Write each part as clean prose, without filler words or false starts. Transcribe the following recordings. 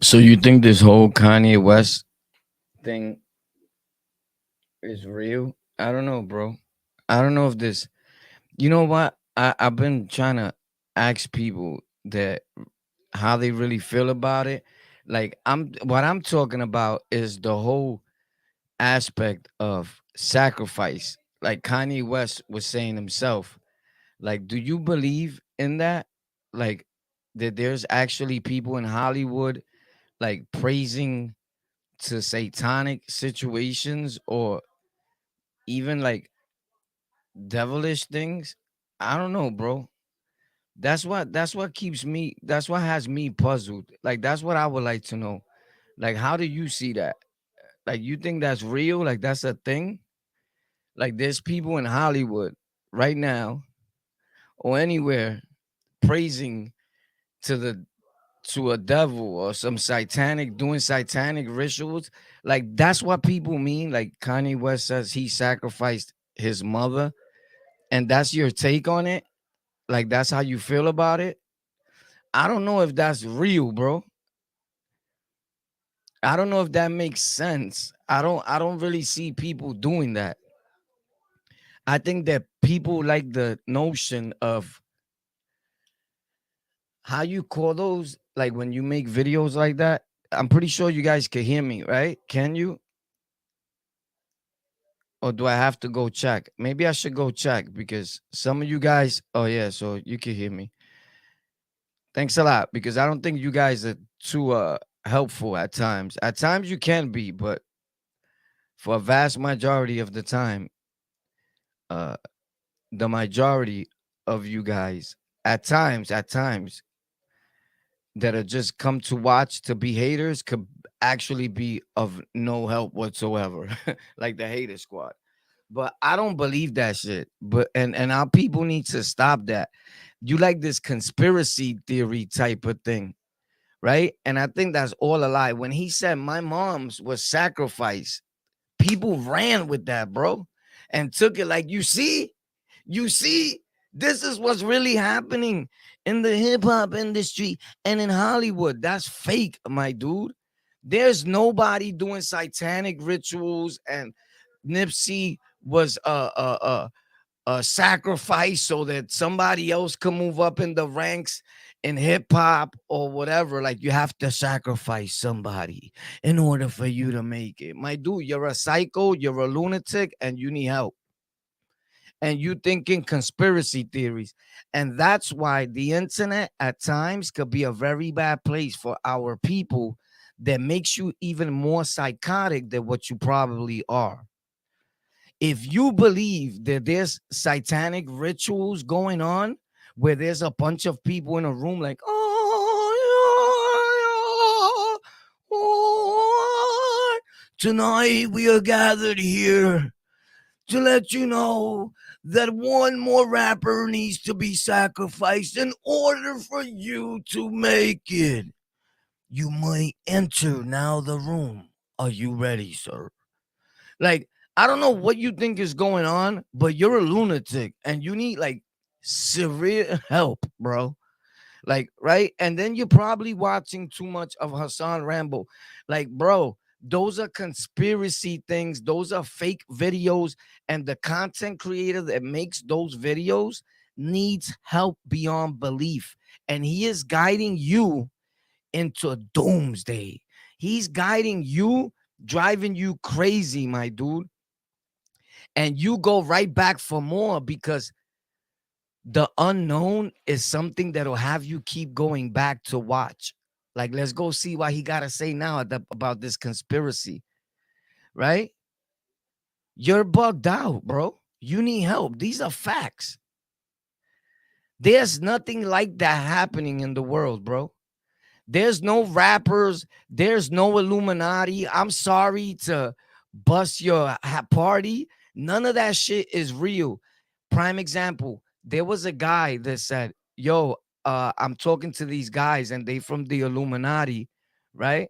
So you think this whole Kanye West thing is real? I don't know, bro. I don't know if this. You know what? I've been trying to ask people that how they really feel about it. Like what I'm talking about is the whole aspect of sacrifice. Like Kanye West was saying himself. Like, do you believe in that? Like that there's actually people in Hollywood like praising to satanic situations or even like devilish things. I don't know, bro. That's what keeps me, that's what has me puzzled. Like that's what I would like to know. Like how do you see that? Like you think that's real? Like that's a thing? Like there's people in Hollywood right now or anywhere praising to the to a devil or some satanic, doing satanic rituals. Like that's what people mean. Like Kanye West says he sacrificed his mother, and that's your take on it. Like that's how you feel about it. I don't know if that's real, bro. I don't know if that makes sense. I don't really see people doing that. I think that people like the notion of how you call those, like when you make videos like that. I'm pretty sure you guys can hear me, right? Can you? Or do I have to go check? Maybe I should go check because some of you guys, oh yeah, so you can hear me. Thanks a lot because I don't think you guys are too helpful at times. At times you can be, but for a vast majority of the time, uh the majority of you guys at times that are just come to watch to be haters could actually be of no help whatsoever. Like the hater squad. But I don't believe that shit. But and our people need to stop that. You like this conspiracy theory type of thing, right? And I think that's all a lie. When he said my mom's was sacrificed, people ran with that, bro, and took it like you see, this is what's really happening in the hip hop industry and in Hollywood. That's fake, my dude. There's nobody doing satanic rituals, and Nipsey was sacrifice so that somebody else can move up in the ranks in hip hop or whatever. Like you have to sacrifice somebody in order for you to make it. My dude, you're a psycho, you're a lunatic, and you need help. And you thinking conspiracy theories. And that's why the internet at times could be a very bad place for our people that makes you even more psychotic than what you probably are. If you believe that there's satanic rituals going on where there's a bunch of people in a room like, oh, oh, tonight we are gathered here to let you know that one more rapper needs to be sacrificed in order for you to make it. You might enter now the room. Are you ready, sir? Like, I don't know what you think is going on, but you're a lunatic and you need like severe help, bro. Like, right? And then you're probably watching too much of Hassan Rambo. Like, bro, those are conspiracy things, those are fake videos, and the content creator that makes those videos needs help beyond belief. And he is guiding you into doomsday. He's guiding you, driving you crazy, my dude, and you go right back for more because the unknown is something that'll have you keep going back to watch. Like, let's go see what he got to say now about this conspiracy, right? You're bugged out, bro. You need help. These are facts. There's nothing like that happening in the world, bro. There's no rappers. There's no Illuminati. I'm sorry to bust your party. None of that shit is real. Prime example, there was a guy that said, yo, I'm talking to these guys and they from the Illuminati, right?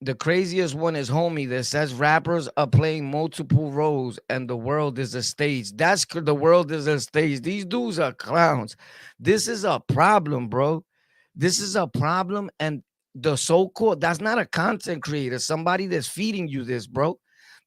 The craziest one is homie that says rappers are playing multiple roles and the world is a stage. The world is a stage. These dudes are clowns. This is a problem, bro. This is a problem. And the so-called, that's not a content creator, somebody that's feeding you this, bro.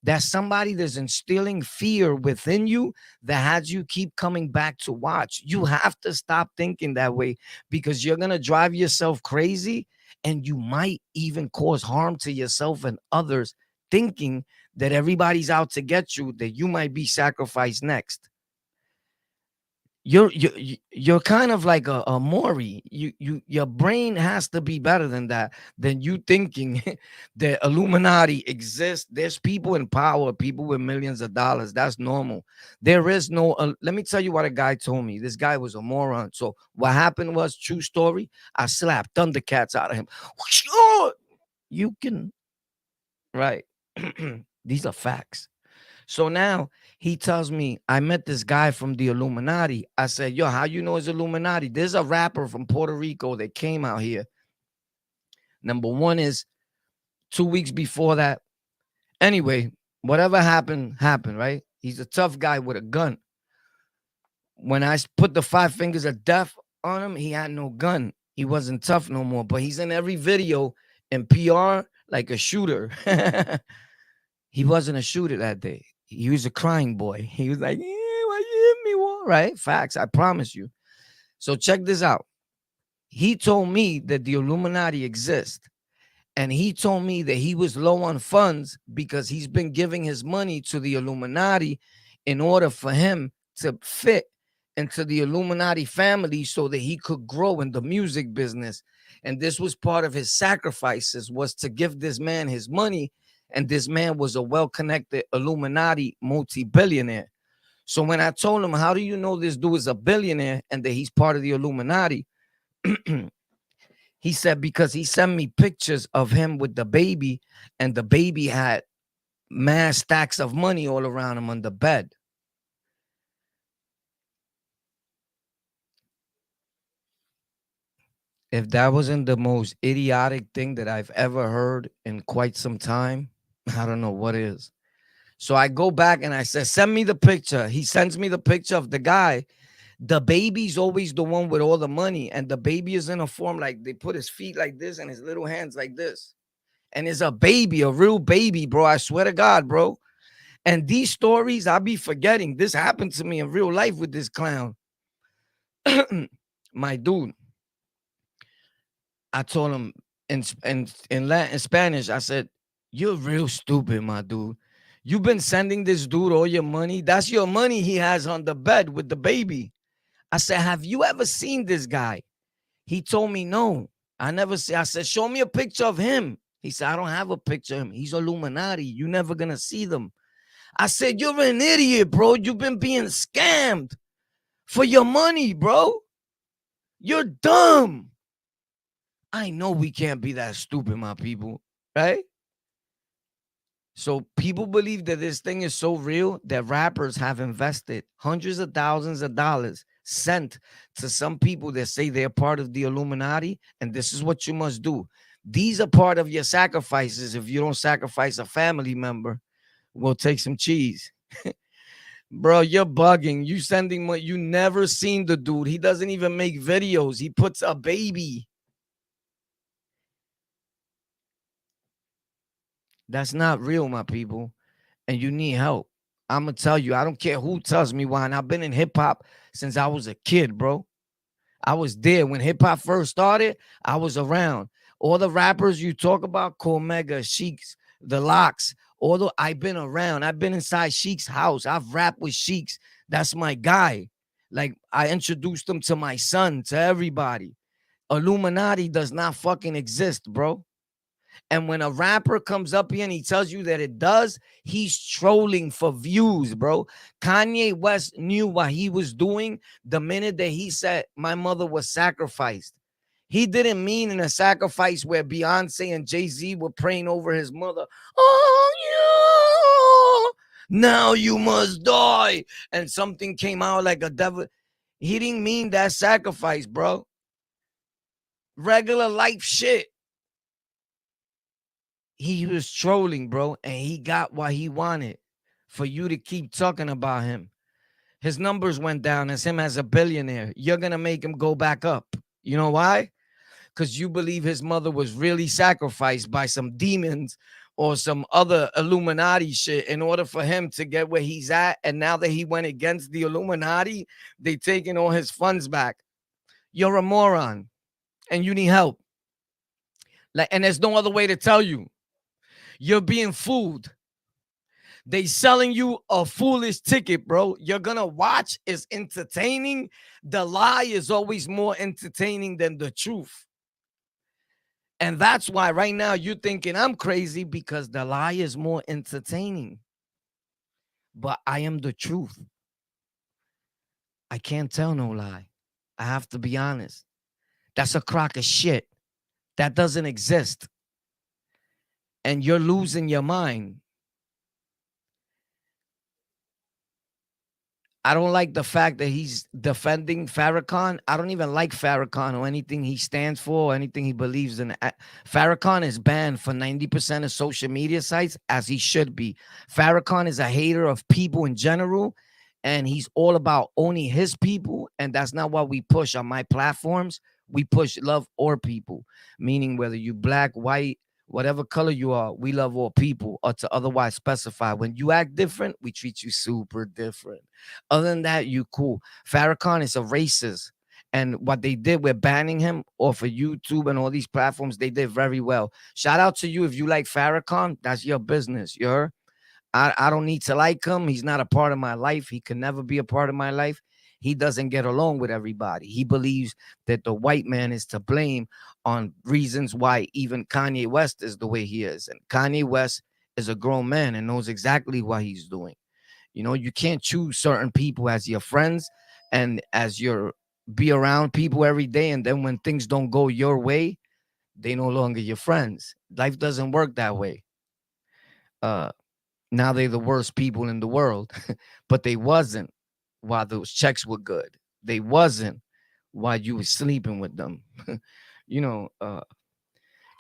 That's somebody that's instilling fear within you that has you keep coming back to watch. You have to stop thinking that way because you're going to drive yourself crazy and you might even cause harm to yourself and others thinking that everybody's out to get you, that you might be sacrificed next. You're kind of like a Maury. Your brain has to be better than that, than you thinking that Illuminati exists. There's people in power, people with millions of dollars. That's normal. There is no let me tell you what a guy told me. This guy was a moron. So what happened was, true story, I slapped Thundercats out of him. You can, right. These are facts. So now he tells me, I met this guy from the Illuminati. I said, yo, how you know it's Illuminati? There's a rapper from Puerto Rico that came out here. Number one is 2 weeks before that. Anyway, whatever happened, happened, right? He's a tough guy with a gun. When I put the 5 fingers of death on him, he had no gun. He wasn't tough no more, but he's in every video in PR like a shooter. He wasn't a shooter that day. He was a crying boy. He was like, yeah, why you hit me? What? Right? Facts. I promise you. So check this out. He told me that the Illuminati exists. And he told me that he was low on funds because he's been giving his money to the Illuminati in order for him to fit into the Illuminati family so that he could grow in the music business. And this was part of his sacrifices, was to give this man his money. And this man was a well-connected Illuminati multi-billionaire. So when I told him, how do you know this dude is a billionaire and that he's part of the Illuminati? He said, because he sent me pictures of him with the baby, and the baby had mass stacks of money all around him on the bed. If that wasn't the most idiotic thing that I've ever heard in quite some time, I don't know what is. So I go back and I said, send me the picture. He sends me the picture of the guy. The baby's always the one with all the money, and the baby is in a form like they put his feet like this and his little hands like this. And it's a baby, a real baby, bro. I swear to God, bro. And these stories, I be forgetting. This happened to me in real life with this clown. My dude. I told him in Latin, Spanish, I said, you're real stupid, my dude. You've been sending this dude all your money. That's your money he has on the bed with the baby. I said, have you ever seen this guy? He told me, no, I never see. I said, show me a picture of him. He said, I don't have a picture of him. He's Illuminati. You're never going to see them. I said, you're an idiot, bro. You've been being scammed for your money, bro. You're dumb. I know we can't be that stupid, my people, right? So people believe that this thing is so real that rappers have invested hundreds of thousands of dollars sent to some people that say they're part of the Illuminati, and this is what you must do. These are part of your sacrifices. If you don't sacrifice a family member, we'll take some cheese. Bro, you're bugging. You sending money. You never seen the dude. He doesn't even make videos. He puts a baby. That's not real, my people. And you need help. I'm going to tell you, I don't care who tells me why. And I've been in hip hop since I was a kid, bro. I was there when hip hop first started. I was around. All the rappers you talk about, Cormega, Sheiks, the Locks, although I've been around. I've been inside Sheik's house. I've rapped with Sheiks. That's my guy. Like, I introduced him to my son, to everybody. Illuminati does not fucking exist, bro. And when a rapper comes up here and he tells you that it does, he's trolling for views, bro. Kanye West knew what he was doing the minute that he said, my mother was sacrificed. He didn't mean in a sacrifice where Beyonce and Jay-Z were praying over his mother. Oh, yeah, now you must die. And something came out like a devil. He didn't mean that sacrifice, bro. Regular life shit. he was trolling, bro, and he got what he wanted for you to keep talking about him. His numbers went down as him as a billionaire. You're going to make him go back up. You know why? Because you believe his mother was really sacrificed by some demons or some other Illuminati shit in order for him to get where he's at. And now that he went against the Illuminati, they taking all his funds back. You're a moron and you need help. Like, and there's no other way to tell you. You're being fooled. They selling you a foolish ticket, bro. You're gonna watch. It's entertaining. The lie is always more entertaining than the truth. And that's why right now you're thinking I'm crazy, because the lie is more entertaining. But I am the truth. I can't tell no lie. I have to be honest. That's a crock of shit. That doesn't exist. And you're losing your mind. I don't like the fact that he's defending Farrakhan. I don't even like Farrakhan or anything he stands for or anything he believes in. Farrakhan is banned for 90% of social media sites, as he should be. Farrakhan is a hater of people in general, and he's all about only his people, and that's not what we push on my platforms. We push love or people, meaning whether you black, white, whatever color you are, we love all people, or to otherwise specify. When you act different, we treat you super different. Other than that, you cool. Farrakhan is a racist. And what they did with banning him off of YouTube and all these platforms, they did very well. Shout out to you if you like Farrakhan. That's your business. You heard? I don't need to like him. He's not a part of my life. He can never be a part of my life. He doesn't get along with everybody. He believes that the white man is to blame on reasons why even Kanye West is the way he is. And Kanye West is a grown man and knows exactly what he's doing. You know, you can't choose certain people as your friends and as your be around people every day. And then when things don't go your way, they no longer your friends. Life doesn't work that way. Now they're the worst people in the world, but they wasn't while those checks were good. They wasn't while you were sleeping with them. you know,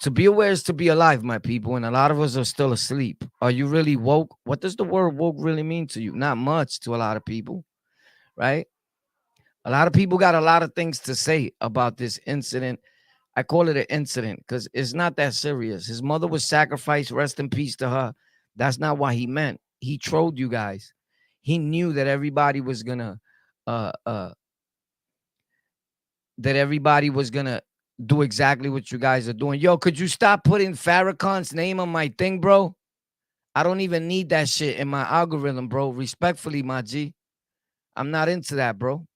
to be aware is to be alive, my people, and a lot of us are still asleep. Are you really woke? What does the word woke really mean to you? Not much to a lot of people, right? A lot of people got a lot of things to say about this incident. I call it an incident because it's not that serious. His mother was sacrificed. Rest in peace to her. That's not what he meant. He trolled you guys. He knew that everybody was gonna uh uh do exactly what you guys are doing. Yo, could you stop putting Farrakhan's name on my thing, bro? I don't even need that shit in my algorithm, bro. Respectfully, my G. I'm not into that, bro.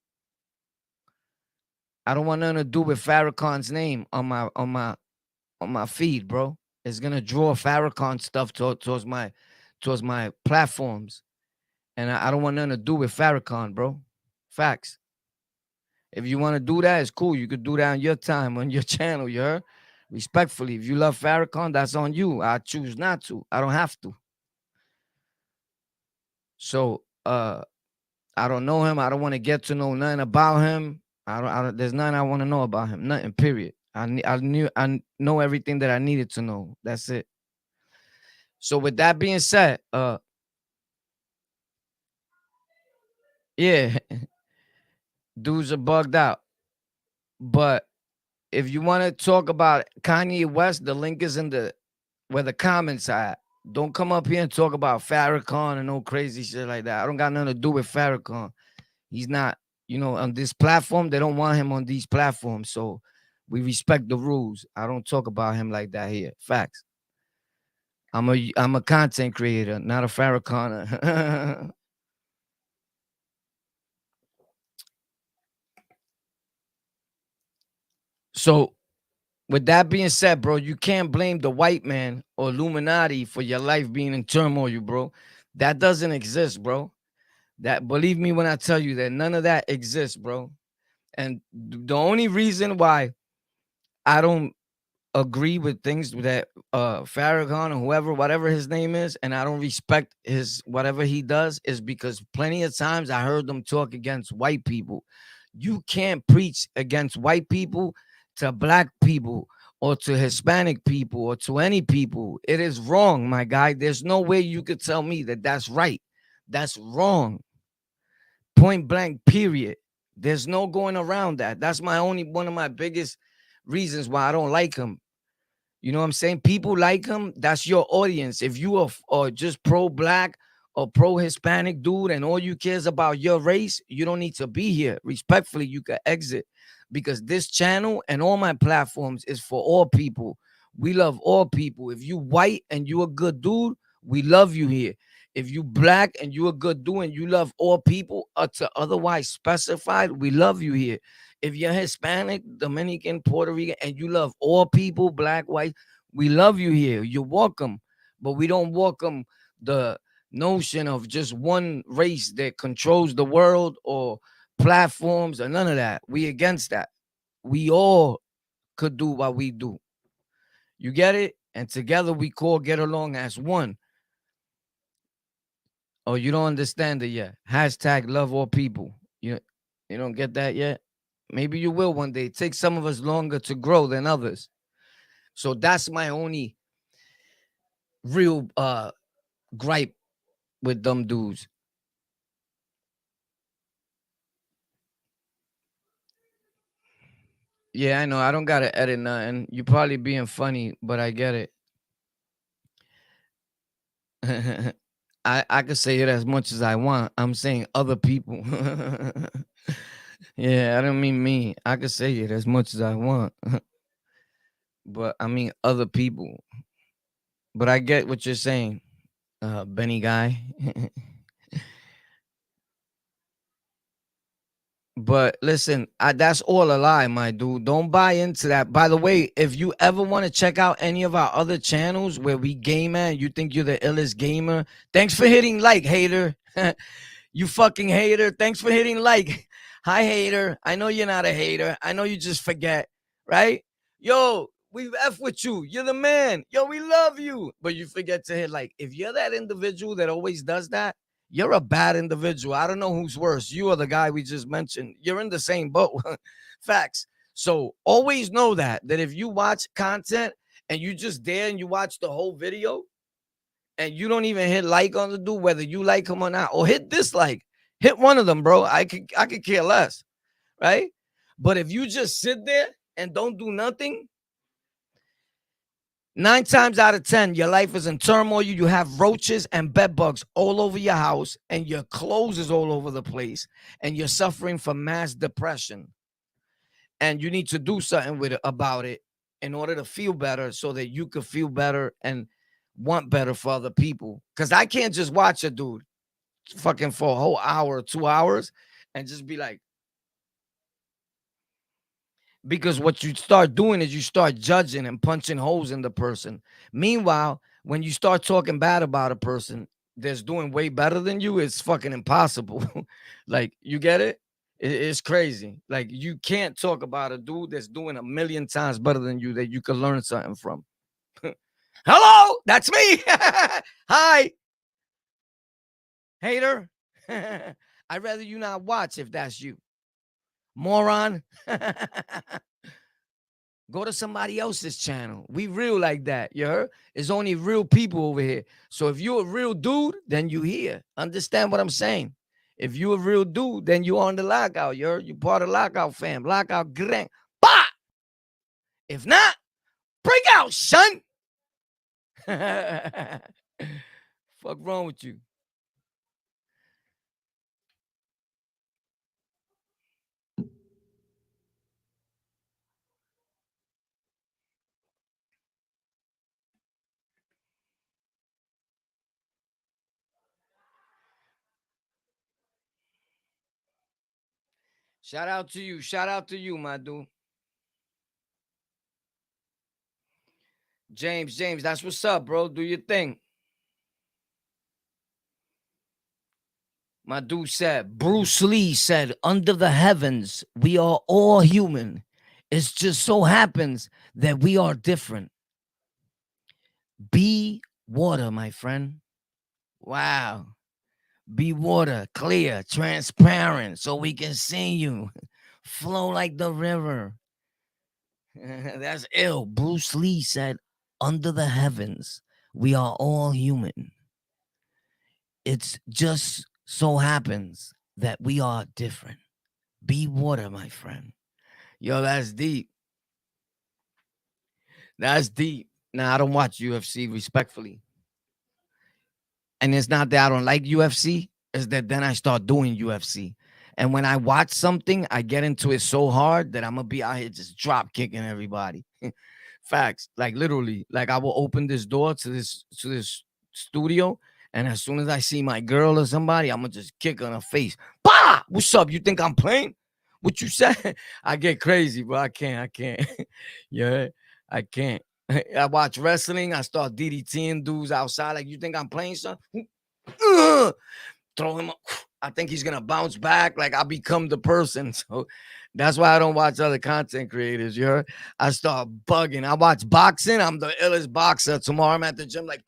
I don't want nothing to do with Farrakhan's name on my feed, bro. It's gonna draw Farrakhan stuff towards my platforms. And I don't want nothing to do with Farrakhan, bro. Facts. If you want to do that, it's cool. You could do that on your time, on your channel, you heard? Respectfully. If you love Farrakhan, that's on you. I choose not to. I don't have to. So I don't know him. I don't want to get to know nothing about him. I don't there's nothing I want to know about him. Nothing, period. I know everything that I needed to know. That's it. So with that being said, yeah, dudes are bugged out. But if you want to talk about Kanye West, the link is in the where the comments are at. Don't come up here and talk about Farrakhan and no crazy shit like that. I don't got nothing to do with Farrakhan. He's not, on this platform. They don't want him on these platforms. So we respect the rules. I don't talk about him like that here. Facts. I'm a content creator, not a Farrakhan. So with that being said, bro, you can't blame the white man or Illuminati for your life being in turmoil, bro. That doesn't exist, bro. That believe me when I tell you that none of that exists, bro. And the only reason why I don't agree with things that Farrakhan or whoever, whatever his name is, and I don't respect his whatever he does, is because plenty of times I heard them talk against white people. You can't preach against white people to black people or to Hispanic people or to any people. It is wrong, my guy. There's no way you could tell me that that's right. That's wrong. Point blank, period. There's no going around that. That's my only one of my biggest reasons why I don't like him. You know what I'm saying? People like him. That's your audience. If you are just pro black or pro Hispanic dude and all you cares about your race, you don't need to be here. Respectfully, you can exit because this channel and all my platforms is for all people. We love all people. If you white and you a good dude, we love you here. If you black and you a good dude and you love all people to otherwise specified, we love you here. If you're Hispanic, Dominican, Puerto Rican, and you love all people, black, white, we love you here. You're welcome. But we don't welcome the notion of just one race that controls the world or platforms or none of that. We against that. We all could do what we do. You get it? And together we call get along as one. Oh, you don't understand it yet. Hashtag love all people. You don't get that yet? Maybe you will one day. It takes some of us longer to grow than others. So that's my only real gripe with them dudes. Yeah, I know. I don't gotta edit nothing. You probably being funny, but I get it. I could say it as much as I want. I'm saying other people. Yeah, I don't mean me. I could say it as much as I want. But I mean other people. But I get what you're saying, Benny guy. But listen, that's all a lie, my dude. Don't buy into that. By the way, if you ever want to check out any of our other channels where we game at, you think you're the illest gamer, thanks for hitting like, hater. You fucking hater. Thanks for hitting like. Hi, hater. I know you're not a hater. I know you just forget, right? Yo, we F with you. You're the man. Yo, we love you. But you forget to hit like. If you're that individual that always does that, you're a bad individual. I don't know who's worse. You or the guy we just mentioned. You're in the same boat. Facts. So always know that if you watch content and you just there and you watch the whole video and you don't even hit like on the dude, whether you like him or not, or hit dislike, hit one of them, bro. I could care less, right? But if you just sit there and don't do nothing, 9 times out of 10, your life is in turmoil. You have roaches and bed bugs all over your house, and your clothes is all over the place, and you're suffering from mass depression. And you need to do something with it about it in order to feel better so that you could feel better and want better for other people. Because I can't just watch a dude fucking for a whole hour, 2 hours, and just be like, because what you start doing is you start judging and punching holes in the person. Meanwhile, when you start talking bad about a person that's doing way better than you, it's fucking impossible. Like, you get it? It's crazy. Like, you can't talk about a dude that's doing a million times better than you that you could learn something from. Hello, that's me. Hi, hater. I'd rather you not watch if that's you, moron. Go to somebody else's channel. We real like that. You heard? It's only real people over here. So if you're a real dude, then you here. Understand what I'm saying? If you a real dude, then you on the lockout. You heard? You part of lockout fam. Lockout gang. Bah! If not, break out, son. Fuck wrong with you? Shout out to you. Shout out to you, my dude. James, that's what's up, bro. Do your thing. My dude said, Bruce Lee said, under the heavens, we are all human. It just so happens that we are different. Be water, my friend. Wow. Be water, clear, transparent, so we can see you. Flow like the river. That's ill. Bruce Lee said, "Under the heavens, we are all human. It's just so happens that we are different. Be water, my friend." Yo, that's deep. That's deep. Now, I don't watch UFC respectfully. And it's not that I don't like UFC, it's that then I start doing UFC. And when I watch something, I get into it so hard that I'm gonna be out here just drop kicking everybody. Facts. Like literally. Like I will open this door to this studio, and as soon as I see my girl or somebody, I'm gonna just kick her in her face. Bah! What's up? You think I'm playing? What you said? I get crazy, bro. I can't. Yeah, I can't. I watch wrestling. I start DDTing dudes outside. Like, you think I'm playing, son? Throw him up. I think he's gonna bounce back. Like, I become the person. So that's why I don't watch other content creators. You heard? I start bugging. I watch boxing. I'm the illest boxer. Tomorrow I'm at the gym, like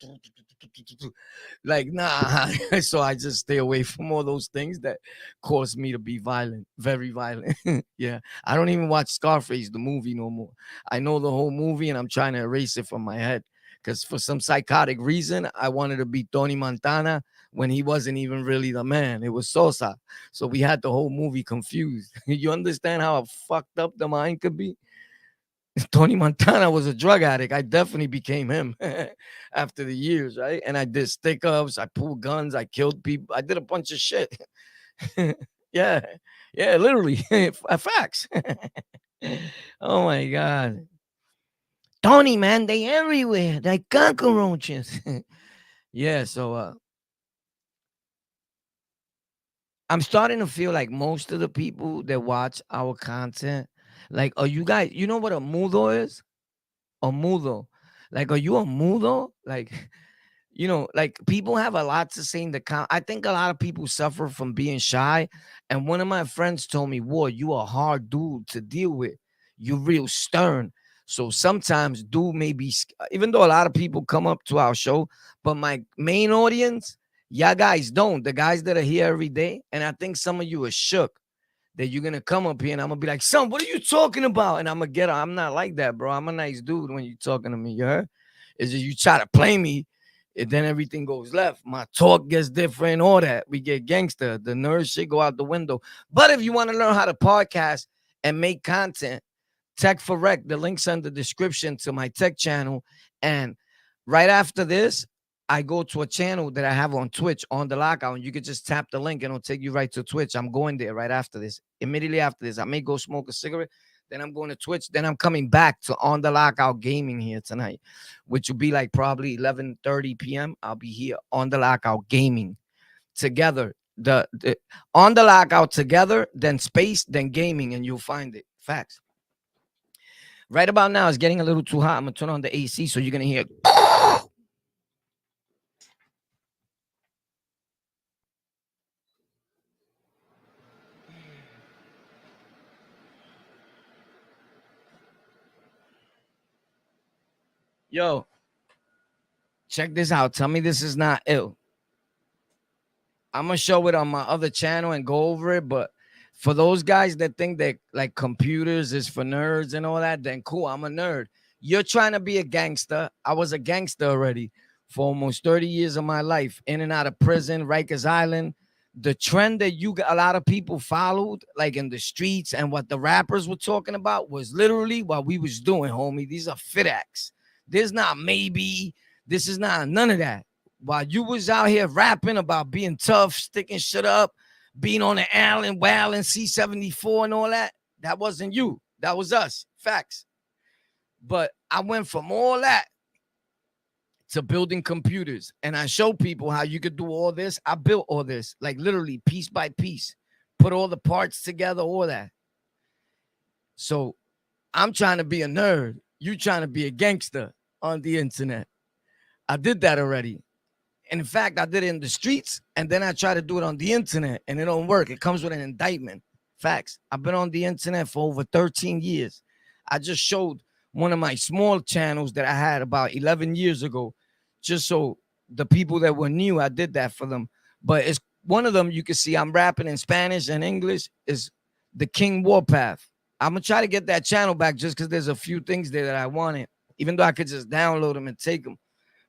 nah. So I just stay away from all those things that cause me to be violent, very violent. Yeah, I don't even watch Scarface the movie no more. I know the whole movie and I'm trying to erase it from my head because for some psychotic reason I wanted to be Tony Montana when he wasn't even really the man. It was Sosa. So we had the whole movie confused. You understand how fucked up the mind could be? Tony Montana was a drug addict. I definitely became him after the years, right? And I did stick ups, I pulled guns, I killed people, I did a bunch of shit. Yeah, yeah, literally, facts. Oh my god, Tony, man, they everywhere, they cockroaches. Yeah, so I'm starting to feel like most of the people that watch our content, like, are you guys? You know what a mudo is? A mudo. Like, are you a mudo? Like, like people have a lot to say in the I think a lot of people suffer from being shy. And one of my friends told me, "Whoa, you a hard dude to deal with. You real stern." So sometimes dude may be, even though a lot of people come up to our show, but my main audience, y'all guys don't. The guys that are here every day, and I think some of you are shook that you're gonna come up here and I'm gonna be like, "Son, what are you talking about?" And I'm not like that, bro. I'm a nice dude when you're talking to me. You heard? It's just you try to play me, and then everything goes left. My talk gets different, all that. We get gangster. The nerd shit go out the window. But if you want to learn how to podcast and make content, Tech for Rec, the link's in the description to my tech channel. And right after this, I go to a channel that I have on Twitch on the lockout, and you can just tap the link and it'll take you right to Twitch. I'm going there right after this. Immediately after this, I may go smoke a cigarette. Then I'm going to Twitch. Then I'm coming back to On the Lockout Gaming here tonight, which will be like probably 11:30 p.m. I'll be here on the Lockout Gaming together. The On the Lockout together, then space, then gaming, and you'll find it. Facts. Right about now, it's getting a little too hot. I'm gonna turn on the AC so you're gonna hear. Yo, check this out. Tell me this is not ill. I'm gonna show it on my other channel and go over it. But for those guys that think that like computers is for nerds and all that, then cool. I'm a nerd. You're trying to be a gangster. I was a gangster already for almost 30 years of my life, in and out of prison, Rikers Island. The trend that a lot of people followed, like in the streets, and what the rappers were talking about was literally what we was doing, homie. These are fit acts. There's not maybe. This is not none of that. While you was out here rapping about being tough, sticking shit up, being on the Allen, Wallin, C-74 and all that, that wasn't you. That was us. Facts. But I went from all that to building computers. And I show people how you could do all this. I built all this, like literally piece by piece, put all the parts together, all that. So I'm trying to be a nerd. You trying to be a gangster on the internet. I did that already. And in fact, I did it in the streets, and then I try to do it on the internet, and it don't work. It comes with an indictment. Facts. I've been on the internet for over 13 years. I just showed one of my small channels that I had about 11 years ago, just so the people that were new, I did that for them. But it's one of them, you can see I'm rapping in Spanish and English, is the King Warpath. I'm gonna try to get that channel back just because there's a few things there that I wanted, even though I could just download them and take them.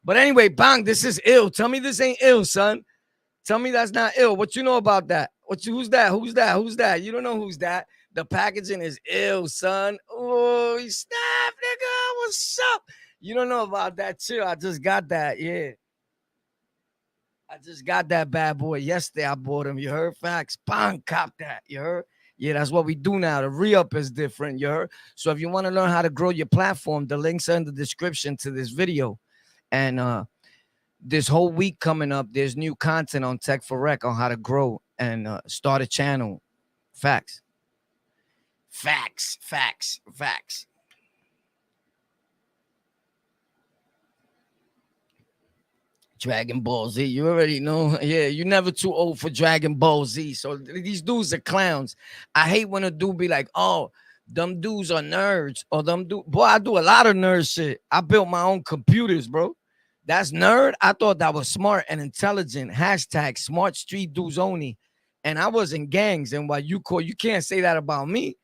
But anyway, Bang, this is ill. Tell me this ain't ill, son. Tell me that's not ill. What you know about that? Who's that? Who's that? Who's that? You don't know who's that. The packaging is ill, son. Oh, he snapped, nigga. What's up? You don't know about that. Chill. I just got that. Yeah. I just got that bad boy yesterday. I bought him. You heard? Facts. Bang, cop that. You heard? Yeah, that's what we do now. The re-up is different. You heard? So if you want to learn how to grow your platform, the links are in the description to this video. And this whole week coming up, there's new content on Tech for Rec on how to grow and start a channel. Facts. Facts. Facts. Facts. Dragon Ball Z. You already know. Yeah, you're never too old for Dragon Ball Z. So these dudes are clowns. I hate when a dude be like, oh, them dudes are nerds. Or them dudes. Boy, I do a lot of nerd shit. I built my own computers, bro. That's nerd. I thought that was smart and intelligent. Hashtag smart street dudes only. And I was in gangs. And while you can't say that about me.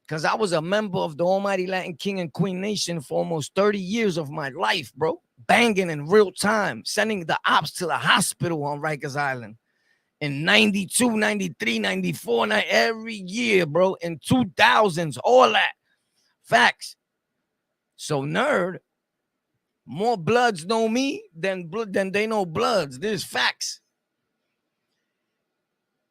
Because I was a member of the Almighty Latin King and Queen Nation for almost 30 years of my life, bro. Banging in real time, sending the ops to the hospital on Rikers Island in 92, 93, 94, every year, bro. In 2000s, all that. Facts. So, nerd, more bloods know me than they know bloods. This is facts.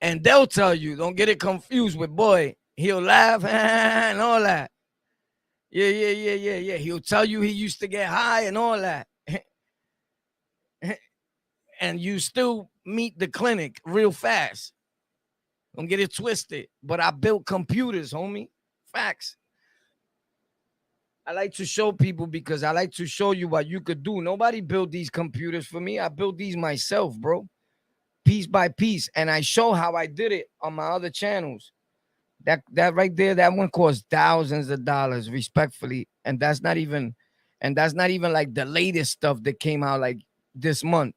And they'll tell you, don't get it confused with boy. He'll laugh and all that. Yeah. He'll tell you he used to get high and all that. And you still meet the clinic real fast. Don't get it twisted. But I built computers, homie. Facts. I like to show people because I like to show you what you could do. Nobody built these computers for me. I built these myself, bro. Piece by piece. And I show how I did it on my other channels. That right there, that one cost thousands of dollars, respectfully. And that's not even like the latest stuff that came out like this month.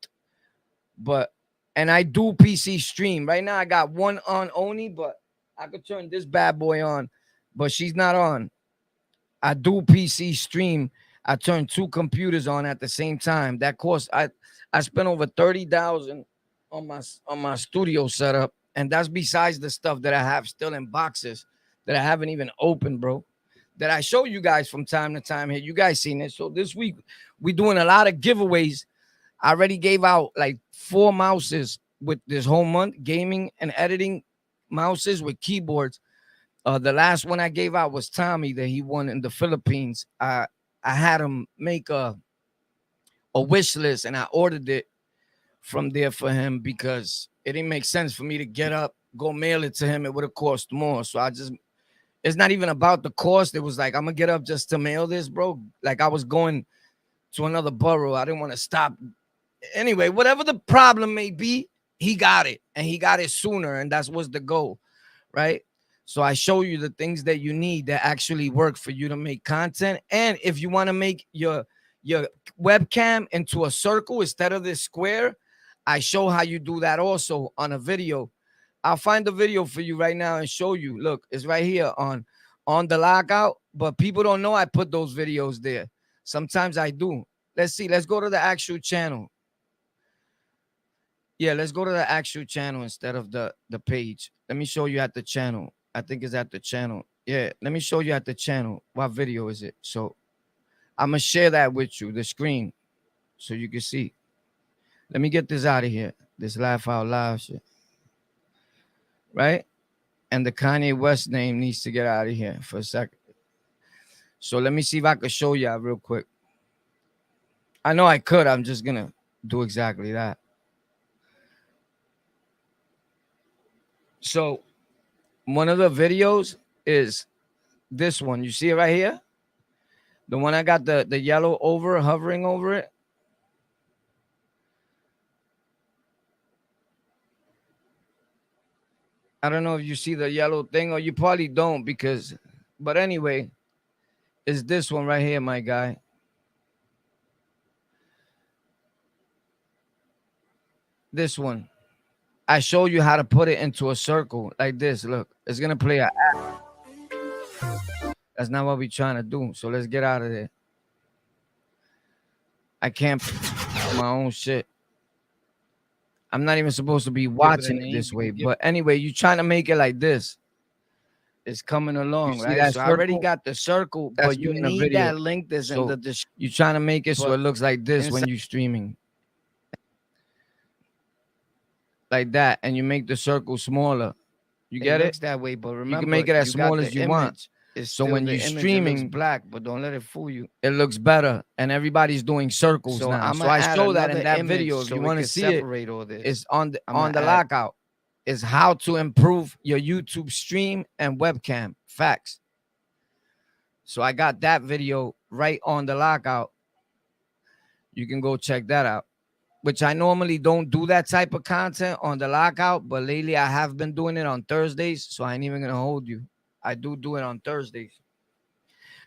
But and I do PC stream. Right now I got one on only, but I could turn this bad boy on, but she's not on. I do PC stream. I turn two computers on at the same time. That cost I spent over 30,000 on my studio setup, and that's besides the stuff that I have still in boxes that I haven't even opened, bro. That I show you guys from time to time here. You guys seen it. So this week we doing a lot of giveaways. I already gave out like 4 mouses with this whole month, gaming and editing mouses with keyboards. The last one I gave out was Tommy that he won in the Philippines. I had him make a wish list and I ordered it from there for him because it didn't make sense for me to get up, go mail it to him. It would have cost more. So it's not even about the cost. It was like, I'm going to get up just to mail this, bro. Like I was going to another borough. I didn't want to stop. Anyway, whatever the problem may be, he got it and he got it sooner. And that was the goal, right? So I show you the things that you need that actually work for you to make content. And if you want to make your webcam into a circle instead of this square, I show how you do that also on a video. I'll find the video for you right now and show you. Look, it's right here on the Lockout, but people don't know I put those videos there. Sometimes I do. Let's see. Let's go to the actual channel. Yeah, let's go to the actual channel instead of the page. Let me show you at the channel. I think it's at the channel. Yeah, let me show you at the channel. What video is it? So I'm going to share that with you, the screen, so you can see. Let me get this out of here. This laugh out loud shit. Right? And the Kanye West name needs to get out of here for a second. So let me see if I can show y'all real quick. I know I could. I'm just going to do exactly that. So one of the videos is this one. You see it right here? The one I got the yellow hovering over it. I don't know if you see the yellow thing or you probably don't but anyway, it's this one right here, my guy. This one. I show you how to put it into a circle like this. Look, it's going to play an app. That's not what we're trying to do. So let's get out of there. I can't my own shit. I'm not even supposed to be watching it this way. But anyway, you're trying to make it like this. It's coming along, right? So I already got the circle, but you need that link that's in the description. You're trying to make it so it looks like this when you're streaming. Like that. And you make the circle smaller. You get it? Looks that way, but remember, you can make it as small as you want. So when you're streaming black, but don't let it fool you. It looks better, and everybody's doing circles now. So I show that in that video. If you want to see it, it's on the lockout. Is how to improve your YouTube stream and webcam. Facts. So I got that video right on the lockout. You can go check that out. Which I normally don't do that type of content on the lockout, but lately I have been doing it on Thursdays, so I ain't even gonna hold you. I do it on Thursdays.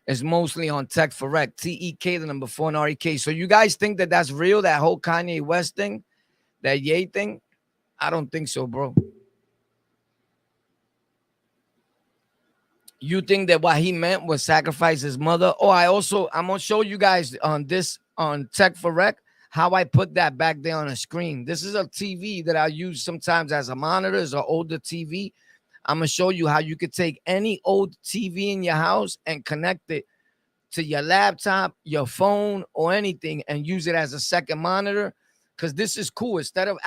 It's mostly on Tech for Rec, TEK, the number 4 and REK. So you guys think that that's real, that whole Kanye West thing, that Ye thing? I don't think so, bro. You think that what he meant was sacrifice his mother? Oh, I'm gonna show you guys on Tech for Rec how I put that back there on a screen. This is a TV that I use sometimes as a monitor, as an older TV. I'm going to show you how you could take any old TV in your house and connect it to your laptop, your phone, or anything and use it as a second monitor, because this is cool. Instead of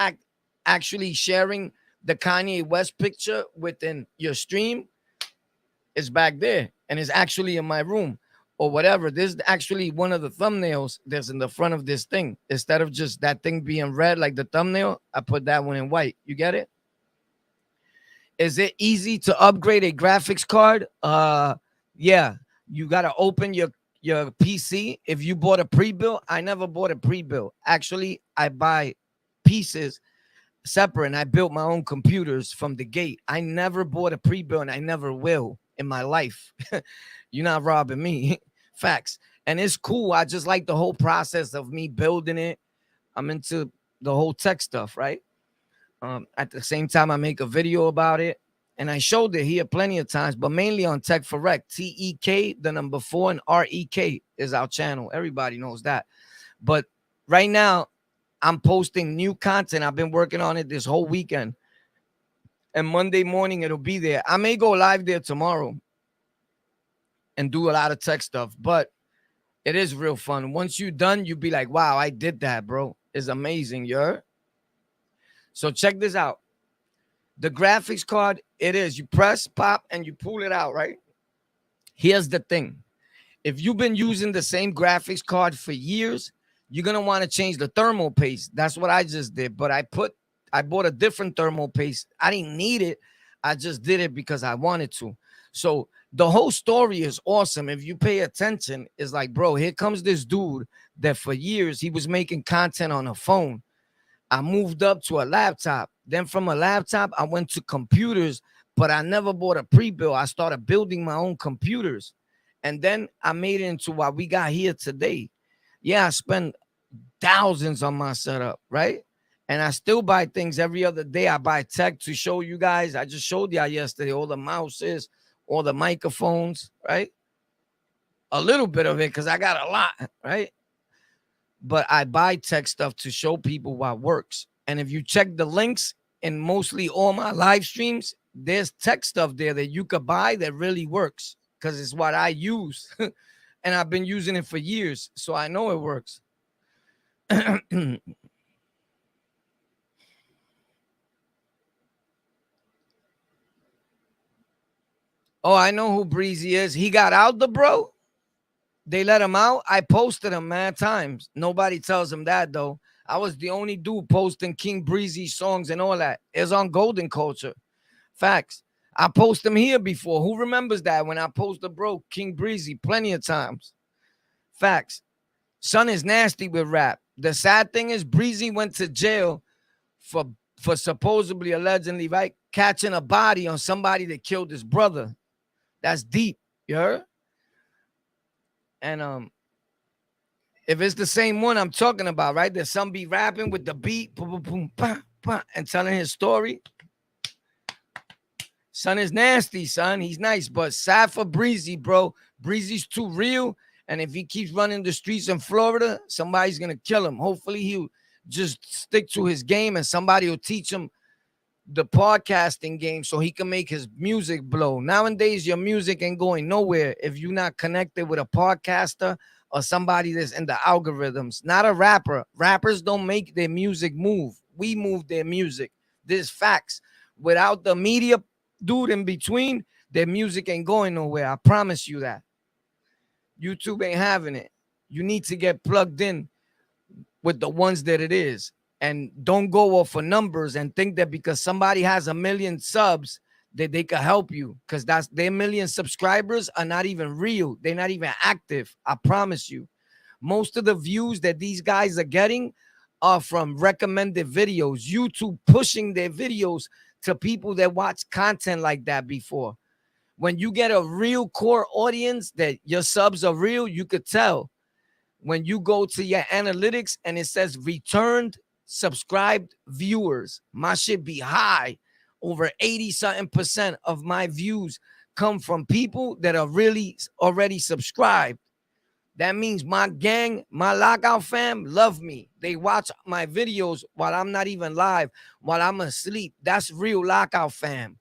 actually sharing the Kanye West picture within your stream, it's back there and it's actually in my room. Or whatever. This is actually one of the thumbnails that's in the front of this thing. Instead of just that thing being red like the thumbnail, I put that one in white. You get it? Is it easy to upgrade a graphics card? Yeah. You got to open your PC. If you bought a pre-built, I never bought a pre-built. Actually, I buy pieces separate and I built my own computers from the gate. I never bought a pre-built and I never will in my life. You're not robbing me. Facts. And it's cool. I just like the whole process of me building it. I'm into the whole tech stuff, right? At the same time, I make a video about it. And I showed it here plenty of times, but mainly on Tech for Rec. TEK, the number 4, and REK is our channel. Everybody knows that. But right now, I'm posting new content. I've been working on it this whole weekend. And Monday morning, it'll be there. I may go live there tomorrow and do a lot of tech stuff, but it is real fun. Once you're done, you'll be like, wow, I did that, bro. It's amazing, you heard? So check this out. The graphics card, it is. You press, pop, and you pull it out, right? Here's the thing. If you've been using the same graphics card for years, you're going to want to change the thermal paste. That's what I just did. But I bought a different thermal paste. I didn't need it. I just did it because I wanted to. So the whole story is awesome. If you pay attention, it's like, bro, here comes this dude that for years he was making content on a phone. I moved up to a laptop. Then from a laptop, I went to computers, but I never bought a pre-built. I started building my own computers. And then I made it into what we got here today. Yeah, I spend thousands on my setup, right? And I still buy things every other day. I buy tech to show you guys. I just showed y'all yesterday all the mouses, all the microphones, right? A little bit of it because I got a lot, right? But I buy tech stuff to show people what works. And if you check the links in mostly all my live streams, there's tech stuff there that you could buy that really works because it's what I use. And I've been using it for years, so I know it works. Oh, I know who Breezy is. He got out the bro. They let him out. I posted him mad times. Nobody tells him that, though. I was the only dude posting King Breezy songs and all that. It's on Golden Culture. Facts. I post him here before. Who remembers that when I posted bro King Breezy plenty of times? Facts. Son is nasty with rap. The sad thing is Breezy went to jail for supposedly, allegedly, right, catching a body on somebody that killed his brother. That's deep. You heard? And if it's the same one I'm talking about, right? There's some be rapping with the beat, boom, boom, boom, bah, bah, and telling his story. Son is nasty, son. He's nice, but sad for Breezy, bro. Breezy's too real. And if he keeps running the streets in Florida, somebody's going to kill him. Hopefully, he'll just stick to his game and somebody will teach him the podcasting game so he can make his music blow. Nowadays, your music ain't going nowhere if you're not connected with a podcaster or somebody that's in the algorithms. Not a rapper. Rappers don't make their music move. We move their music. This facts. Without the media dude in between, their music ain't going nowhere. I promise you that. YouTube ain't having it. You need to get plugged in with the ones that it is. And don't go off for numbers and think that because somebody has 1 million subs that they can help you, because that's their 1 million subscribers are not even real. They're not even active. I promise you. Most of the views that these guys are getting are from recommended videos, YouTube pushing their videos to people that watch content like that before. When you get a real core audience that your subs are real, you could tell. When you go to your analytics and it says returned subscribed viewers, my shit be high. Over 80% of my views come from people that are really already subscribed. That means my gang, my Lockout fam love me. They watch my videos while I'm not even live, while I'm asleep. That's real Lockout fam.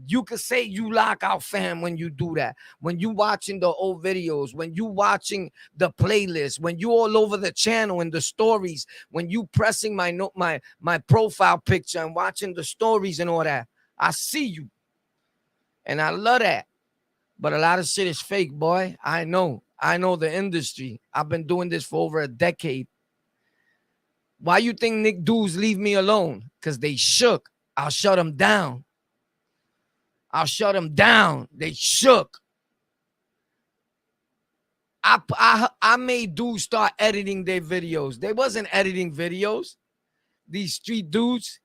You could say you Lockout fam when you do that. When you watching the old videos, when you watching the playlist, when you all over the channel and the stories, when you pressing my profile picture and watching the stories and all that. I see you. And I love that. But a lot of shit is fake, boy. I know the industry. I've been doing this for over a decade. Why you think Nick dudes leave me alone? Because they shook. I'll shut them down. They shook. I made dudes start editing their videos. They wasn't editing videos. These street dudes.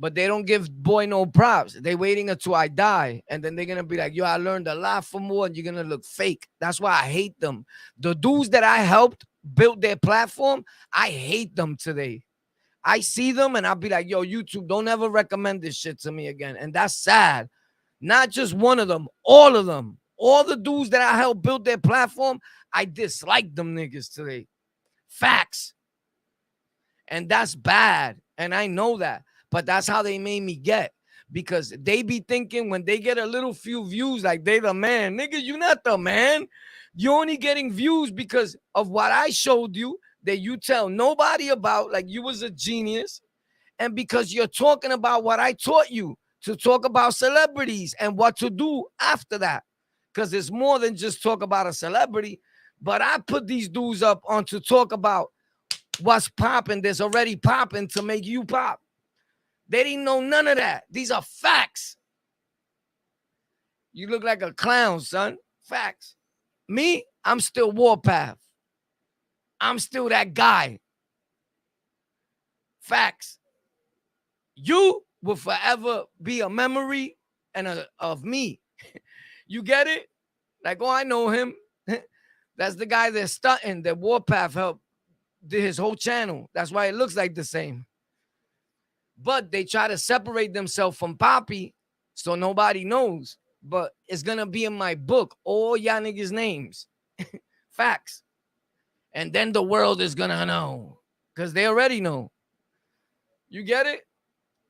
But they don't give boy no props. They waiting until I die. And then they're going to be like, yo, I learned a lot from more. And you're going to look fake. That's why I hate them. The dudes that I helped build their platform, I hate them today. I see them and I'll be like, yo, YouTube, don't ever recommend this shit to me again. And that's sad. Not just one of them, all of them. All the dudes that I helped build their platform, I dislike them niggas today. Facts. And that's bad. And I know that. But that's how they made me get. Because they be thinking when they get a little few views, like they the man. Nigga, you not the man. You're only getting views because of what I showed you that you tell nobody about, like you was a genius. And because you're talking about what I taught you, to talk about celebrities and what to do after that. Because it's more than just talk about a celebrity. But I put these dudes up on to talk about what's popping that's already popping to make you pop. They didn't know none of that. These are facts. You look like a clown, son. Facts. Me, I'm still Warpath. I'm still that guy. Facts. You will forever be a memory and of me. You get it? Like, oh, I know him. That's the guy that's stunting that Warpath helped did his whole channel. That's why it looks like the same. But they try to separate themselves from Poppy so nobody knows. But it's going to be in my book, all y'all niggas' names. Facts. And then the world is going to know because they already know. You get it?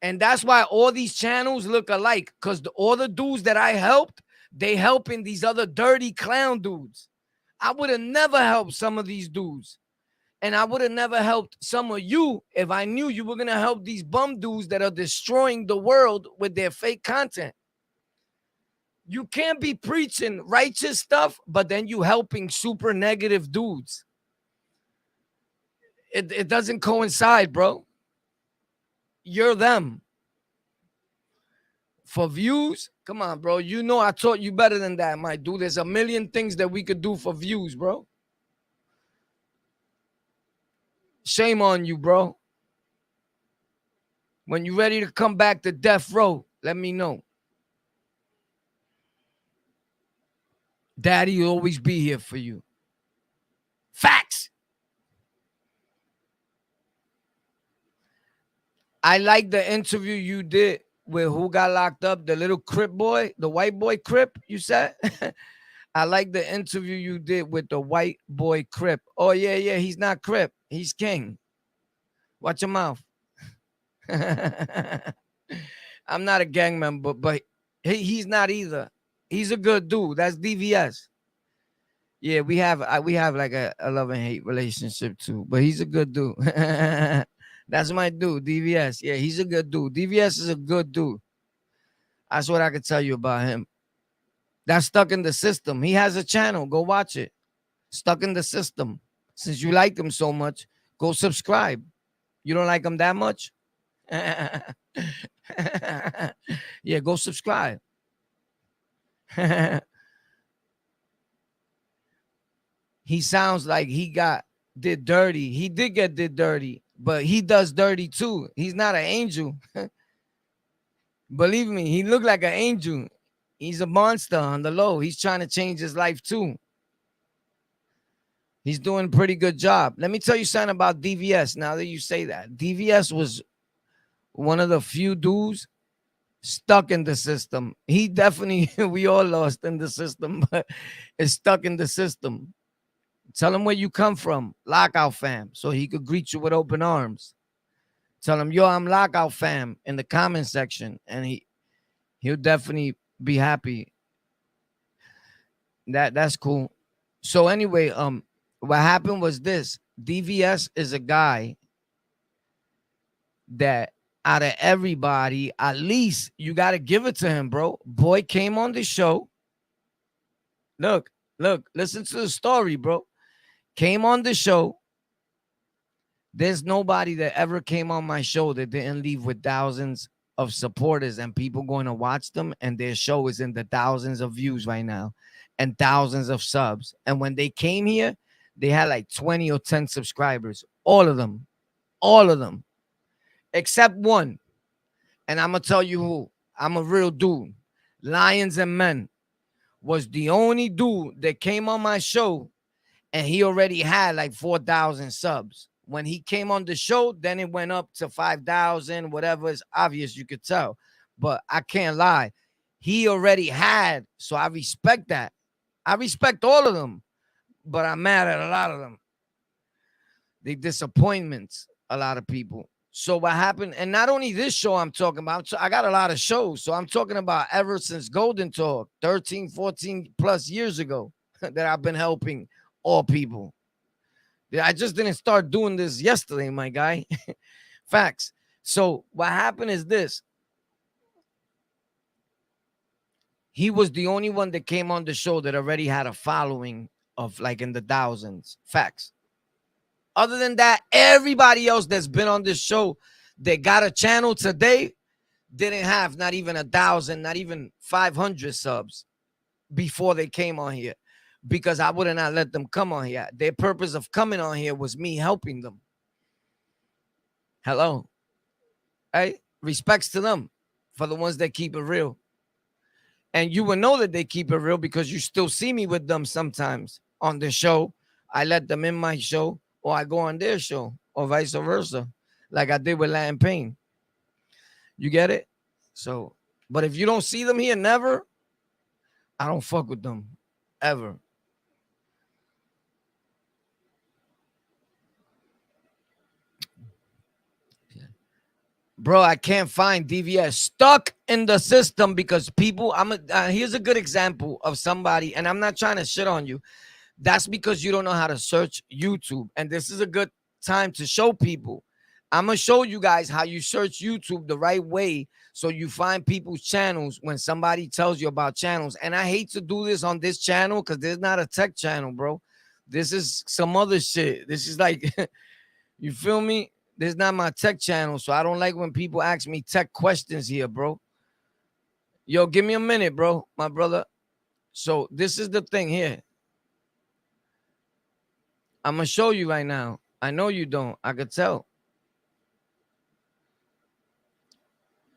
And that's why all these channels look alike, because all the dudes that I helped, they helping these other dirty clown dudes. I would have never helped some of these dudes. And I would have never helped some of you if I knew you were going to help these bum dudes that are destroying the world with their fake content. You can't be preaching righteous stuff, but then you helping super negative dudes. It doesn't coincide, bro. You're them. For views, come on, bro. You know I taught you better than that, my dude. There's a million things that we could do for views, bro. Shame on you, bro. When you're ready to come back to death row, let me know. Daddy will always be here for you. Facts. I like the interview you did with who got locked up, the little Crip boy, the white boy Crip, you said? I like the interview you did with the white boy Crip. Oh, yeah, yeah, he's not Crip. He's King. Watch your mouth. I'm not a gang member, but he's not either. He's a good dude. That's DVS. Yeah, we have like a love and hate relationship too, but he's a good dude. That's my dude, DVS. Yeah, he's a good dude. DVS is a good dude. That's what I can tell you about him. That's Stuck in the System. He has a channel. Go watch it. Stuck in the System. Since you like him so much, go subscribe. You don't like him that much? Yeah, go subscribe. He sounds like he got did dirty. He did get did dirty, but he does dirty too. He's not an angel. Believe me, he looked like an angel. He's a monster on the low. He's trying to change his life too. He's doing a pretty good job. Let me tell you something about DVS. Now that you say that, DVS was one of the few dudes stuck in the system. He definitely, we all lost in the system, but is stuck in the system. Tell him where you come from, Lockout fam, so he could greet you with open arms. Tell him, yo, I'm Lockout fam in the comment section, and he'll definitely be happy. That's cool. So anyway, what happened was this: DVS is a guy that out of everybody, at least you got to give it to him, bro. Boy came on the show. Look, listen to the story, bro. Came on the show. There's nobody that ever came on my show that didn't leave with thousands of supporters and people going to watch them, and their show is in the thousands of views right now and thousands of subs. And when they came here, they had like 20 or 10 subscribers. All of them, except one. And I'm going to tell you who. I'm a real dude. Lions and Men was the only dude that came on my show, and he already had like 4,000 subs. When he came on the show, then it went up to 5,000, whatever. Is obvious, you could tell. But I can't lie. He already had, so I respect that. I respect all of them, but I'm mad at a lot of them. They disappointments, a lot of people. So what happened, and not only this show I'm talking about, I got a lot of shows. So I'm talking about ever since Golden Talk, 13, 14 plus years ago that I've been helping all people. I just didn't start doing this yesterday, my guy. Facts. So what happened is this. He was the only one that came on the show that already had a following of like in the thousands. Facts. Other than that, everybody else that's been on this show that got a channel today didn't have not even 1,000, not even 500 subs before they came on here, because I would not let them come on here. Their purpose of coming on here was me helping them. Hello. Hey, respects to them for the ones that keep it real. And you will know that they keep it real because you still see me with them sometimes on the show. I let them in my show, or I go on their show, or vice versa, like I did with Latin Pain. You get it? So, but if you don't see them here, never, I don't fuck with them, ever. Bro, I can't find DVS. Stuck in the system because people, here's a good example of somebody, and I'm not trying to shit on you. That's because you don't know how to search YouTube. And this is a good time to show people. I'm going to show you guys how you search YouTube the right way so you find people's channels when somebody tells you about channels. And I hate to do this on this channel because there's not a tech channel, bro. This is some other shit. This is like, you feel me? This is not my tech channel, so I don't like when people ask me tech questions here, bro. Yo, give me a minute, bro, my brother. So this is the thing here. I'm going to show you right now. I know you don't. I could tell.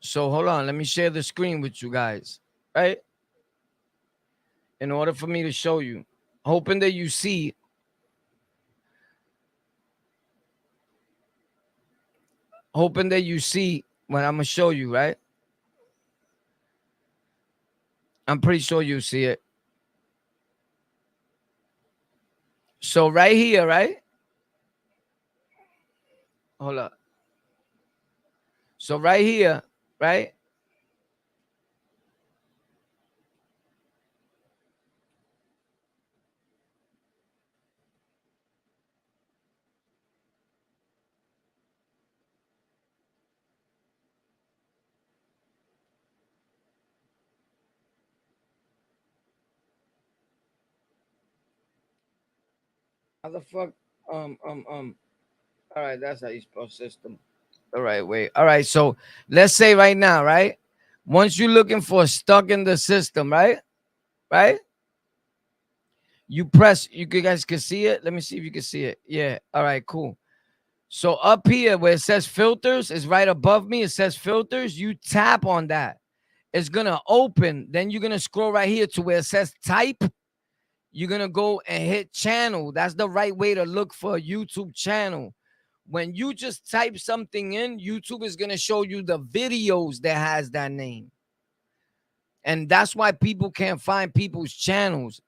So hold on. Let me share the screen with you guys, right? In order for me to show you. Hoping that you see. Hoping that you see what I'm going to show you, right? I'm pretty sure you see it. So right here, right? Hold up. So right here, right? How the fuck? All right, that's how you spell system. All right, wait. All right, so let's say right now, right? Once you're looking for stuck in the system, right? Right? You press. You guys can see it. Let me see if you can see it. Yeah. All right. Cool. So up here where it says filters is right above me. It says filters. You tap on that. It's gonna open. Then you're gonna scroll right here to where it says type. You're gonna go and hit channel. That's the right way to look for a YouTube channel. When you just type something in, YouTube is gonna show you the videos that has that name. And that's why people can't find people's channels,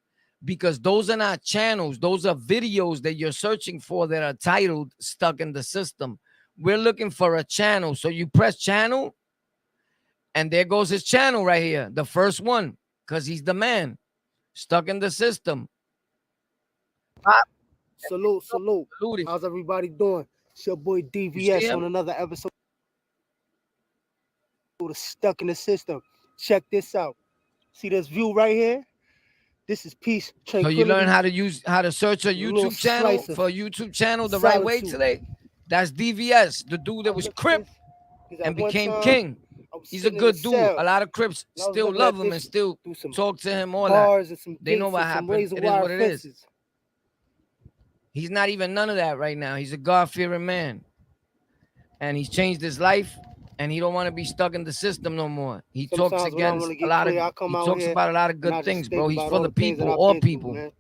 because those are not channels. Those are videos that you're searching for that are titled Stuck in the System. We're looking for a channel. So you press channel, and there goes his channel right here. The first one, because he's the man. Stuck in the System. Salute. How's everybody doing? It's your boy DVS on another episode of Stuck in the System. Check this out. See this view right here? This is peace, tranquility. So you learn how to search a YouTube channel for a YouTube channel the right way today. That's DVS, the dude that was Crip and became king. He's a good dude. A lot of Crips still love him and still talk to him all that. They know what happened. It is what it is. He's not even none of that right now. He's a God-fearing man. And he's changed his life, and he don't want to be stuck in the system no more. He talks against a lot of, he talks about a lot of good things, bro. He's for the people, all people.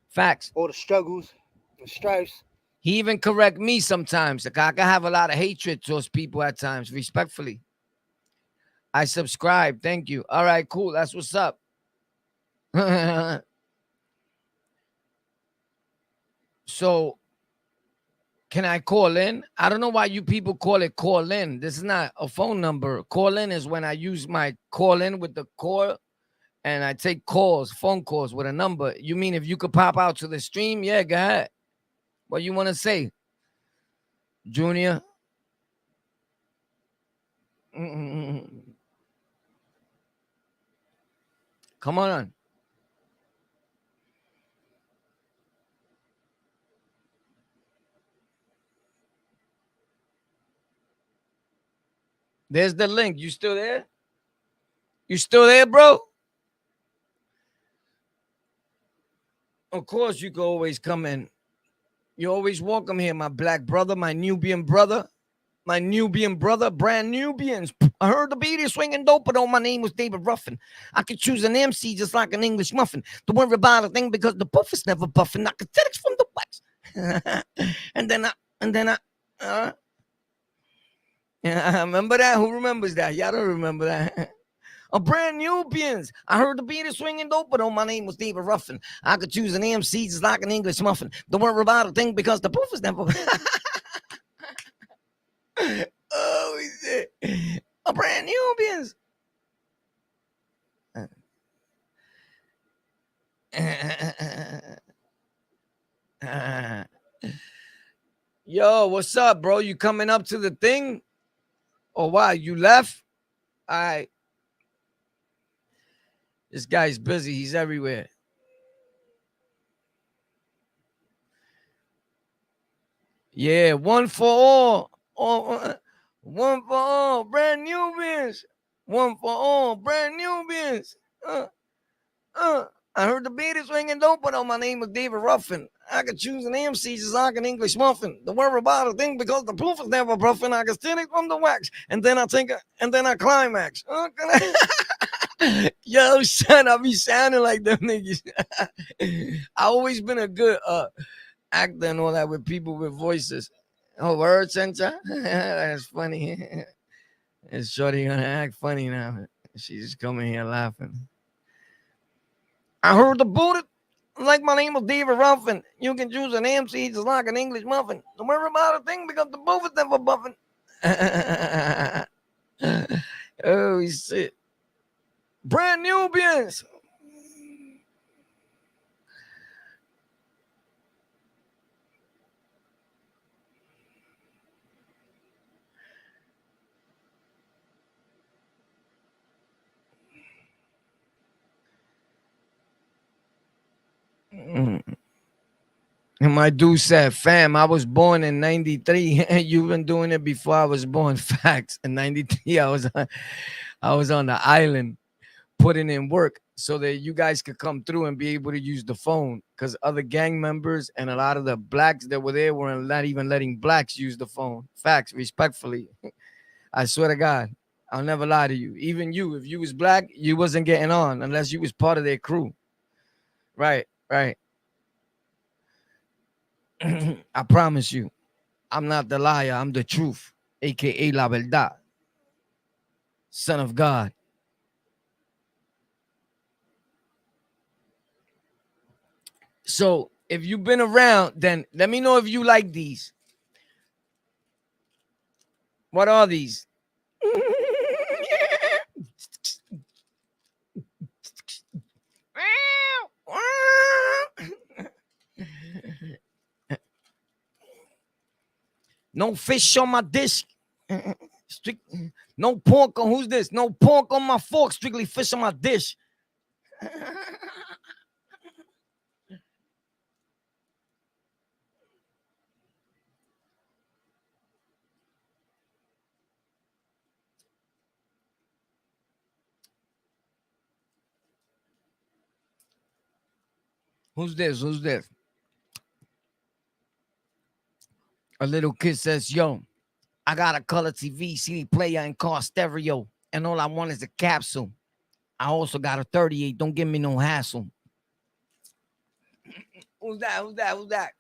Facts. All the struggles, the stripes. He even correct me sometimes. Like, I can have a lot of hatred towards people at times, respectfully. I subscribe. Thank you. All right, cool. That's what's up. So, can I call in? I don't know why you people call it call in. This is not a phone number. Call in is when I use my call in with the call and I take calls, phone calls with a number. You mean if you could pop out to the stream? Yeah, go ahead. What you want to say, Junior? Come on. There's the link. You still there? You still there, bro? Of course, you can always come in. You're always welcome here, my black brother, my Nubian brother. My Nubian brother, brand Nubians. I heard the beat is swinging dope, but my name was David Ruffin. I could choose an MC just like an English muffin. Don't worry about a thing because the puff is never buffing. I could text from the wax. Yeah, remember that? Who remembers that? Y'all don't remember that. A brand Nubians. I heard the beat is swinging dope, but my name was David Ruffin. I could choose an MC just like an English muffin. Don't worry about a thing because the proof is never. Oh shit! A brand Nubians. Yo, what's up, bro? You coming up to the thing? Or why? You left? All right. This guy's busy. He's everywhere. Yeah, one for all. One for all. Brand Nubians. One for all. Brand Nubians. I heard the beat is swinging dope, but my name is David Ruffin. I could choose an MC just like an English muffin. Don't worry about a thing because the proof is never bluffing. I can steal it from the wax, and then I climax. Yo, son, I be sounding like them niggas. I always been a good actor and all that with people with voices. Oh, word, Sencha? That's funny. Is Shorty gonna act funny now? She's just coming here laughing. I heard the Buddha. Like my name was David Ruffin. You can choose an MC just like an English muffin. Don't worry about a thing because the both of them were buffing. Oh shit. Brand Nubians. And my dude said, fam, I was born in 93. You've been doing it before I was born. Facts. In 93, I was on the island putting in work so that you guys could come through and be able to use the phone. Because other gang members and a lot of the blacks that were there were not even letting blacks use the phone. Facts, respectfully. I swear to God. I'll never lie to you. Even you, if you was black, you wasn't getting on unless you was part of their crew. Right, right. I promise you, I'm not the liar. I'm the truth, aka La Verdad, Son of God. So if you've been around, then let me know if you like these. What are these? No fish on my dish. No pork on who's this? No pork on my fork. Strictly fish on my dish. Who's this? Who's this? A little kid says, yo, I got a color TV, CD player, and car stereo. And all I want is a capsule. I also got a 38. Don't give me no hassle. Who's that? Who's that? Who's that?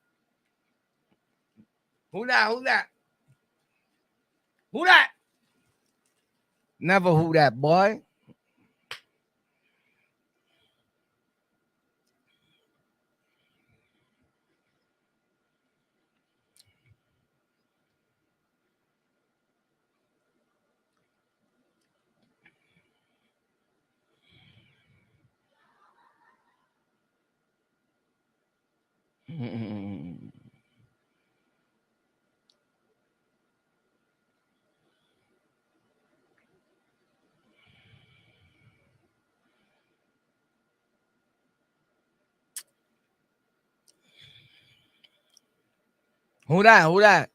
Who that? Who that? Who that? Never who that, boy. Who that? Who that?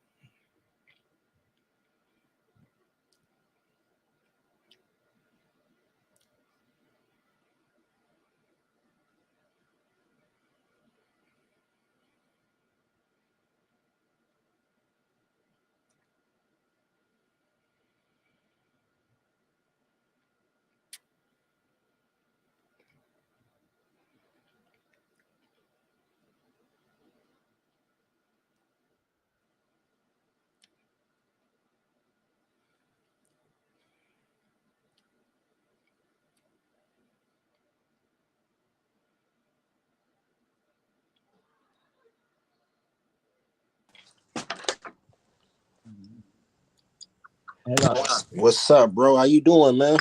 Hello. What's up, bro? How you doing, man?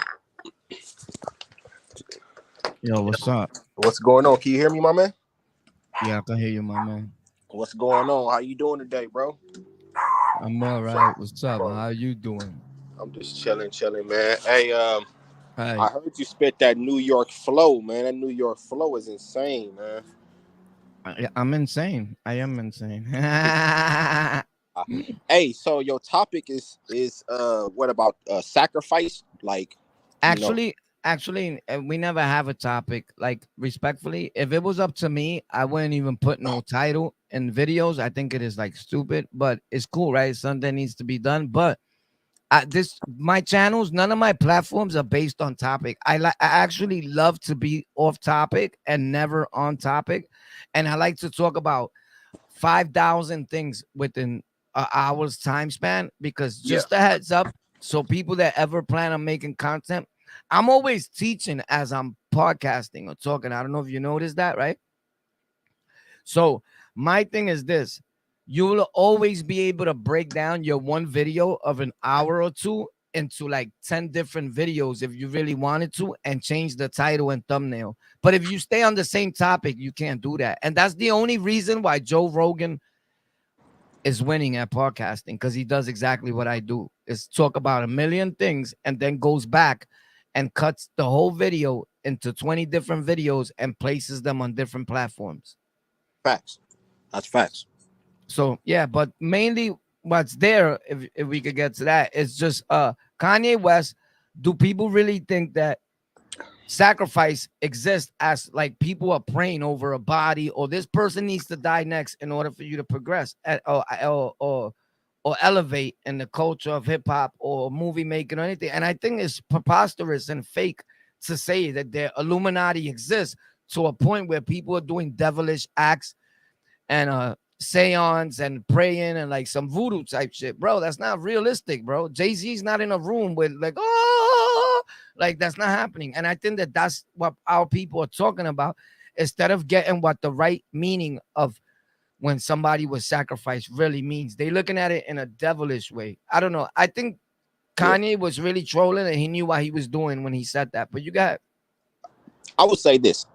Yo, what's up? What's going on? Can you hear me, my man? Yeah, I can hear you, my man. What's going on? How you doing today, bro? I'm all right. What's up? How you doing? I'm just chilling, man. Hey, Hey, I heard you spit that New York flow, man. That New York flow is insane, man. I'm insane. I am insane. Hey, so your topic is what about sacrifice? Like, you know, actually, we never have a topic. Like, respectfully, if it was up to me, I wouldn't even put no title in videos. I think it is like stupid, but it's cool, right? It's something that needs to be done. But my channels, none of my platforms are based on topic. I actually love to be off topic and never on topic, and I like to talk about 5,000 things within an hour's time span. Because yeah, just a heads up, so people that ever plan on making content, I'm always teaching as I'm podcasting or talking. I don't know if you noticed that, right? So my thing is this: you will always be able to break down your one video of an hour or two into like 10 different videos if you really wanted to, and change the title and thumbnail. But if you stay on the same topic, you can't do that. And that's the only reason why Joe Rogan is winning at podcasting, because he does exactly what I do: is talk about a million things and then goes back and cuts the whole video into 20 different videos and places them on different platforms. Facts. That's facts. So yeah, but mainly what's there, if we could get to that, is just Kanye West. Do people really think that sacrifice exists as like people are praying over a body, or this person needs to die next in order for you to progress or elevate in the culture of hip hop or movie making or anything? And I think it's preposterous and fake to say that the Illuminati exists to a point where people are doing devilish acts and seance and praying and like some voodoo type shit, bro. That's not realistic, bro. Jay-Z's not in a room with like, oh, like that's not happening. And I think that that's what our people are talking about, instead of getting what the right meaning of when somebody was sacrificed really means. They looking at it in a devilish way. I don't know. I think Yeah. Kanye was really trolling and he knew what he was doing when he said that. But you got, I would say this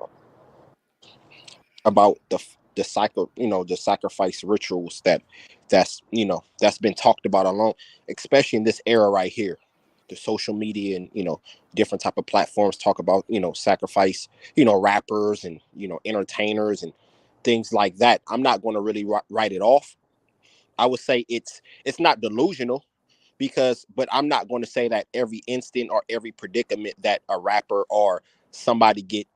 about the cycle, the sacrifice rituals that's been talked about alone, especially in this era right here. The social media and different type of platforms talk about sacrifice, rappers and entertainers and things like that. I'm not going to really write it off. I would say it's not delusional, but I'm not going to say that every instant or every predicament that a rapper or somebody get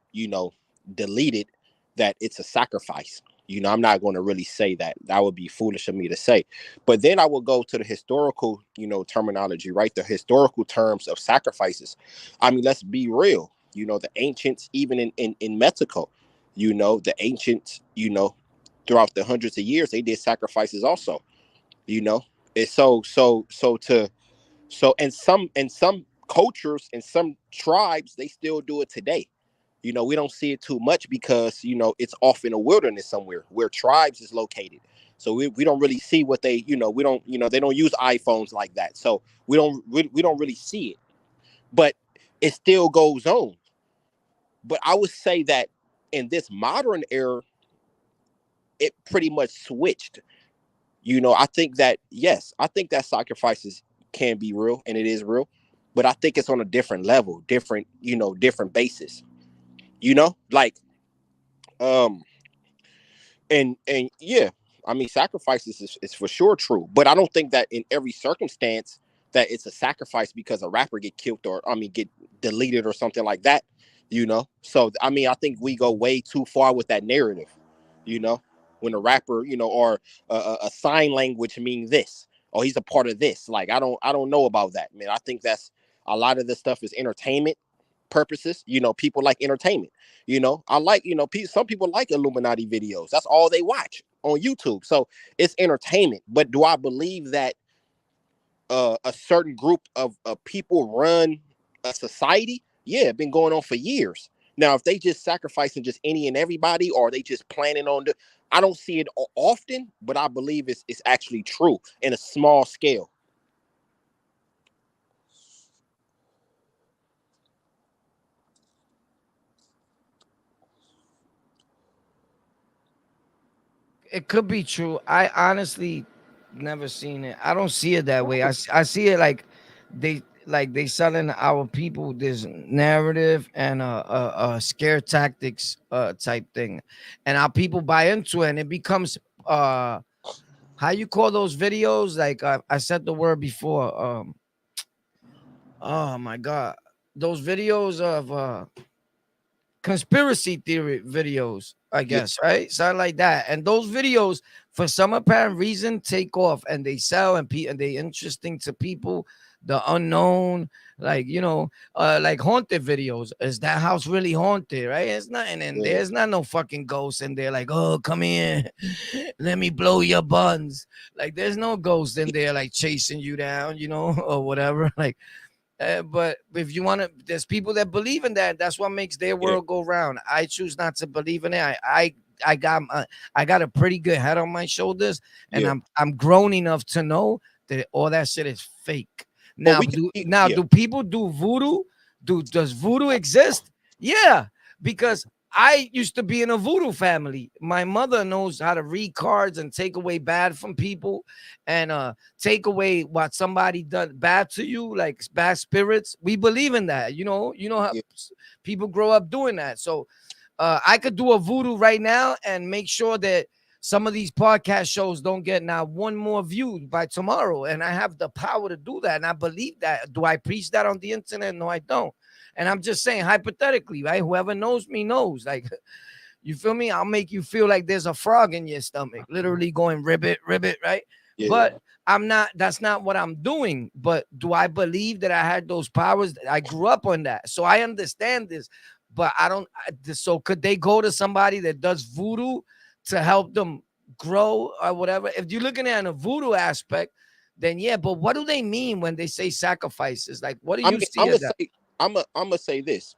deleted, that it's a sacrifice. I'm not going to really say that. That would be foolish of me to say. But then I will go to the historical terminology, right? The historical terms of sacrifices. I mean, let's be real. The ancients, even in Mexico, the ancients, throughout the hundreds of years, they did sacrifices also. It's so in some cultures and some tribes, they still do it today. We don't see it too much because it's off in a wilderness somewhere where tribes is located. So we don't really see what we don't, they don't use iPhones like that. So we don't really see it. But it still goes on. But I would say that in this modern era, it pretty much switched. I think that, yes, I think that sacrifices can be real, and it is real, but I think it's on a different level, different basis. Like, um, and yeah, I mean, sacrifices is for sure true, but I don't think that in every circumstance that it's a sacrifice because a rapper get killed or get deleted or something like that. So I mean, I think we go way too far with that narrative. You know, when a rapper, or a sign language mean this, or he's a part of this. Like I don't know about that, man. I think that's a lot of this stuff is entertainment purposes. People like entertainment. I like, some people like Illuminati videos. That's all they watch on YouTube. So it's entertainment. But do I believe that a certain group of people run a society? Yeah, it's been going on for years. Now, if they just sacrificing just any and everybody, or they just planning on I don't see it often, but I believe it's actually true in a small scale. it could be true. I honestly never seen it. I don't see it that way. I see it like they selling our people this narrative and scare tactics type thing, and our people buy into it, and it becomes how you call those videos? Like I said the word before. Oh my god, those videos of conspiracy theory videos, I Yeah, guess, right? Something like that. And those videos, for some apparent reason, take off and they sell, and they interesting to people. The unknown, like like haunted videos. Is that house really haunted? Right? It's nothing in yeah, there. There's not no fucking ghosts in there. Like, oh, come here, let me blow your buns. Like, there's no ghost in there, like chasing you down, or whatever. Like, But if you want to, there's people that believe in that. That's what makes their Yeah, world go round. I choose not to believe in it. I got a pretty good head on my shoulders, and yeah. I'm grown enough to know that all that shit is fake. But Now, we can see, yeah, do people do voodoo? Does voodoo exist? Yeah, because I used to be in a voodoo family. My mother knows how to read cards and take away bad from people, and take away what somebody done bad to you, like bad spirits. We believe in that. You know how yeah, people grow up doing that. So I could do a voodoo right now and make sure that some of these podcast shows don't get now one more view by tomorrow. And I have the power to do that. And I believe that. Do I preach that on the internet? No, I don't. And I'm just saying hypothetically, right? Whoever knows me knows. Like, you feel me? I'll make you feel like there's a frog in your stomach, literally going ribbit, ribbit, right? yeah. But I'm not, that's not what I'm doing. But do I believe that I had those powers? I grew up on that. So I understand this, but I don't. So could they go to somebody that does voodoo to help them grow or whatever? If you're looking at a voodoo aspect, then yeah, but what do they mean when they say sacrifices? Like, what do I you mean, see I'm gonna as that? say, I'm gonna say this.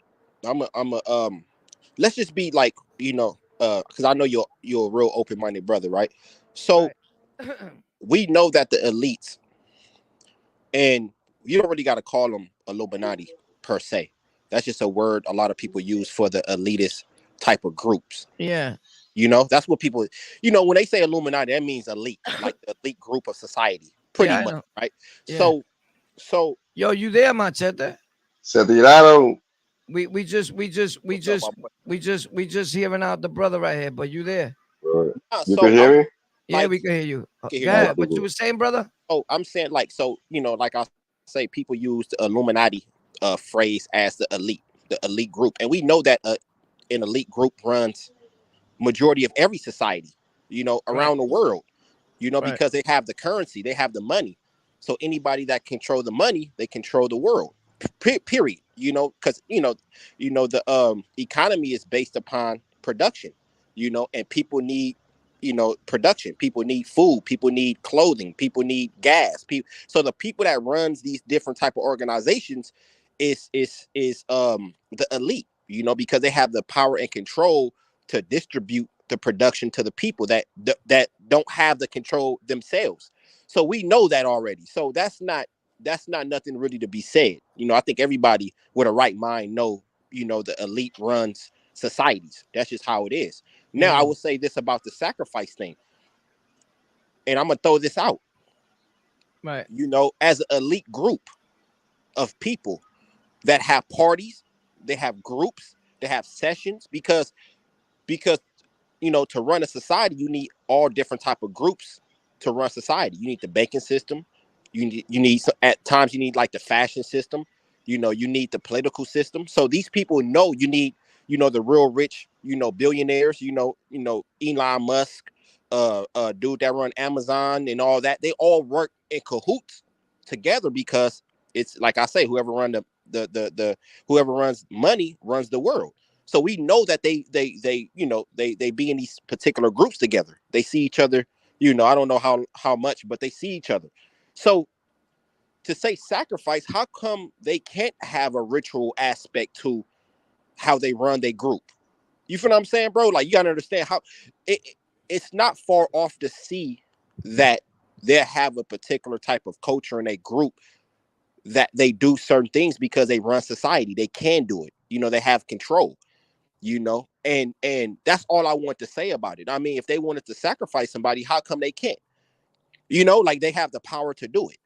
Let's just be like, because I know you're a real open minded brother, right? So Right. we know that the elites, and you don't really got to call them Illuminati per se. That's just a word a lot of people use for the elitist type of groups. Yeah. That's what people, when they say Illuminati, that means elite, like the elite group of society, pretty Yeah, I much, know. right? Yeah. So Yo, you there, Machete? Se tiraron. We just we just we what's up, just my boy? we just hearing out the brother right here, but you there? You can So I'm hear me? Yeah, like, we can hear you. can hear Go you. Oh, ahead. cool, What you cool. were saying, brother? Oh, I'm saying like, so like I say, people use the Illuminati phrase as the elite group, and we know that an elite group runs majority of every society, Right, around the world, right. because they have the currency, they have the money. So anybody that control the money, they control the world. Period. Because the economy is based upon production. And people need production. People need food. People need clothing. People need gas. People. So the people that runs these different type of organizations is the elite. Because they have the power and control to distribute the production to the people that don't have the control themselves. So we know that already. So that's not nothing really to be said. I think everybody with a right mind know, the elite runs societies. That's just how it is. Now I Yeah, will say this about the sacrifice thing, and I'm gonna throw this out. right. As an elite group of people that have parties, they have groups, they have sessions, because to run a society, you need all different type of groups to run society. You need the banking system. You need at times you need like the fashion system. You need the political system. So these people know you need the real rich billionaires. Elon Musk, dude that run Amazon and all that. They all work in cahoots together because it's like I say, whoever run the whoever runs money runs the world. So we know that they be in these particular groups together. They see each other. I don't know how much, but they see each other. So to say sacrifice, how come they can't have a ritual aspect to how they run their group? You feel what I'm saying, bro? Like, you gotta understand how it's not far off to see that they have a particular type of culture in a group, that they do certain things because they run society. They can do it. They have control. And that's all I want to say about it. I mean, if they wanted to sacrifice somebody, how come they can't? Like, they have the power to do it.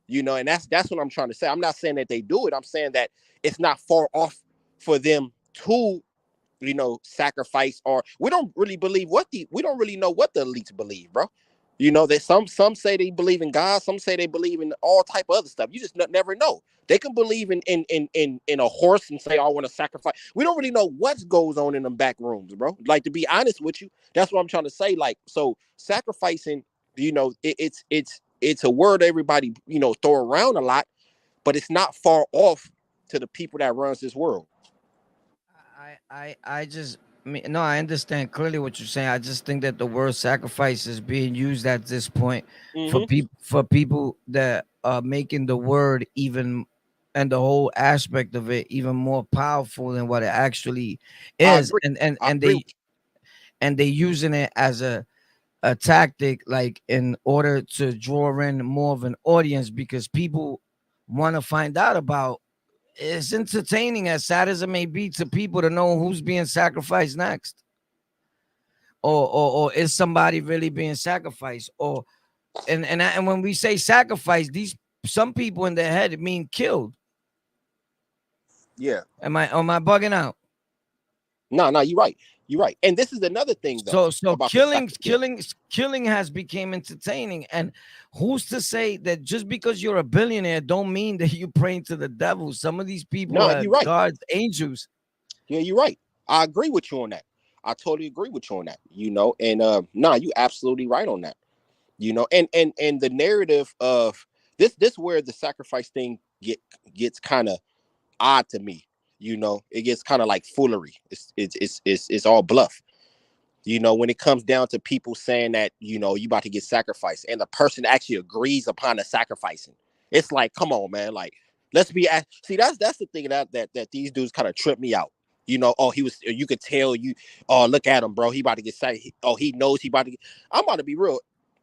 And that's what I'm trying to say. I'm not saying that they do it. I'm saying that it's not far off for them to sacrifice. Or we don't really know what the elites believe, bro. That some say they believe in God, some say they believe in all type of other stuff. You just never know. They can believe in a horse and say, I want to sacrifice. We don't really know what goes on in them back rooms, bro. Like, to be honest with you, that's what I'm trying to say. Like, so sacrificing, it's a word everybody throw around a lot, but it's not far off to the people that runs this world. I just no, I understand clearly what you're saying. I just think that the word sacrifice is being used at this point Mm-hmm. for people that are making the word even and the whole aspect of it even more powerful than what it actually I is. agree. And I agree. they using it as a tactic, like in order to draw in more of an audience, because people want to find out about. It's entertaining, as sad as it may be, to people to know who's being sacrificed next, or is somebody really being sacrificed, or and when we say sacrifice, these some people in their head mean killed. Yeah. Am I bugging out? No, you're right. You're right. And this is another thing though So about the sacrifice. killing has become entertaining. And who's to say that just because you're a billionaire don't mean that you praying to the devil? Some of these people No, are you're right. God's angels. Yeah, you're right. I agree with you on that. I totally agree with you on that. And you absolutely right on that. And the narrative of this where the sacrifice thing gets kind of odd to me. It gets kind of like foolery. It's all bluff. When it comes down to people saying that, you about to get sacrificed and the person actually agrees upon the sacrificing. It's like, come on, man. Like, let's be see, that's the thing that these dudes kind of trip me out. Oh, you could tell oh, look at him, bro. He about to get sacrificed. Oh, he knows he about to get. I'm about to be real.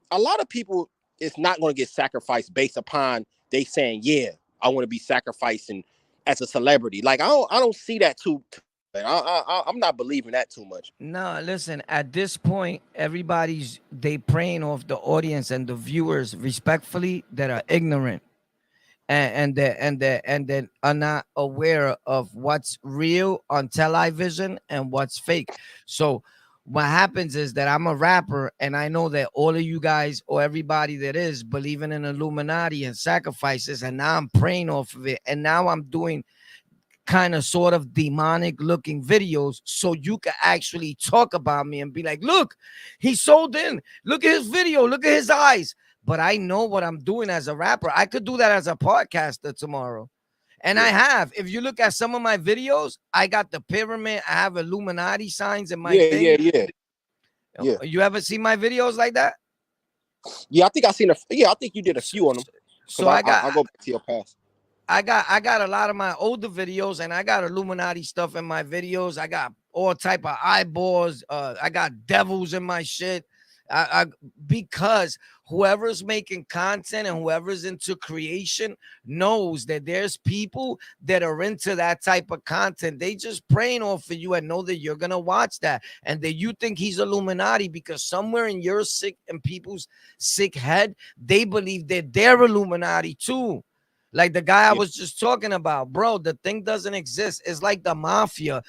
A lot of people is not going to get sacrificed based upon they saying, yeah, I want to be sacrificing as a celebrity. Like, I don't see that too. I'm not believing that too much. No, listen, at this point, they preying off the audience and the viewers respectfully that are ignorant, and that are not aware of what's real on television and what's fake. So what happens is that I'm a rapper, and I know that all of you guys, or everybody that is believing in Illuminati and sacrifices, and now I'm praying off of it, and now I'm doing kind of sort of demonic looking videos so you can actually talk about me and be like, look, he sold in, look at his video, look at his eyes. But I know what I'm doing as a rapper. I could do that as a podcaster tomorrow. And Yeah. I have. If you look at some of my videos, I got the pyramid. I have Illuminati signs in my thing. Yeah. You ever see my videos like that? Yeah, I think I think you did a few on them. So Because I go back to your past. I got a lot of my older videos, and I got Illuminati stuff in my videos. I got all type of eyeballs. I got devils in my shit. Because whoever's making content and whoever's into creation knows that there's people that are into that type of content. They just praying off for you and know that you're gonna watch that, and that you think he's Illuminati because somewhere in your sick and people's sick head, they believe that they're Illuminati too. Like the guy I was just talking about, bro, the thing doesn't exist. It's like the mafia.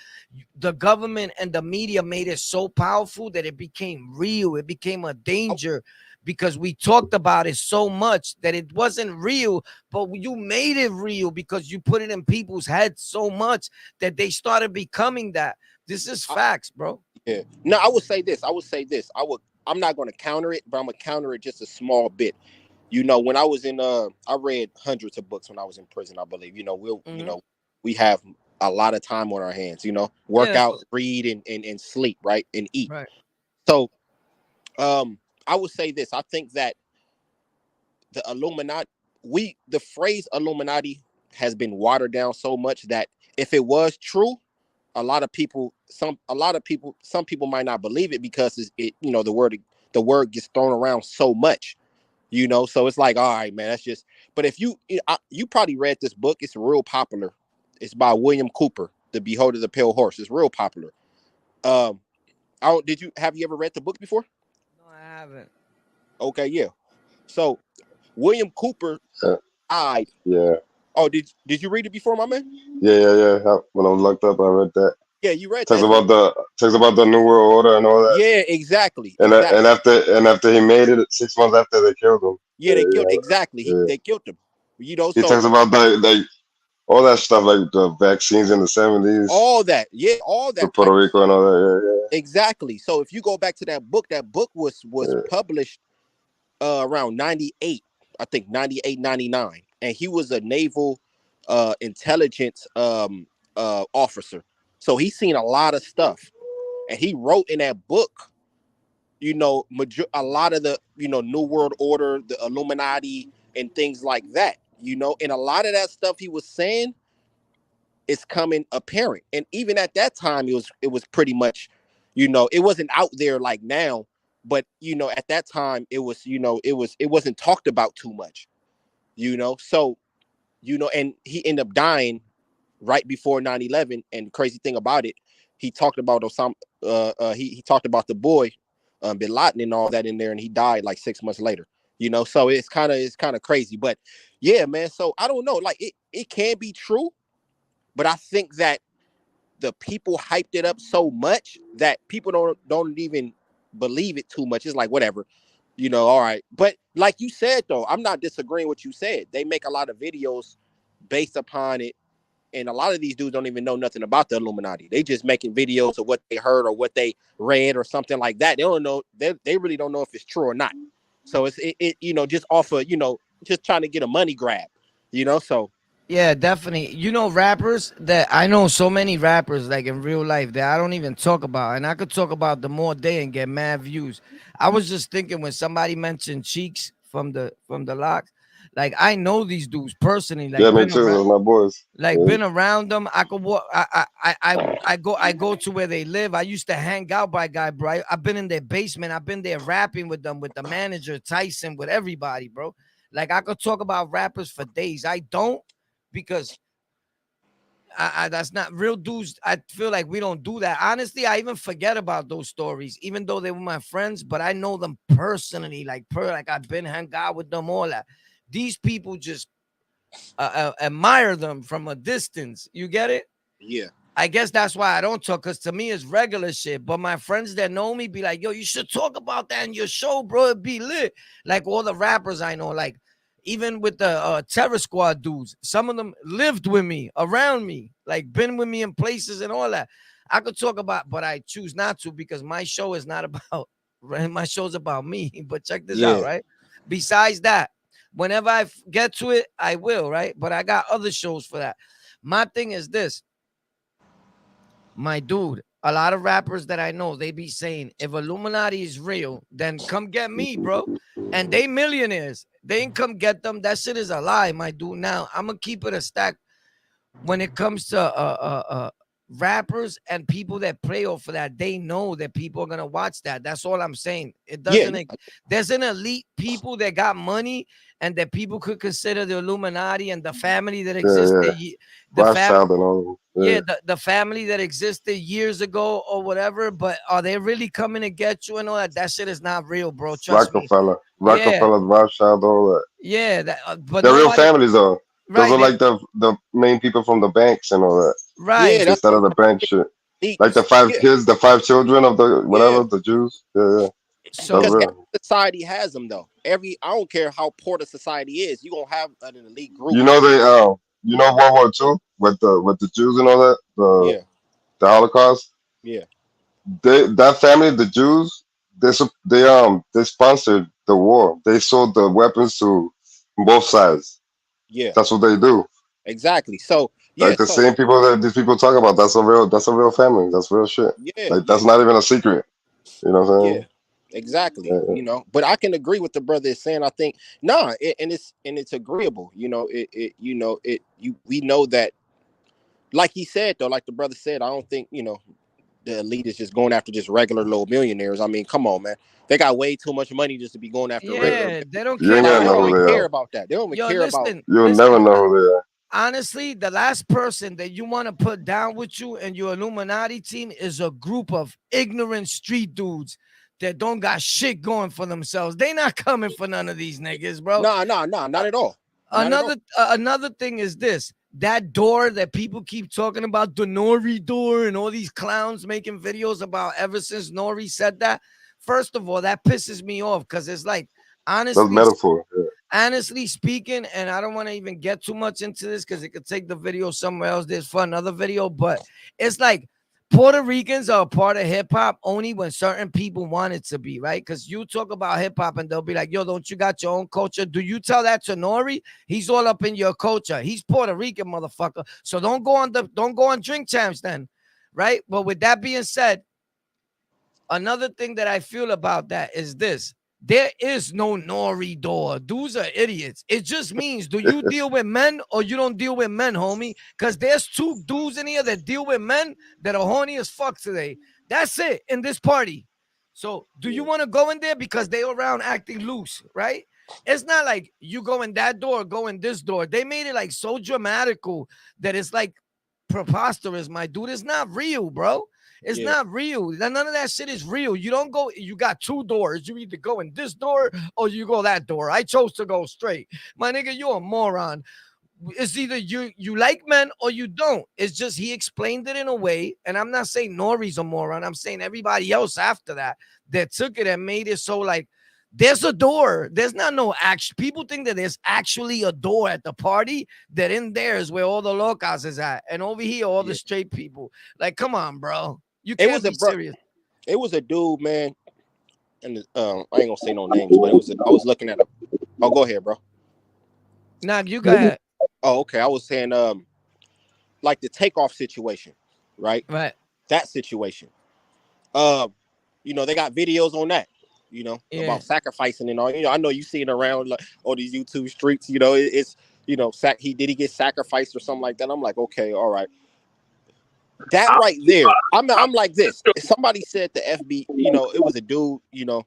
The government and the media made it so powerful that it became real. It became a danger because we talked about it so much that it wasn't real, but you made it real because you put it in people's heads so much that they started becoming that. This is facts, bro. Yeah. No, I would say this. I'm not going to counter it, but I'm going to counter it just a small bit. When I was I read hundreds of books when I was in prison, I believe. We have a lot of time on our hands, work out, read, and sleep, right? And eat. Right. So I would say this. I think that the Illuminati, the phrase Illuminati has been watered down so much that if it was true, some people might not believe it because the word gets thrown around so much. So it's like, all right, man, that's just. But if you probably read this book, it's real popular. It's by William Cooper, The Beholder of the Pale Horse. It's real popular. Have you ever read the book before? No, I haven't. Okay, yeah. So William Cooper died. Yeah. Oh, did you read it before, my man? Yeah. When I was locked up, I read that. Yeah, you read Talks that. about the New World Order and all that. Yeah, exactly. And after he made it, 6 months after they killed him. Yeah, they killed exactly. They killed him. He So talks about like all that stuff, like the vaccines in the 70s. All that, all that. For Puerto Rico and all that, yeah. Exactly. So if you go back to that book was published around 98, I think 98, 99. And he was a naval intelligence officer. So he's seen a lot of stuff. And he wrote in that book, a lot of the, New World Order, the Illuminati, and things like that. you know, and a lot of that stuff he was saying is coming apparent. And even at that time, it was pretty much, you know, it wasn't out there like now, but you know, at that time, it was, you know, it wasn't talked about too much, you know. So, you know, and he ended up dying right before 9/11. And the crazy thing about it, he talked about Osama, he talked about the boy, Bin Laden and all that in there, and he died like 6 months later. You know, so it's kind of crazy, but yeah, man. So I don't know, like it can be true, but I think that the people hyped it up so much that people don't even believe it too much. It's like whatever, you know. All right, but like you said though, I'm not disagreeing with what you said. They make a lot of videos based upon it, and a lot of these dudes don't even know nothing about the Illuminati. They just making videos of what they heard or what they read or something like that. They don't know. They really don't know if it's true or not. So it you know, just off of, you know, just trying to get a money grab, you know. So Yeah, definitely. You know, rappers that I know so many rappers like in real life that I don't even talk about, and I could talk about them all day and get mad views. I was just thinking when somebody mentioned Cheeks from the Locks, like I know these dudes personally, Yeah, like me too. Those my boys. Yeah. been around them. I could walk. I go to where they live. I used to hang out by guy, bro. I've been in their basement. I've been there rapping with them, with the manager Tyson, with everybody, bro. Like I could talk about rappers for days. I don't because that's not real dudes. I feel like we don't do that. Honestly, I even forget about those stories, even though they were my friends. But I know them personally, like I've been hang out with them all that. These people just admire them from a distance. You get it? yeah, I guess that's why I don't talk, because to me it's regular shit. But my friends that know me be like, yo, you should talk about that in your show, bro. It'd be lit. Like all the rappers I know, like even with the Terror Squad dudes, some of them lived with me, around me, like been with me in places and all that. I could talk about, but I choose not to because my show is not about, right? My show's about me. But check this out, yeah, right? Besides that, whenever I get to it, I will, right? But I got other shows for that. My thing is this, my dude, a lot of rappers that I know, they be saying, if Illuminati is real, then come get me, bro. And they millionaires. They ain't come get them. That shit is a lie, my dude. Now, I'm going to keep it a stack when it comes to rappers and people that play off of that. They know that people are going to watch that. That's all I'm saying. It yeah, doesn't, there's an elite people that got money and that people could consider the Illuminati and the family that Yeah, exists. yeah. The family. Rothschild and all of them. Yeah, Yeah. the family that existed years ago or whatever, but are they really coming to get you and all that? That shit is not real, bro. Trust me. Rockefeller. Yeah, Rothschild, Rothschild, all that. yeah. But They're real nobody, families though. Those right? are like the main people from the banks and all that. yeah. Right. That's Instead of the bank shit. Like the leaks. five Yeah, kids, the five children of the yeah. whatever, the Jews. Yeah, yeah. That's So Because every real. society has them though. I don't care how poor the society is, you gonna have an elite group. You know they you know World War II with the Jews and all that, Yeah, the Holocaust. yeah, That family, the Jews, they sponsored the war. They sold the weapons to both sides. yeah. That's what they do. Exactly. So yeah, Like the so same people that these people talk about. That's a real family. That's real shit. yeah, Like yeah, that's not even a secret. You know what I'm yeah. saying? Exactly. Yeah, You know, but I can agree with the brother is saying. I think nah, and it's agreeable. You know, it you know it you we know that, like he said though, like the brother said. I don't think, you know, the elite is just going after just regular low millionaires. I mean, come on, man. They got way too much money just to be going after yeah. regular. yeah, they don't You care ain't Like gonna they about don't know even who they care are. about that. They don't even yo. care about. You'll never Listen. know who they are. Honestly, the last person that you want to put down with you and your Illuminati team is a group of ignorant street dudes that don't got shit going for themselves. They not coming for none of these niggas, bro. Nah, nah, nah, not at all. Not at all. Another thing is this, that door that people keep talking about, the Nori door, and all these clowns making videos about ever since Nori said that. First of all, that pisses me off because it's like, That's honestly, metaphor. Yeah. honestly speaking, and I don't want to even get too much into this because it could take the video somewhere else. There's for another video, but it's like Puerto Ricans are a part of hip hop only when certain people want it to be, right? Because you talk about hip hop and they'll be like, yo, don't you got your own culture? Do you tell that to Nori? He's all up in your culture. He's Puerto Rican, motherfucker. So don't go on Drink Champs then, right? But with that being said, another thing that I feel about that is this. There is no Nori door. Dudes are idiots. It just means, do you deal with men or you don't deal with men, homie? Because there's 2 dudes in here that deal with men that are horny as fuck today. That's it in this party. So do you want to go in there because they around acting loose, right? It's not like you go in that door, go in this door. They made it like so dramatical that it's like preposterous, my dude. It's not real, bro. It's not real. None of that shit is real. You don't go, you got 2 doors. You either go in this door or you go that door. I chose to go straight. My nigga, you're a moron. It's either you like men or you don't. It's just he explained it in a way, and I'm not saying Nori's a moron. I'm saying everybody else after that took it and made it so like there's a door. There's not no action. People think that there's actually a door at the party. That in there is where all the lockouts is at, and over here all the straight people. Like, come on, bro. You can't be serious. It was a dude, man, and I ain't gonna say no names, but I was looking at him. Oh, go ahead, bro. Nah, you go ahead. Oh, okay. I was saying, like the takeoff situation, right? Right. That situation. You know, they got videos on that, you know, about sacrificing and all. You know, I know you see it around like all these YouTube streets, you know, it's, you know, he get sacrificed or something like that. I'm like, okay, all right. That right there, I'm like this. If somebody said the FBI, you know, it was a dude, you know,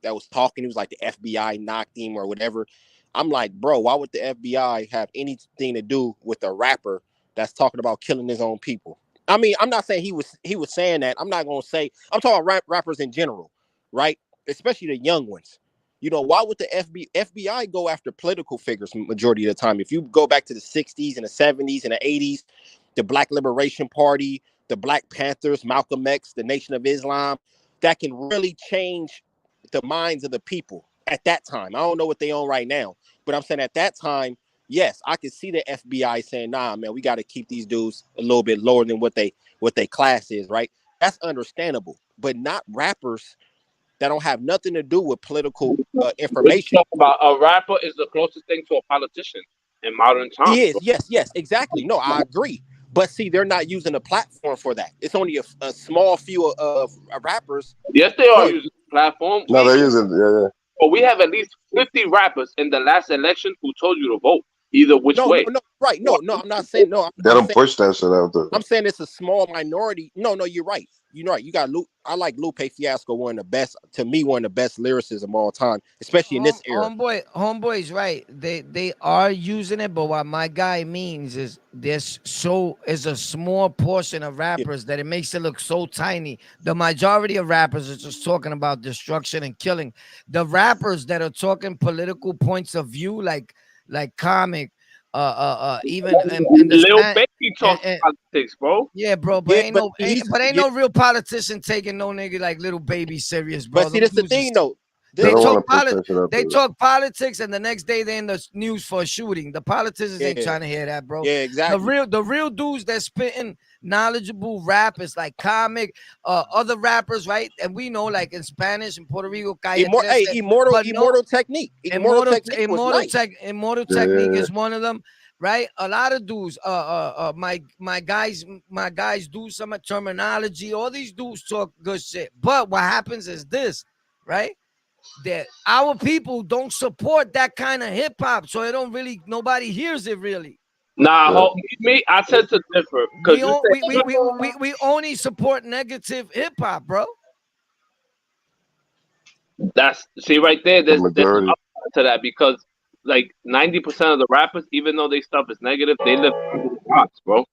that was talking. He was like the FBI knocked him or whatever. I'm like, bro, why would the FBI have anything to do with a rapper that's talking about killing his own people? I mean, I'm not saying he was saying that. I'm not gonna say. I'm talking about rappers in general, right? Especially the young ones. You know, why would the FBI go after political figures majority of the time? If you go back to the 60s and the 70s and the 80s, the Black Liberation Party, the Black Panthers, Malcolm X, the Nation of Islam, that can really change the minds of the people at that time. I don't know what they own right now, but I'm saying at that time, yes, I could see the FBI saying, nah, man, we got to keep these dudes a little bit lower than what they class is, right? That's understandable, but not rappers that don't have nothing to do with political information. Talk about a rapper is the closest thing to a politician in modern times. He is, yes, exactly. No, I agree. But see, they're not using a platform for that. It's only a small few of rappers. Yes, they are using the platform. No, they're using, yeah. But we have at least 50 rappers in the last election who told you to vote either which way. No, right. No, I'm not saying no. They don't push that shit out there. I'm saying it's a small minority. No, you're right. You're right. You got Lupe. I like Lupe Fiasco, one of the best, to me, one of the best lyricists of all time, especially in this era. Homeboy's right. They are using it, but what my guy means is there's a small portion of rappers that it makes it look so tiny. The majority of rappers are just talking about destruction and killing. The rappers that are talking political points of view, like Comic, even in the Lil Baby talks politics, bro. Yeah, bro, but ain't no real politician taking no nigga like Lil Baby serious, bro. But see, that's the thing, though. They talk politics, and the next day they're in the news for a shooting. The politicians ain't trying to hear that, bro. Yeah, exactly. The real dudes that spitting knowledgeable rap is like Comic, other rappers, right? And we know, like in Spanish and Puerto Rico, Immortal Technique. Immortal Technique is one of them. Right, a lot of dudes. My guys do some terminology. All these dudes talk good shit. But what happens is this, right? That our people don't support that kind of hip hop, so nobody hears it really. Nah, me, I tend to differ because we only support negative hip hop, bro. See right there. There's an upside to that because like 90% of the rappers, even though they stuff is negative, they live lives, bro.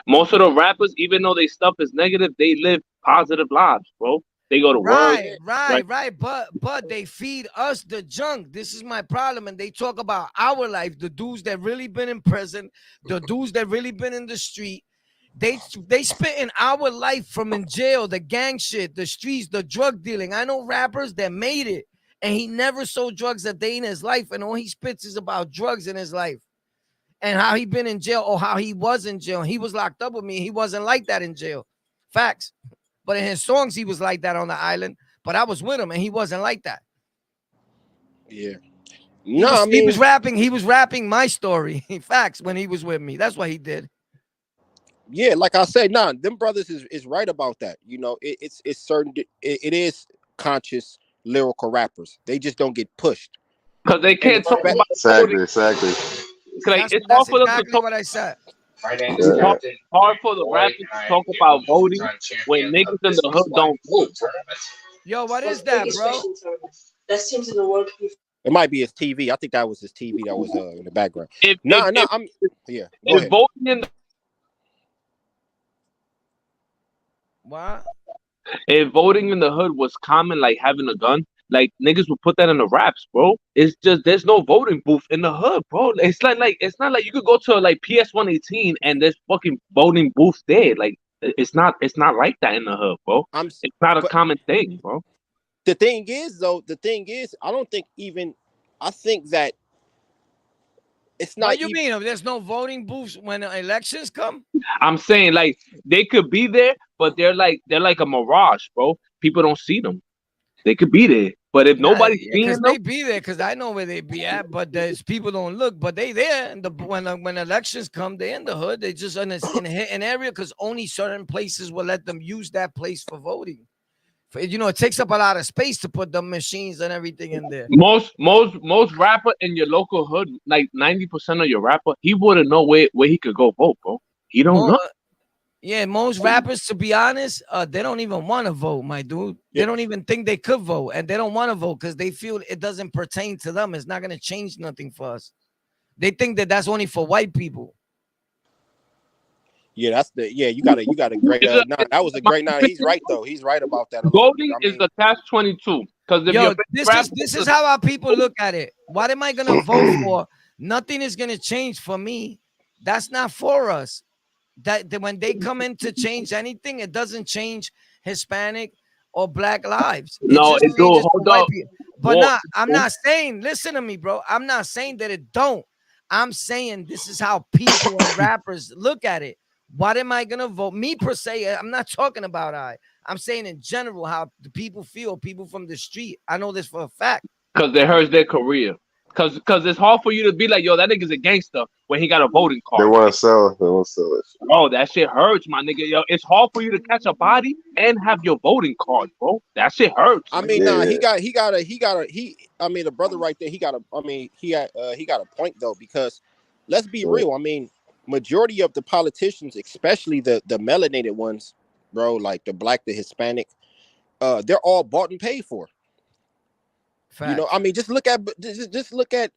Most of the rappers, even though they stuff is negative, they live positive lives, bro. They go to work. Right. But they feed us the junk. This is my problem. And they talk about our life, the dudes that really been in prison, the dudes that really been in the street. They spit in our life from in jail, the gang shit, the streets, the drug dealing. I know rappers that made it, and he never sold drugs a day in his life, and all he spits is about drugs in his life and how he been in jail or how he was in jail. He was locked up with me. He wasn't like that in jail. Facts. But in his songs, he was like that on the island. But I was with him, and he wasn't like that. Yeah. He was rapping my story. Facts, when he was with me. That's what he did. Yeah, like I said, them brothers is right about that. You know, it's certain. It is conscious lyrical rappers. They just don't get pushed. Because they can't talk about exactly. like it's hard That's for them to exactly talk. what I said. It's hard for the rappers to talk about voting when niggas in the hood don't vote. Yo, what is that, bro? It might be his TV. I think that was his TV that was in the background. If Go if ahead. voting in the What? if voting in the hood was common, like having a gun, like niggas would put that in the raps, bro. It's just there's no voting booth in the hood, bro. It's like it's not like you could go to like PS 118 and there's fucking voting booths there. Like it's not like that in the hood, bro. It's not a common thing, bro. The thing is, I don't think even. I think that it's not. What you mean? There's no voting booths when elections come? I'm saying like they could be there, but they're like a mirage, bro. People don't see them. They could be there, but if nobody's seeing them, they be there because I know where they be at. But there's people don't look, but they there. And when elections come, they in the hood. They just in an area because only certain places will let them use that place for voting. It takes up a lot of space to put the machines and everything in there. Most rapper in your local hood, like 90% of your rapper, he wouldn't know where he could go vote, bro. He don't know. Yeah, most rappers, to be honest, they don't even want to vote, my dude. They don't even think they could vote, and they don't want to vote because they feel it doesn't pertain to them. It's not gonna change nothing for us. They think that that's only for white people. Yeah, you got a great that was a great he's right though. He's right about that. Voting is the catch-22. Because this is how our people look at it. What am I gonna vote for? Nothing is gonna change for me. That's not for us. That when they come in to change anything, it doesn't change Hispanic or Black lives. No, it do. Hold up. But I'm not saying, listen to me, bro. I'm not saying that it don't. I'm saying this is how people and rappers look at it. What am I gonna vote? Me per se, I'm not talking about I'm saying in general how the people feel, people from the street. I know this for a fact. Because they hurt their career. Because it's hard for you to be like, yo, that nigga's a gangster when he got a voting card. They want to sell it. Oh, that shit hurts, my nigga. Yo, it's hard for you to catch a body and have your voting card, bro. That shit hurts. I mean, the brother right there, he got a point though, because let's be real. I mean, majority of the politicians, especially the melanated ones, bro, like the Black, the Hispanic, they're all bought and paid for. Fact. I mean, just look at.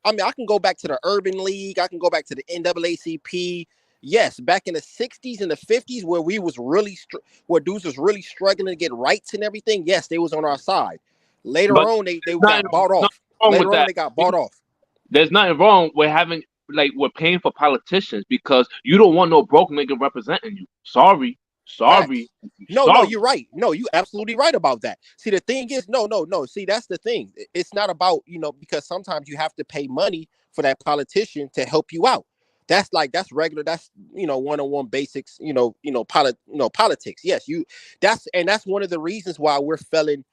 I mean, I can go back to the Urban League. I can go back to the NAACP. Yes, back in the 60s and the 50s, where we was really, where dudes was really struggling to get rights and everything. Yes, they was on our side. Later on, they got bought off. Later on, they got bought off. There's nothing wrong with having we're paying for politicians because you don't want no broke nigga representing you. Sorry. No, you're right. No, you absolutely right about that. See, the thing is, no. See, that's the thing. It's not about, because sometimes you have to pay money for that politician to help you out. That's regular. That's, one-on-one basics, politics. Yes, that's one of the reasons why we're failing,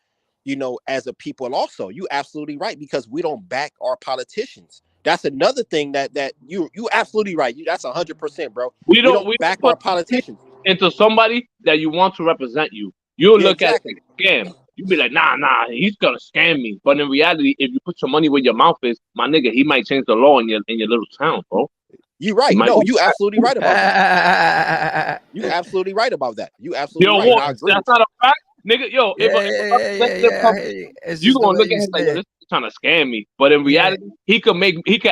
as a people also. You absolutely right, because we don't back our politicians. That's another thing that you absolutely right. That's 100%, bro. We don't back our politicians into somebody that you want to represent you. You'll look at it like a scam. You'll be like, nah, he's gonna scam me. But in reality, if you put your money where your mouth is, my nigga, he might change the law in your little town, bro. You right. No, you absolutely right about that. You absolutely right about that. You absolutely right. I agree. That's not a fact, nigga. Yo, if you gonna look at him like, this is trying to scam me, but in reality, he could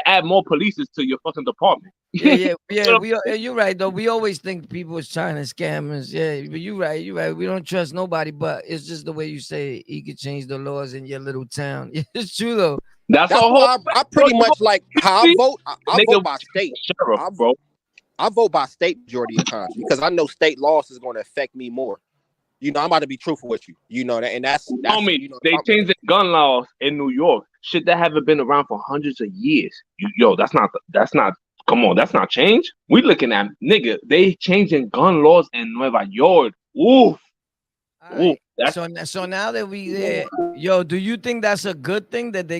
add more police to your fucking department. Yeah. You're right though. We always think people is trying to scam us. Yeah, but you're right. We don't trust nobody, but it's just the way you say it. He could change the laws in your little town. It's true though. That's why I pretty much like how I vote. I vote by state. I vote by state majority of times because I know state laws is going to affect me more. I'm about to be truthful with you. And that's they changed the gun laws in New York. Shit that haven't been around for hundreds of years. That's not. Come on, that's not change. We looking at nigga. They changing gun laws in Nueva York. Oof. Right. So now that we there, do you think that's a good thing that they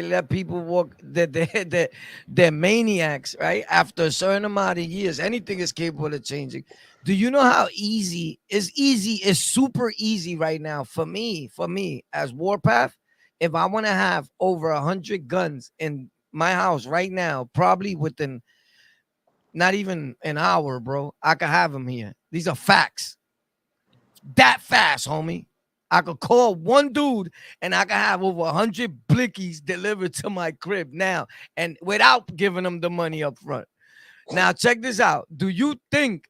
let people walk that they're maniacs, right? After a certain amount of years, anything is capable of changing. Do you know how easy? It's super easy right now for me as Warpath if I want to have over 100 guns in my house right now, probably within not even an hour, bro, I could have them here. These are facts. That fast, homie. I could call one dude and I could have over 100 blickies delivered to my crib now, and without giving them the money up front. Now, check this out. Do you think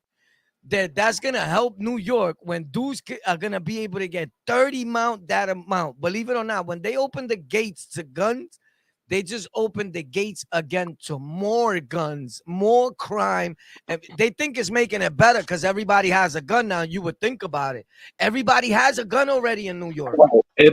that that's going to help New York when dudes are going to be able to get 30 mount that amount? Believe it or not, when they open the gates to guns, they just opened the gates again to more guns, more crime. And they think it's making it better because everybody has a gun now. You would think about it. Everybody has a gun already in New York.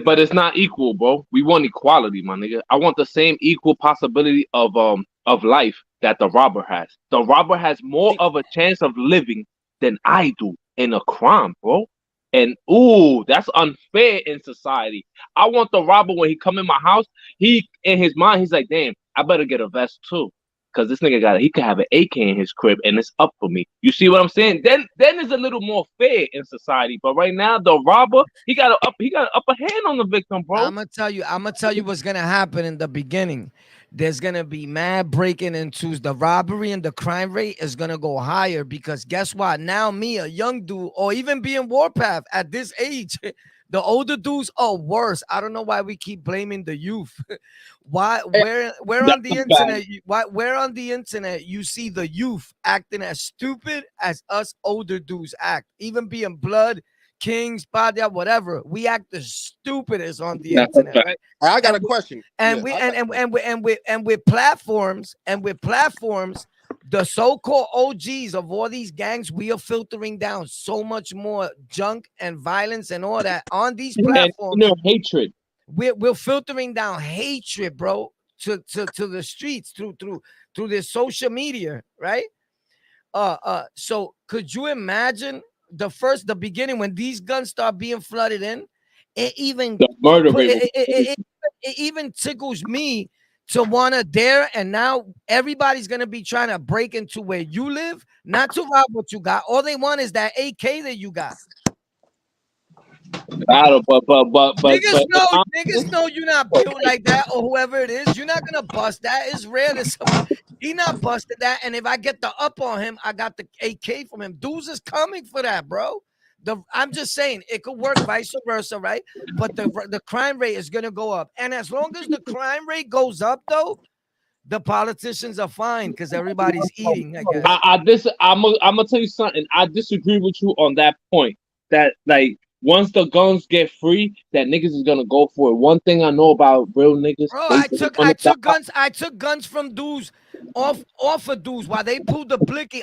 But it's not equal, bro. We want equality, my nigga. I want the same equal possibility of life that the robber has. The robber has more of a chance of living than I do in a crime, bro. And ooh, that's unfair in society. I want the robber when he come in my house, he in his mind, he's like, damn, I better get a vest too. Cause this nigga he could have an AK in his crib and it's up for me. You see what I'm saying? Then it's a little more fair in society. But right now, the robber, he got an upper hand on the victim, bro. I'm gonna tell you what's gonna happen in the beginning. There's gonna be mad breaking into the robbery, and the crime rate is gonna go higher because guess what? Now me, a young dude, or even being Warpath at this age, the older dudes are worse. I don't know why we keep blaming the youth. Why? Where on the internet? Where on the internet you see the youth acting as stupid as us older dudes act, even being blood. Kings, Padia, whatever. We act the stupidest on the internet. Right? I got a question. And with platforms, the so-called OGs of all these gangs, we are filtering down so much more junk and violence and all that on these platforms. Hatred. We're filtering down hatred, bro, to the streets through this social media, right? So could you imagine the beginning when these guns start being flooded in? It even it even tickles me to want to dare, and now everybody's gonna be trying to break into where you live, not to rob what you got. All they want is that AK that you got. Niggas know you're not built like that, or whoever it is. You're not gonna bust that. It's rare that somebody he not busted that. And if I get the up on him, I got the AK from him. Dudes is coming for that, bro. I'm just saying it could work vice versa, right? But the crime rate is gonna go up, and as long as the crime rate goes up, though, the politicians are fine because everybody's eating. I guess. I'm gonna tell you something. I disagree with you on that point. That like. Once the guns get free, that niggas is gonna go for it. One thing I know about real niggas, bro, I took guns from dudes off of dudes while they pulled the blicky.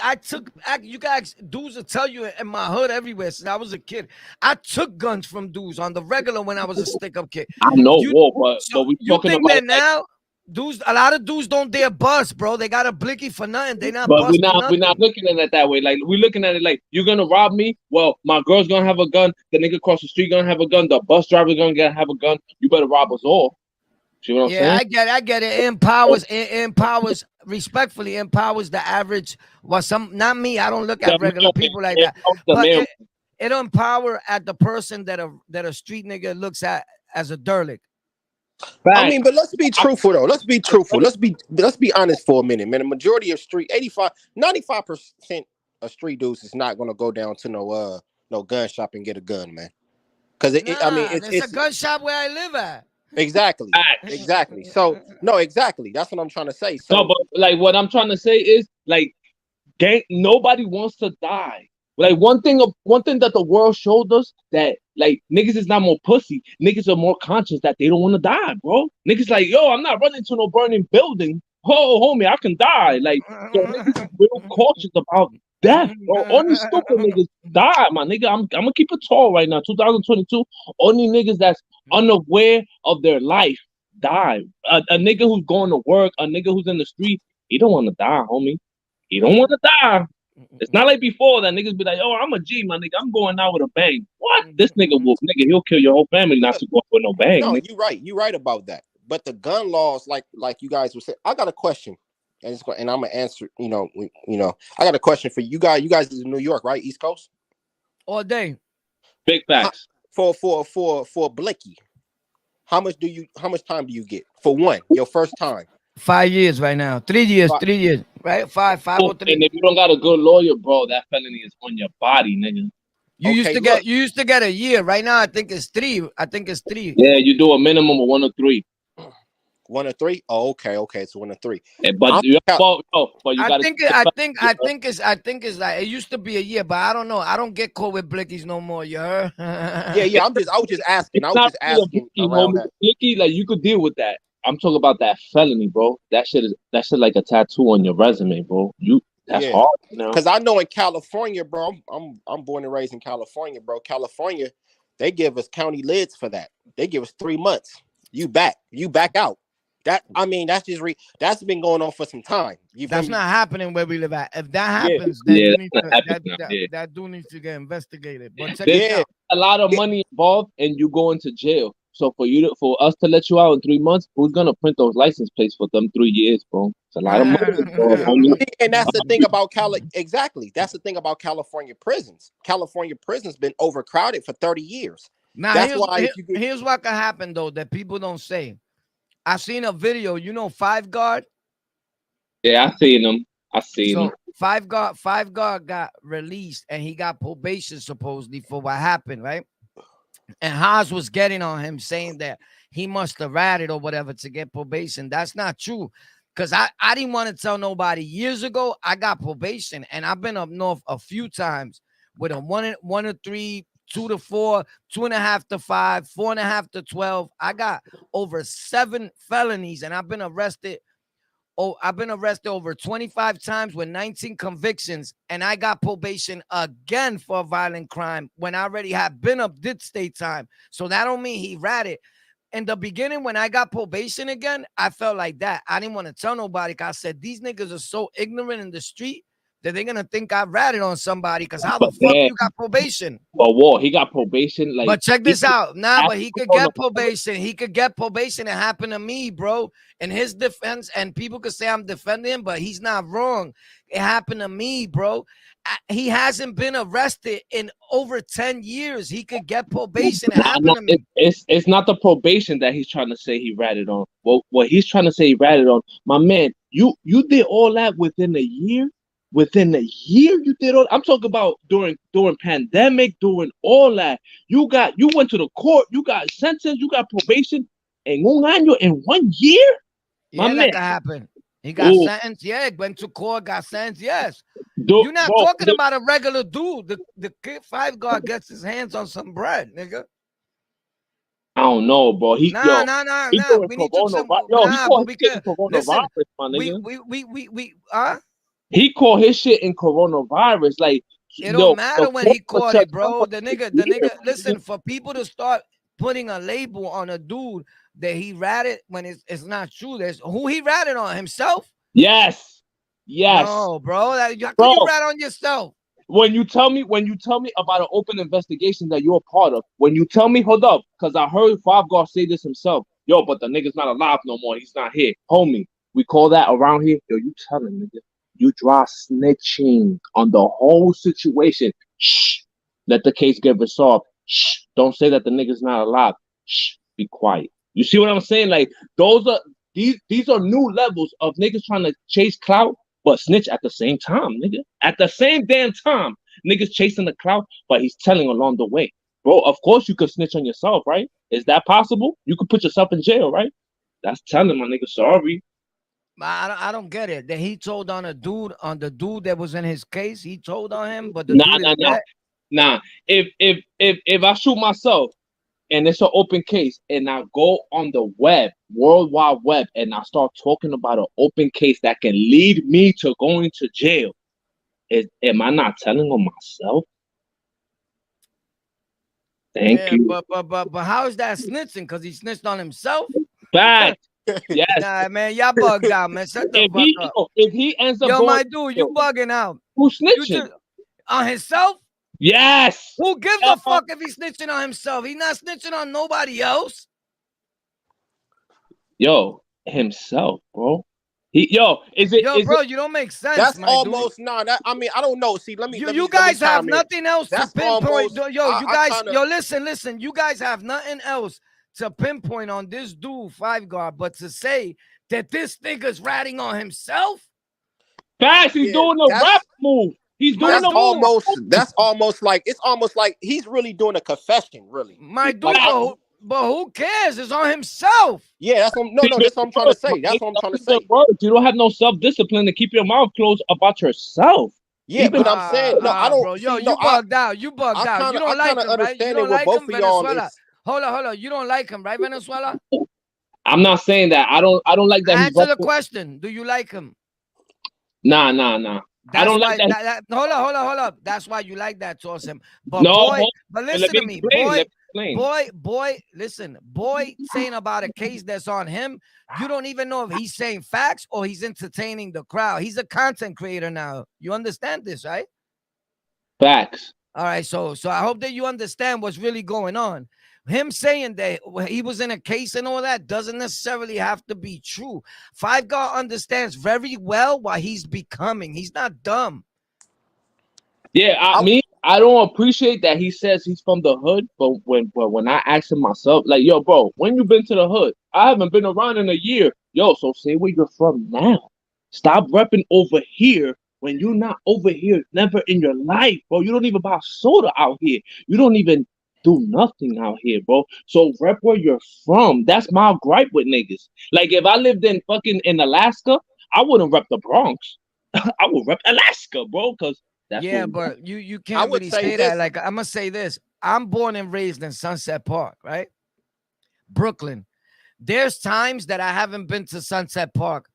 You guys, dudes will tell you in my hood everywhere since I was a kid. I took guns from dudes on the regular when I was a stick-up kid. I know, but we talking think about that now. Dudes, a lot of dudes don't dare bust, bro. They got a blicky for nothing. They not. But we're not looking at it that way. Like we're looking at it like you're gonna rob me. Well, my girl's gonna have a gun. The nigga across the street gonna have a gun. The bus driver's gonna have a gun. You better rob us all. See what I'm saying? I get it. It empowers respectfully. Empowers the average. Well, not me. I don't look at regular people like that. But it empower at the person that a street nigga looks at as a derelict. I mean, but let's be truthful though. Let's be truthful. Let's be honest for a minute, man. The majority of 95% of street dudes is not gonna go down to no gun shop and get a gun, man. Because it's a gun shop where I live at. Exactly. So no, exactly. That's what I'm trying to say. So, no, but like what I'm trying to say is like, nobody wants to die. Like one thing that the world showed us that like niggas is not more pussy. Niggas are more conscious that they don't want to die, bro. Niggas like, yo, I'm not running to no burning building. Oh, homie, I can die. Like, so niggas is real cautious about death, bro. Only stupid niggas die, my nigga. I'm gonna keep it tall right now. 2022. Only niggas that's unaware of their life die. A nigga who's going to work, a nigga who's in the street, he don't want to die, homie. He don't want to die. It's not like before that niggas be like, oh, I'm a G, my nigga. I'm going out with a bang. What? This nigga he'll kill your whole family not to go out with no bang. No, nigga. you're right. You're right about that. But the gun laws, like you guys were saying, I got a question, and I'm gonna answer. I got a question for you guys. You guys is in New York, right? East Coast. All day. Big facts. For Blicky. How much time do you get for one? Your first time? 5 years right now. 3 years. 3 years. Right? Five or 3. And if you don't got a good lawyer, bro, that felony is on your body, nigga. You used to get a year. Right now, I think it's 3. Yeah, you do a minimum of 1 or 3. 1 or 3? Oh, okay. So 1 or 3. But you got. I think it's like it used to be a year, but I don't know. I don't get caught with blickies no more. You heard? Yeah. I was just asking. Around that. Blicky, like you could deal with that. I'm talking about that felony, bro. That shit like a tattoo on your resume, bro. That's hard, you know. Because I know in California, bro. I'm born and raised in California, bro. California, they give us county lids for that. They give us 3 months. You back out. That's just that's been going on for some time. That's not happening where we live at. If that happens, that dude needs to get investigated. But there's a lot of money involved, and you go into jail. So for us to let you out in 3 months, who's gonna print those license plates for them 3 years, bro? It's a lot of money. And that's the thing about Exactly. That's the thing about California prisons. California prisons been overcrowded for 30 years. Now, here's what can happen though that people don't say. I seen a video. You know, 5 Guard. Yeah, I seen him. Him. 5 Guard got released, and he got probation supposedly for what happened, right? And Haas was getting on him saying that he must have ratted or whatever to get probation. That's not true. Because I didn't want to tell nobody. Years ago, I got probation. And I've been up north a few times with a 1 to 3, 2 to 4, 2.5 to 5, 4.5 to 12. I got over 7 felonies, and I've been arrested. I've been arrested over 25 times with 19 convictions, and I got probation again for a violent crime when I already had been up, did state time. So that don't mean he ratted. In the beginning, when I got probation again, I felt like that. I didn't want to tell nobody because I said, these niggas are so ignorant in the street that they're going to think I ratted on somebody because how the fuck you got probation? Well, he got probation. But check this out. But he could get probation. He could get probation. It happened to me, bro. In his defense, and people could say I'm defending him, but he's not wrong. It happened to me, bro. He hasn't been arrested in over 10 years. He could get probation. It happened to me. It's not the probation that he's trying to say he ratted on. Well, what he's trying to say he ratted on, my man, you did all that within a year? Within a year, you did all. I'm talking about during pandemic, doing all that. You went to the court, you got sentenced, you got probation, and in 1 year. Yeah, that could happen. He got sentenced. Yeah, went to court, got sentenced. Yes. You're not talking about a regular dude. The kid 5 Guard gets his hands on some bread, nigga. I don't know, bro. We need to He caught his shit in coronavirus. Like it don't matter when he caught it, bro. The nigga. Listen, for people to start putting a label on a dude that he ratted when it's not true. There's who he ratted on himself. Yes. No, bro. How can you rat on yourself? When you tell me about an open investigation that you're a part of, when you tell me, hold up, because I heard 5 Guard say this himself. Yo, but the nigga's not alive no more. He's not here, homie. We call that around here. Yo, you telling nigga. You draw snitching on the whole situation. Shh. Let the case get resolved. Shh. Don't say that the nigga's not alive. Shh. Be quiet. You see what I'm saying? Like these are new levels of niggas trying to chase clout, but snitch at the same time, nigga. At the same damn time, niggas chasing the clout, but he's telling along the way. Bro, of course you could snitch on yourself, right? Is that possible? You could put yourself in jail, right? That's telling my nigga, sorry. I don't get it. That he told on the dude that was in his case. He told on him, but Nah. If I shoot myself and it's an open case and I go on the web, World Wide Web, and I start talking about an open case that can lead me to going to jail, am I not telling on myself? Thank you. But how is that snitching? Because he snitched on himself? Bad. Yes. Nah, man, y'all bugged out, man. Shut the fuck up. If he ends up my dude, you bugging out. Who snitching? On himself? Yes. Who gives a fuck if he's snitching on himself? He's not snitching on nobody else. Yo, himself, bro. Bro, you don't make sense. That's almost dude. I don't know. See, you guys have nothing else to pinpoint. Listen. You guys have nothing else to pinpoint on this dude, Five Guard, but to say that this nigga's ratting on himself. Facts, he's doing a rap move. He's doing that's almost like he's really doing a confession, really. My dude, but who cares? It's on himself. Yeah, that's what I'm trying to say. That's what I'm trying to say. You don't have no self-discipline to keep your mouth closed about yourself. Yeah, but I'm saying I don't. Bro, yo, you bugged out. You bugged out. You don't like him, right? You don't like him, Venezuela. Hold on. You don't like him, right, Venezuela? I'm not saying that. I don't like that. Answer the question. Do you like him? Nah. I don't like that. Hold up. That's why you like that towards him. But listen to me, boy. Listen, saying about a case that's on him. You don't even know if he's saying facts or he's entertaining the crowd. He's a content creator now. You understand this, right? Facts. All right. So I hope that you understand what's really going on. Him saying that he was in a case and all that doesn't necessarily have to be true. Five God understands very well what he's becoming. He's not dumb. Yeah, I don't appreciate that he says he's from the hood, but when I ask him myself, like, yo, bro, when you been to the hood? I haven't been around in a year. Yo, so say where you're from now. Stop repping over here when you're not over here never in your life, bro. You don't even buy soda out here. You don't even do nothing out here, bro. So rep where you're from. That's my gripe with niggas. Like if I lived in Alaska, I wouldn't rep the Bronx. I would rep Alaska, bro, because that's but you can't really say that. Like I'm gonna say this. I'm born and raised in Sunset Park, right? Brooklyn. There's times that I haven't been to Sunset Park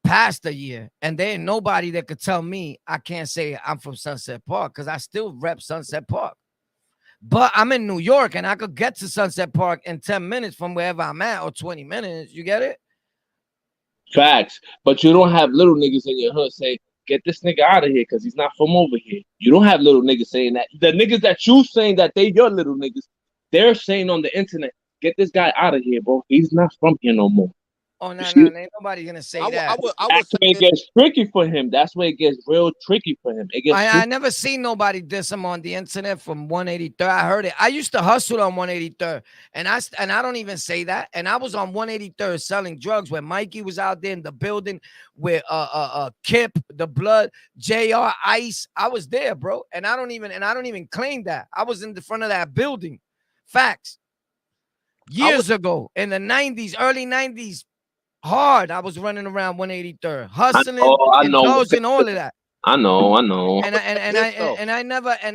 past a year, and there ain't nobody that could tell me I can't say I'm from Sunset Park because I still rep Sunset Park. But I'm in New York and I could get to Sunset Park in 10 minutes from wherever I'm at or 20 minutes. You get it? Facts. But you don't have little niggas in your hood say, get this nigga out of here because he's not from over here. You don't have little niggas saying that. The niggas that you saying that they your little niggas, they're saying on the internet, get this guy out of here, bro. He's not from here no more. Oh, no, ain't nobody gonna say that. That's where it gets tricky for him. That's where it gets real tricky for him. I never seen nobody diss him on the internet from 183rd. I heard it. I used to hustle on 183rd, and I don't even say that. And I was on 183rd selling drugs when Mikey was out there in the building with Kip, the Blood, JR, Ice. I was there, bro. And I don't even claim that. I was in the front of that building. Facts. Years ago in the 90s, early 90s. Hard, I was running around 183rd, hustling, and all of that. I know. And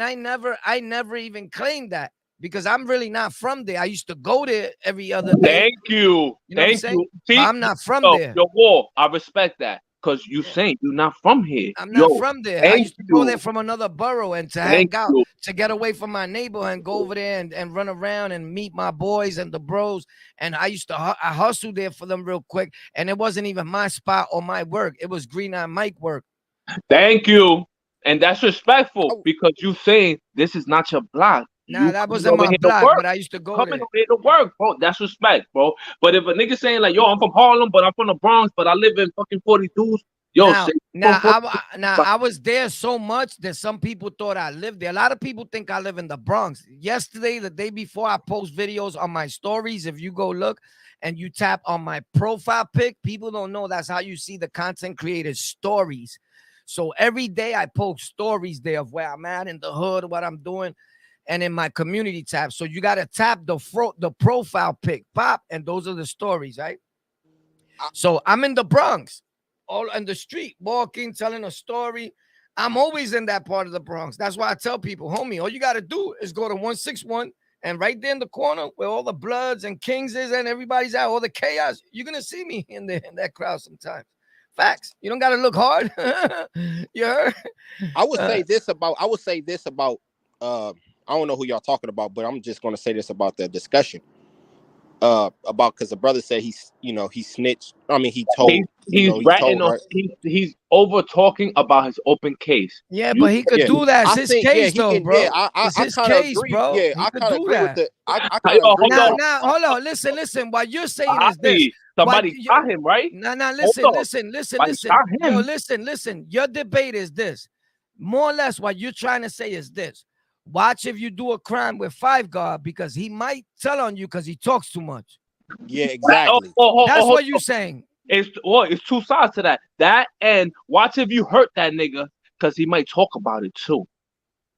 I never even claimed that because I'm really not from there. I used to go there every other day. Thank you. You know Thank you. See, I'm not from there. Your war, I respect that. Because you saying you're not from here. I'm not from there. I used to go there from another borough and to hang out, to get away from my neighborhood and go over there and run around and meet my boys and the bros. And I used to I hustled there for them real quick. And it wasn't even my spot or my work. It was Green Eye Mike work. Thank you. And that's respectful because you saying this is not your block. Nah, that wasn't my block, but I used to go there to work, bro. That's respect, bro. But if a nigga saying like, yo, I'm from Harlem, but I'm from the Bronx, but I live in fucking 42s. Yo, I was there so much that some people thought I lived there. A lot of people think I live in the Bronx. Yesterday, the day before, I post videos on my stories. If you go look and you tap on my profile pic, people don't know that's how you see the content creators' stories. So every day I post stories there of where I'm at in the hood, what I'm doing. And in my community tab. So you got to tap the profile pic, pop, and those are the stories, right? So I'm in the Bronx, all in the street, walking, telling a story. I'm always in that part of the Bronx. That's why I tell people, homie, all you got to do is go to 161 and right there in the corner where all the Bloods and Kings is and everybody's at, all the chaos, you're going to see me in there in that crowd sometimes. Facts. You don't got to look hard. You heard? I would say this about I don't know who y'all talking about, but I'm just going to say this about the discussion. About because the brother said he snitched. I mean, he told. He's over talking about his open case. Yeah, but he could do that. It's his case, though, bro. It's his case, bro. Yeah, I kind of agree with it. Now, hold on. Listen. What you're saying is this. Somebody shot him, right? Listen. Yo, listen. Your debate is this. More or less, what you're trying to say is this. Watch if you do a crime with Five God, because he might tell on you because he talks too much. Yeah, exactly. That's what you're saying. It's two sides to that. That and watch if you hurt that nigga because he might talk about it too.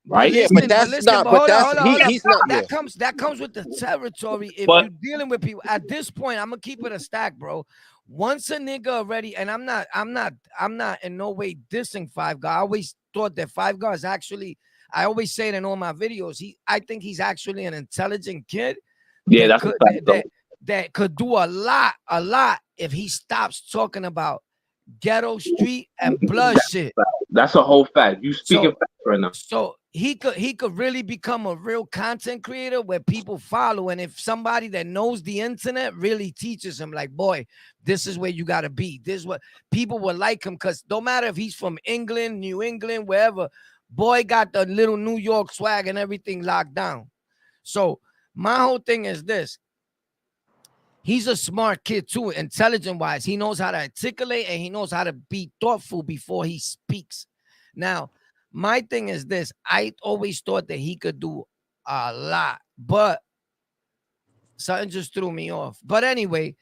Right? Yeah, but that's not. But that's he's not. That comes with the territory. If you're dealing with people at this point, I'm gonna keep it a stack, bro. Once a nigga already, and I'm not in no way dissing Five God. I always thought that Five God is actually. I always say it in all my videos. I think he's actually an intelligent kid. Yeah, that could do a lot if he stops talking about ghetto street and blood shit. That's a whole fact. You speaking facts right now. So he could really become a real content creator where people follow. And if somebody that knows the internet really teaches him, like, boy, this is where you gotta be. This is what people will like him, because no matter if he's from England, New England, wherever, boy got the little New York swag and everything locked down. So my whole thing is this. He's a smart kid too, intelligent wise. He knows how to articulate and he knows how to be thoughtful before he speaks. Now, my thing is this. I always thought that he could do a lot, but something just threw me off. But anyway,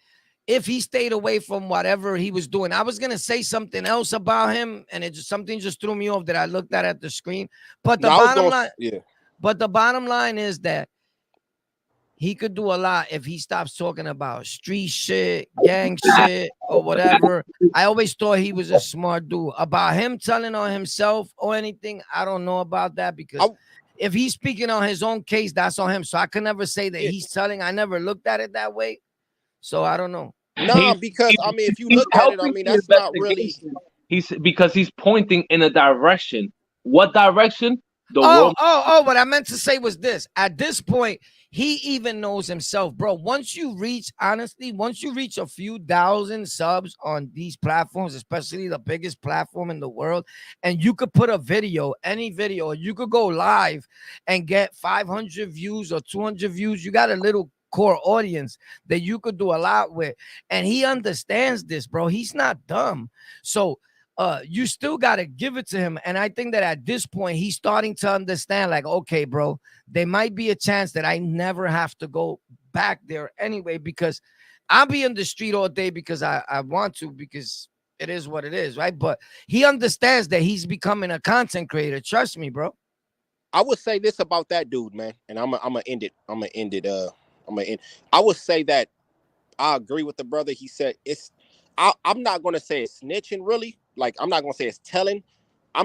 if he stayed away from whatever he was doing, I was going to say something else about him, and something just threw me off that I looked at the screen. But the bottom line is that he could do a lot if he stops talking about street shit, gang shit, or whatever. I always thought he was a smart dude. About him telling on himself or anything, I don't know about that, because if he's speaking on his own case, that's on him. So I can never say that he's telling. I never looked at it that way. So I don't know. No, because I mean, if you look at it, I mean, that's not really. Because he's pointing in a direction. What direction? What I meant to say was this. At this point, he even knows himself, bro. Once you reach a few thousand subs on these platforms, especially the biggest platform in the world, and you could put a video, any video, or you could go live and get 500 views or 200 views. You got a little core audience that you could do a lot with. And he understands this, bro. He's not dumb. So you still got to give it to him. And I think that at this point, he's starting to understand, like, okay, bro, there might be a chance that I never have to go back there anyway, because I'll be in the street all day because I want to, because it is what it is, right? But he understands that he's becoming a content creator. Trust me, bro. I would say this about that dude, man, and I'm gonna end it. I would say that I agree with the brother. He said I'm not gonna say it's snitching, really. Like, I'm not gonna say it's telling. I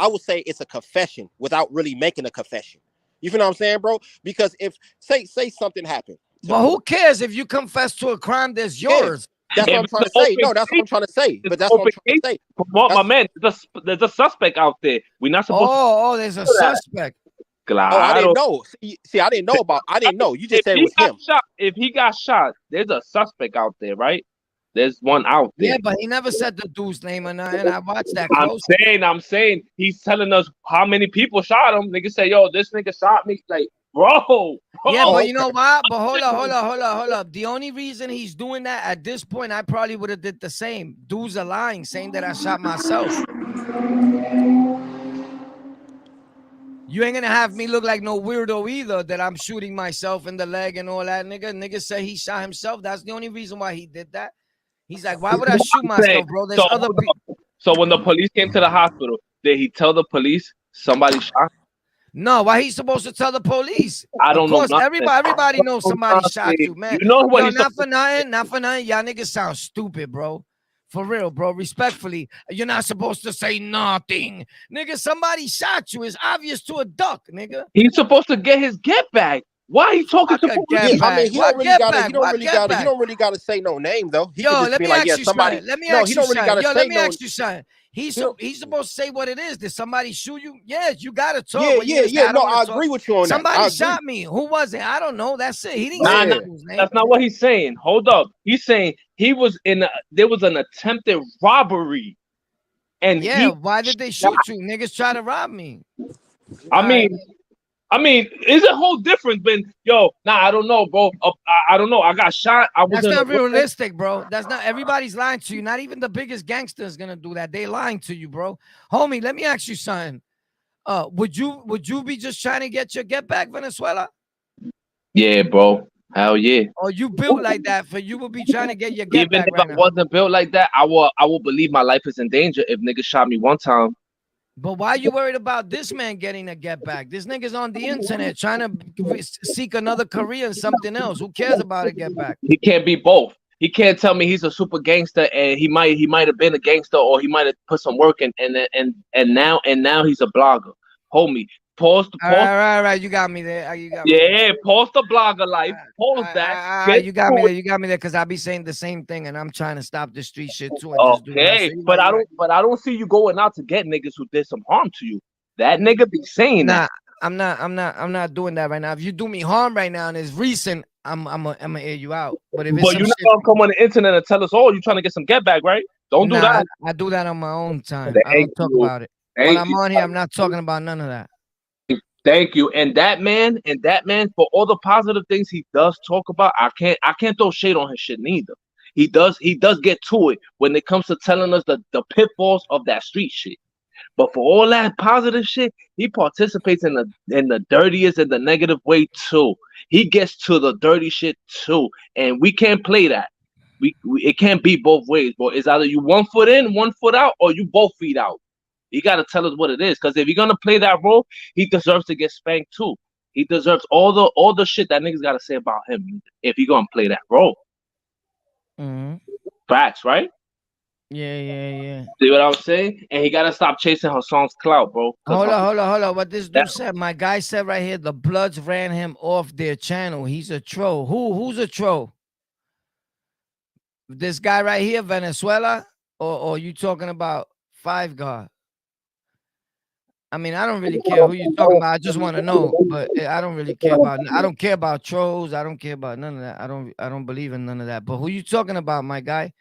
would say it's a confession without really making a confession. You feel what I'm saying, bro? Because if say something happened. But who cares if you confess to a crime that's yours? That's what I'm trying to say. No, that's what I'm trying to say. But that's what I'm trying to say. My man, there's a suspect out there. We're not supposed to. There's a suspect. Claro. Oh, I didn't know. See, I didn't know about. I didn't know. You just said it was him. If he got shot, there's a suspect out there, right? There's one out there. Yeah, but he never said the dude's name or nothing. I watched that. I'm saying he's telling us how many people shot him. Nigga say, yo, this nigga shot me. Like, bro. Yeah, but you know what? But hold up. The only reason he's doing that at this point, I probably would have did the same. Dudes are lying, saying that I shot myself. You ain't gonna have me look like no weirdo either, that I'm shooting myself in the leg and all that, nigga. Nigga say he shot himself. That's the only reason why he did that. He's like, why would I shoot myself, bro? There's other people. So when the police came to the hospital, did he tell the police somebody shot? No, why he's supposed to tell the police? I don't know. Everybody knows somebody shot you, man. You know what? Not for nothing. Y'all niggas sound stupid, bro. For real, bro. Respectfully, you're not supposed to say nothing, nigga. Somebody shot you. It's obvious to a duck, nigga. He's supposed to get his get back. Why are you talking to police? I mean, he don't really gotta say no name though. Let me ask you something. Let me ask you something. He's supposed to say what it is. Did somebody shoot you? Yes, you gotta talk. Yeah. No, I agree with you on that. Somebody shot me. Who was it? I don't know. That's it. He didn't say his name. That's not what he's saying. Hold up. He's saying there was an attempted robbery. And why did they shoot you? Niggas try to rob me. I mean, it's a whole difference. I don't know, bro. I don't know. I got shot. That's not realistic, bro. That's not. Everybody's lying to you. Not even the biggest gangster is gonna do that. They lying to you, bro. Homie, let me ask you something. Would you be just trying to get your get back, Venezuela? Yeah, bro. Hell yeah. Or you built like that for you would be trying to get your get Even back if right I now? wasn't built like that, I will believe my life is in danger if niggas shot me one time. But why are you worried about this man getting a get back? This nigga's on the internet trying to seek another career and something else. Who cares about a get back? He can't be both. He can't tell me he's a super gangster and he might have been a gangster or he might have put some work in and now he's a blogger. Homie, pause. All right. You got me there. Pause the blogger life. Pause that. You got me there. You got me there because I be saying the same thing and I'm trying to stop the street shit too. And just do that. So but I don't see you going out to get niggas who did some harm to you. That nigga be saying that. I'm not doing that right now. If you do me harm right now and it's recent, I'm gonna air you out. But if it's you're not gonna come on the internet and tell us, oh, you trying to get some get back, right? Don't do that. I do that on my own time. I don't talk about it. When I'm on here, I'm not talking about none of that. Thank you. And that man, for all the positive things he does talk about, I can't throw shade on his shit neither. He does get to it when it comes to telling us the pitfalls of that street shit. But for all that positive shit, he participates in the dirtiest and the negative way too. He gets to the dirty shit too, and we can't play that. It can't be both ways, bro. It's either you 1 foot in, 1 foot out, or you both feet out. You gotta tell us what it is, because if you're gonna play that role, he deserves to get spanked too. He deserves all the shit that niggas gotta say about him if he gonna play that role. Mm-hmm. Facts, right? Yeah. See what I'm saying? And he gotta stop chasing her song's clout, bro. Hold on. What this dude said, my guy said right here, the Bloods ran him off their channel. He's a troll. Who's a troll? This guy right here, Venezuela, or you talking about Five God? I mean, I don't really care who you're talking about. I just want to know, but I don't really care about. I don't care about trolls. I don't care about none of that. I don't believe in none of that. But who you talking about, my guy?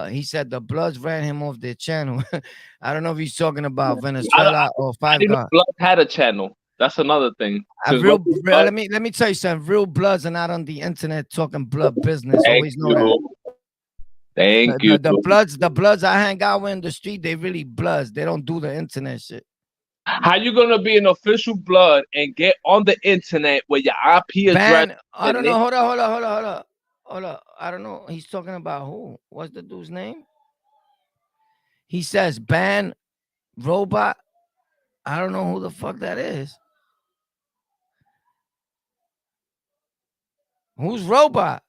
He said the Bloods ran him off their channel. I don't know if he's talking about Venezuela or Five God. Bloods had a channel. That's another thing. Let me tell you something. Real Bloods are not on the internet talking blood business. Always know that. Thank you. The Bloods I hang out with in the street, they really Bloods. They don't do the internet shit. How you gonna be an official Blood and get on the internet where your IP address? I don't know. Hold on. I don't know. He's talking about who? What's the dude's name? He says ban robot. I don't know who the fuck that is. Who's robot?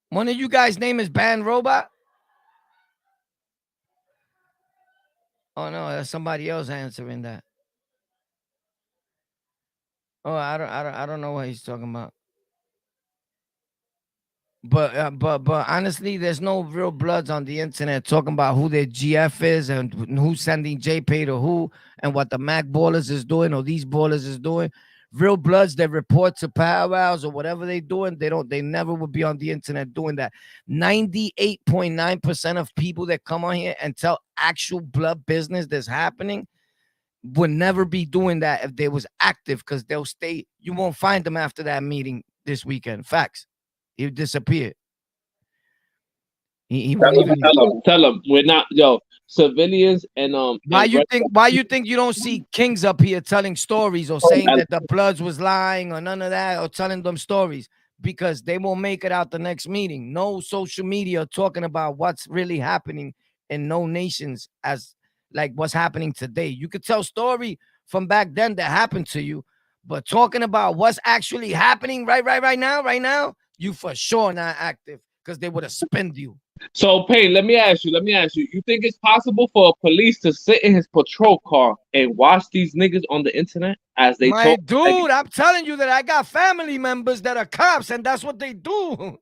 One of you guys' name is ban robot? Oh no, that's somebody else answering that. Oh, I don't know what he's talking about. But honestly, there's no real Bloods on the internet talking about who their GF is and who's sending JPay to who and what the Mac ballers is doing or these ballers is doing. Real Bloods that report to powwows or whatever they're doing, they never would be on the internet doing that. 98.9% of people that come on here and tell actual blood business that's happening would never be doing that if they was active, because they'll stay. You won't find them after that meeting this weekend. Facts. He disappeared. He won't even tell him we're not civilians and why you think you don't see kings up here telling stories or saying that the Bloods was lying or none of that or telling them stories? Because they won't make it out the next meeting. No social media talking about what's really happening in no nations as like what's happening today. You could tell story from back then that happened to you, but talking about what's actually happening right now, you for sure not active, because they would have spent you. So Payne, let me ask you, you think it's possible for a police to sit in his patrol car and watch these niggas on the internet as they talk? Dude, I'm telling you that I got family members that are cops and that's what they do.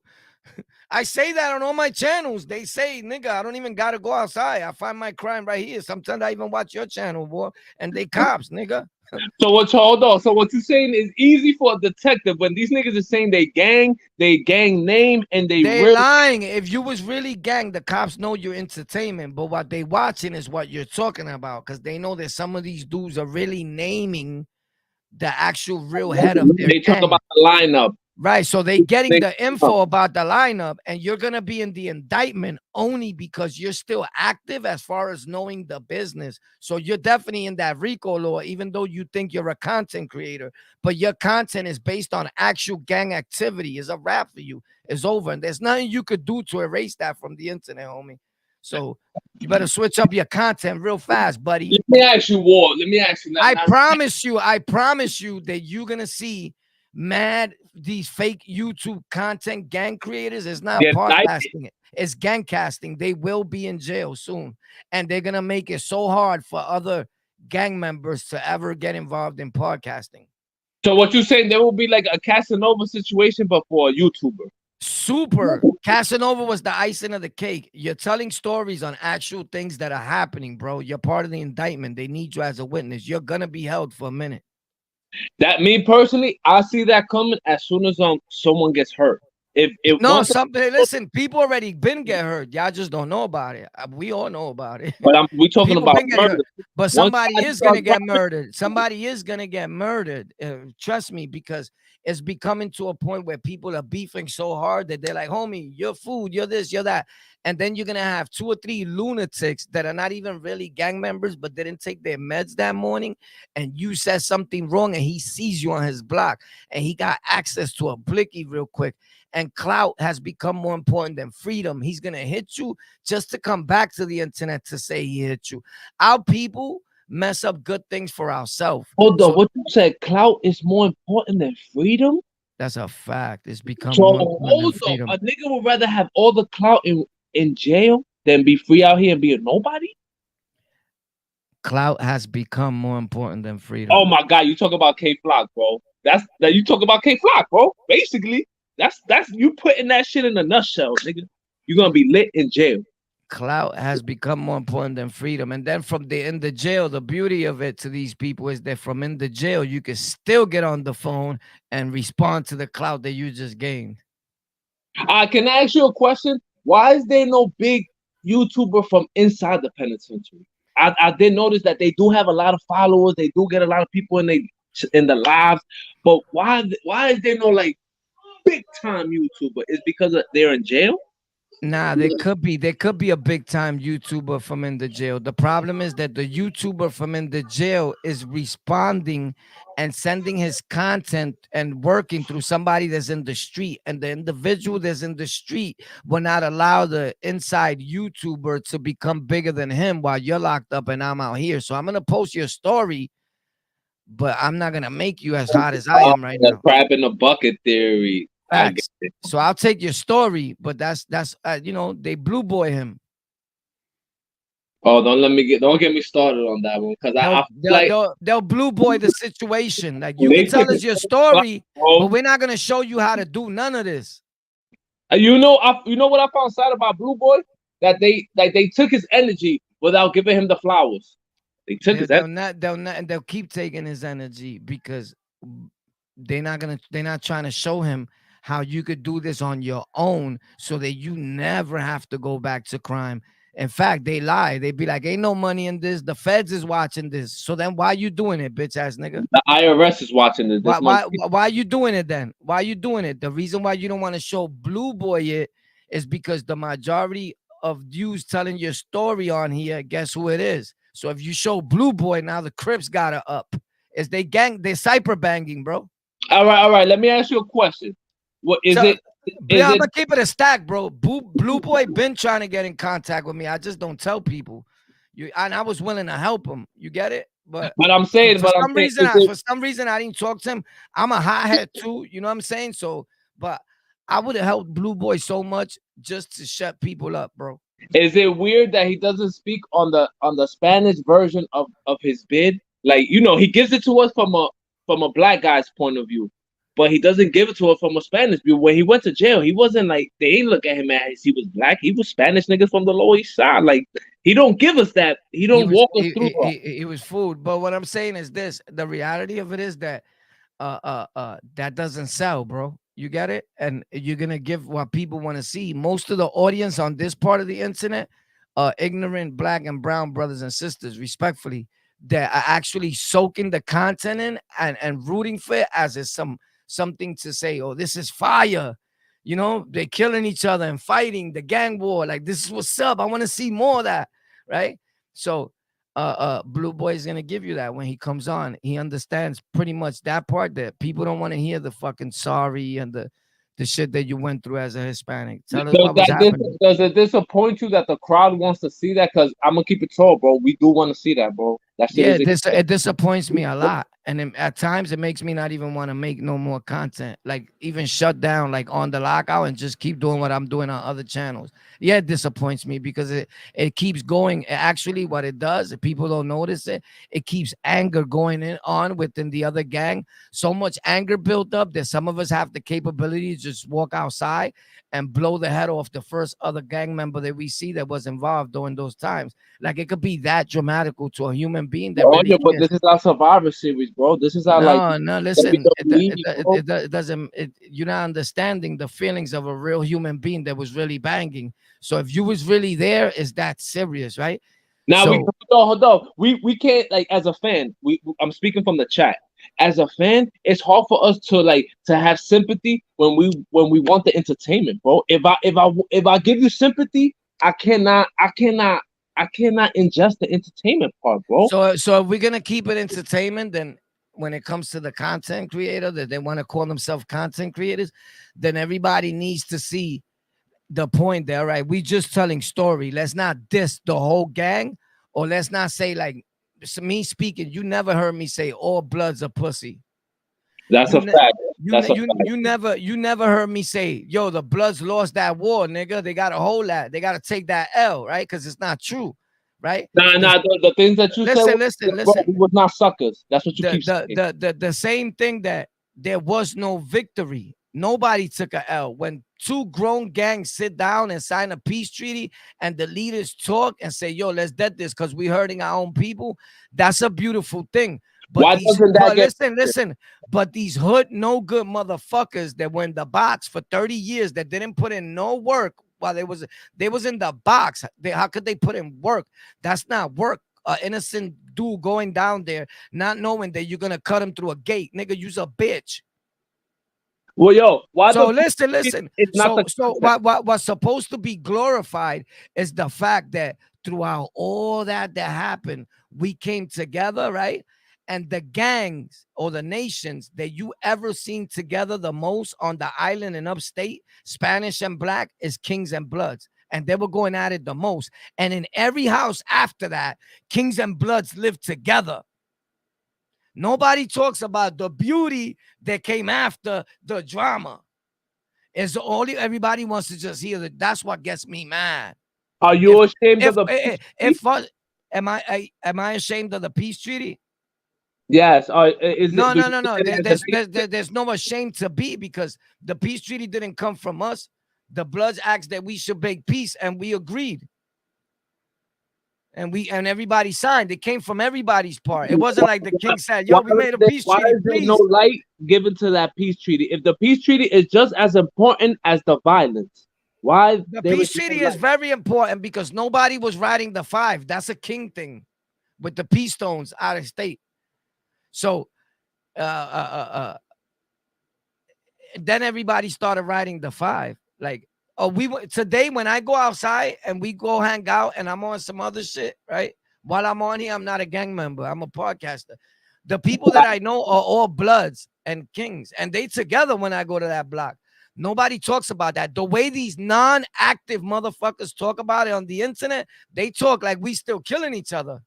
I say that on all my channels. They say, nigga, I don't even gotta go outside. I find my crime right here. Sometimes I even watch your channel, boy, and they cops, nigga. So what you're saying is easy for a detective when these niggas are saying they gang name and they really lying. If you was really gang, the cops know you're entertainment, but what they watching is what you're talking about, because they know that some of these dudes are really naming the actual real head of their They gang. talk about the lineup. Right. So they getting the info about the lineup, and you're gonna be in the indictment only because you're still active as far as knowing the business. So you're definitely in that RICO law, even though you think you're a content creator, but your content is based on actual gang activity. Is a rap for you. It's over. And there's nothing you could do to erase that from the internet, homie. So you better switch up your content real fast, buddy. Let me ask you, Ward. Let me ask you. I promise you that you're gonna see mad these fake YouTube content gang creators. It's not podcasting, it's gang casting. They will be in jail soon, and they're gonna make it so hard for other gang members to ever get involved in podcasting. So what you saying? There will be like a Casanova situation, but for a YouTuber. Super. Casanova was the icing of the cake. You're telling stories on actual things that are happening, bro. You're part of the indictment. They need you as a witness. You're gonna be held for a minute. That me personally, I see that coming as soon as someone gets hurt. If no, something. Listen, people already been get hurt. Y'all just don't know about it. We all know about it. But we talking about murder. But somebody is gonna get murdered. Somebody is gonna get murdered. Trust me, because it's becoming to a point where people are beefing so hard that they're like, homie, you're food, you're this, you're that. And then you're gonna have 2 or 3 lunatics that are not even really gang members, but didn't take their meds that morning. And you said something wrong, and he sees you on his block, and he got access to a blicky real quick. And clout has become more important than freedom. He's gonna hit you just to come back to the internet to say he hit you. Our people mess up good things for ourselves. Hold on, what you said? Clout is more important than freedom. That's a fact. It's become so more important than freedom. A nigga would rather have all the clout in jail than be free out here and be a nobody. Clout has become more important than freedom. Oh my God, you talk about K Flock, bro. That's that you talk about K Flock, bro. Basically. That's you putting that shit in a nutshell, nigga. You're gonna be lit in jail. Clout has become more important than freedom. And then from in the jail, the beauty of it to these people is that from in the jail, you can still get on the phone and respond to the clout that you just gained. Can I ask you a question? Why is there no big YouTuber from inside the penitentiary? I did notice that they do have a lot of followers. They do get a lot of people in the lives. But why is there no like big time YouTuber? Is because they're in jail? Nah, there could be a big time YouTuber from in the jail. The problem is that the YouTuber from in the jail is responding and sending his content and working through somebody that's in the street, and the individual that's in the street will not allow the inside YouTuber to become bigger than him while you're locked up and I'm out here. So I'm gonna post your story, but I'm not gonna make you as hot as I am right now. Crab in a bucket theory. So I'll take your story, but that's they blue boy him. Oh, don't get me started on that one, because they'll blue boy the situation. Like, you can tell us your story, but we're not gonna show you how to do none of this. You know what I found sad about Blue Boy? That they took his energy without giving him the flowers. They took his energy. They'll keep taking his energy because they're not trying to show him how you could do this on your own so that you never have to go back to crime. In fact, they lie. They be like, ain't no money in this. The feds is watching this. So then why you doing it, bitch ass nigga? The IRS is watching this. Why you doing it then? Why you doing it? The reason why you don't want to show Blue Boy it is because the majority of views telling your story on here, guess who it is? So if you show Blue Boy, now the Crips got her up. They're cyber banging, bro. All right. Let me ask you a question. What is it? I'm gonna keep it a stack, bro. Blue Boy been trying to get in contact with me. I just don't tell people. And I was willing to help him. You get it? But I'm saying, for some reason, I didn't talk to him. I'm a hothead too. You know what I'm saying? So, but I would have helped Blue Boy so much just to shut people up, bro. Is it weird that he doesn't speak on the Spanish version of his bid? Like, he gives it to us from a black guy's point of view, but he doesn't give it to us from a Spanish view. When he went to jail, he wasn't like, they ain't look at him as he was black. He was Spanish niggas from the Lower East Side. Like, he don't give us that. He don't walk us through. He was food. But what I'm saying is this: the reality of it is that that doesn't sell, bro. You get it? And you're gonna give what people want to see. Most of the audience on this part of the internet are ignorant black and brown brothers and sisters, respectfully, that are actually soaking the content in and rooting for it as it's some something to say, oh, this is fire. You know, they're killing each other and fighting the gang war. Like, this is what's up. I want to see more of that. Right. So Blue Boy is gonna give you that when he comes on. He understands pretty much that part, that people don't want to hear the fucking sorry and the shit that you went through as a Hispanic. Tell us what was happening. Does it disappoint you that the crowd wants to see that? Because I'm gonna keep it tall, bro. We do want to see that, bro. That shit it disappoints me a lot, and at times it makes me not even want to make no more content. Like, even shut down, like, on the lockout, and just keep doing what I'm doing on other channels. Yeah, it disappoints me because it keeps going. Actually, what it does, if people don't notice it, it keeps anger going on within the other gang. So much anger built up that some of us have the capability to just walk outside and blow the head off the first other gang member that we see that was involved during those times. Like, it could be that dramatical to a human being that really but this is our Survivor Series, bro. This is our no. Listen, it doesn't. You're not understanding the feelings of a real human being that was really banging. So if you was really there, is that serious, right? Now, hold on. We can't, like, as a fan. I'm speaking from the chat. As a fan, it's hard for us to have sympathy when we want the entertainment, bro. If I give you sympathy, I cannot ingest the entertainment part, bro. So if we're gonna keep it entertainment, then when it comes to the content creator that they want to call themselves content creators, then everybody needs to see the point there, right? We just telling story. Let's not diss the whole gang, or let's not say, like, me speaking. You never heard me say all Bloods are pussy. That's a fact. You never heard me say, yo, the Bloods lost that war, nigga. They gotta hold that. They gotta take that L, right? Because it's not true, right? Nah. The things that you said, listen. We was not suckers. That's what you keep saying. The same thing, that there was no victory. Nobody took a L. When two grown gangs sit down and sign a peace treaty and the leaders talk and say, yo, let's dead this because we're hurting our own people, that's a beautiful thing. But listen, but these hood no good motherfuckers that were in the box for 30 years that didn't put in no work while they was in the box. How could they put in work? That's not work. Innocent dude going down there not knowing that you're gonna cut him through a gate. Nigga, you's a bitch. Well, yo, listen. What's supposed to be glorified is the fact that throughout all that happened, we came together, right? And the gangs or the nations that you ever seen together the most on the island in upstate, Spanish and Black, is Kings and Bloods. And they were going at it the most. And in every house after that, Kings and Bloods lived together. Nobody talks about the beauty that came after the drama. It's only everybody wants to just hear that. That's what gets me mad. Are you ashamed of the? Am I ashamed of the peace treaty? Yes. No. There's no shame to be, because the peace treaty didn't come from us. The Bloods asked that we should make peace, and we agreed. And everybody signed. It came from everybody's part. It wasn't like the king said, yo, we made a peace treaty. Why is there no light given to that peace treaty? If the peace treaty is just as important as the violence, why? The peace treaty is very important because nobody was riding the 5. That's a king thing with the peace stones out of state. So then everybody started riding the 5. Like, today when I go outside and we go hang out and I'm on some other shit, right? While I'm on here, I'm not a gang member. I'm a podcaster. The people that I know are all Bloods and Kings, and they together when I go to that block. Nobody talks about that. The way these non-active motherfuckers talk about it on the internet, they talk like we still killing each other.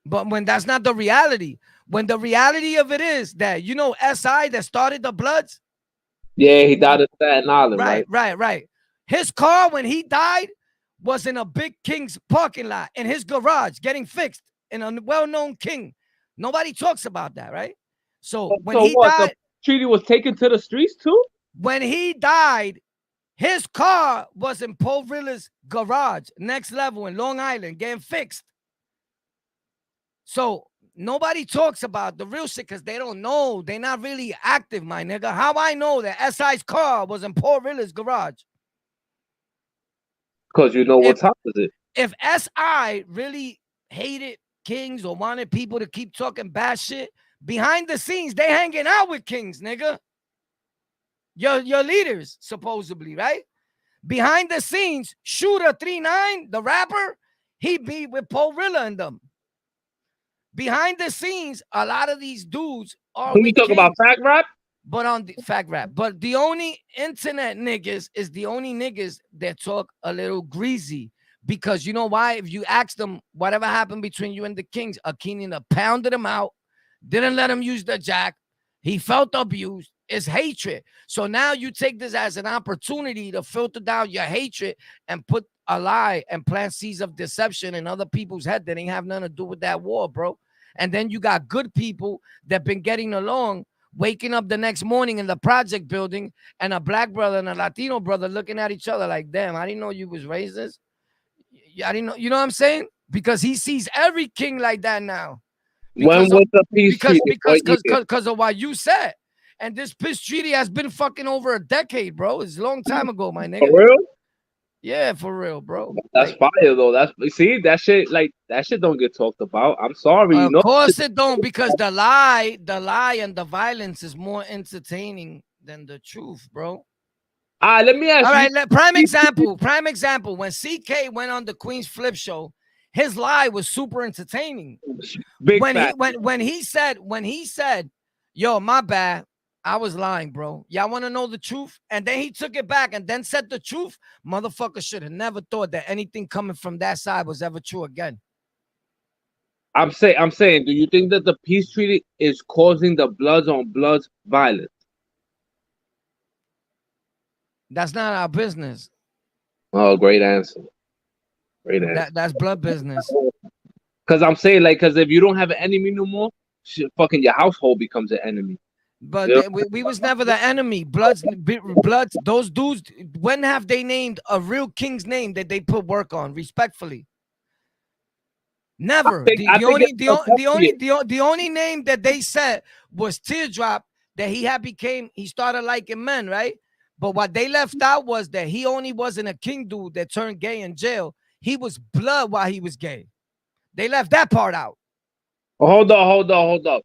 But when that's not the reality, when the reality of it is that, you know, SI that started the Bloods. Yeah, he died at Staten Island. Right. His car, when he died, was in a big King's parking lot in his garage getting fixed in a well-known King. Nobody talks about that, right? So when he died, the treaty was taken to the streets too? When he died, his car was in Paul Rilla's garage, next level in Long Island, getting fixed. So nobody talks about the real shit because they don't know. They're not really active, my nigga. How I know that SI's car was in Paul Rilla's garage? Because you know what's opposite. If SI really hated Kings or wanted people to keep talking bad shit, Behind the scenes, they hanging out with kings, nigga. Your leaders, supposedly, right? Behind the scenes, Shooter 39, the rapper, he be with Paul Rilla and them. Behind the scenes, a lot of these dudes are When with you talk kings, about fact rap, but on the fact rap. But the only internet niggas is the only niggas that talk a little greasy. Because you know why? If you ask them whatever happened between you and the Kings, Akeem pounded him out, didn't let him use the jack. He felt abused. It's hatred. So now you take this as an opportunity to filter down your hatred and put a lie and plant seeds of deception in other people's head that ain't have nothing to do with that war, bro. And then you got good people that been getting along, waking up the next morning in the project building, and a black brother and a Latino brother looking at each other like, damn, I didn't know you was racist. I didn't know, you know what I'm saying? Because he sees every king like that now. when was the peace treaty? Because of what you said. And this peace treaty has been fucking over a decade, bro. It's a long time ago, my nigga. For real? Yeah, for real, bro. That's like, fire though. That's see that shit. Like that shit don't get talked about. I'm sorry, you know. Of course it don't, because the lie, and the violence is more entertaining than the truth, bro. Let me ask you. All right, prime example. When CK went on the Queen's Flip show, his lie was super entertaining. When he said, yo, my bad, I was lying, bro. Y'all want to know the truth? And then he took it back and then said the truth. Motherfucker should have never thought that anything coming from that side was ever true again. I'm saying, do you think that the peace treaty is causing the bloods on bloods violence? That's not our business. Oh, great answer. Great answer. That's blood business. Because I'm saying, like, because if you don't have an enemy no more, shit, fucking your household becomes an enemy. But we was never the enemy. Bloods, those dudes, when have they named a real king's name that they put work on, respectfully? Never. The only name that they said was Teardrop, that he started liking men, right? But what they left out was that he only wasn't a king dude that turned gay in jail. He was blood while he was gay. They left that part out. Oh, hold on.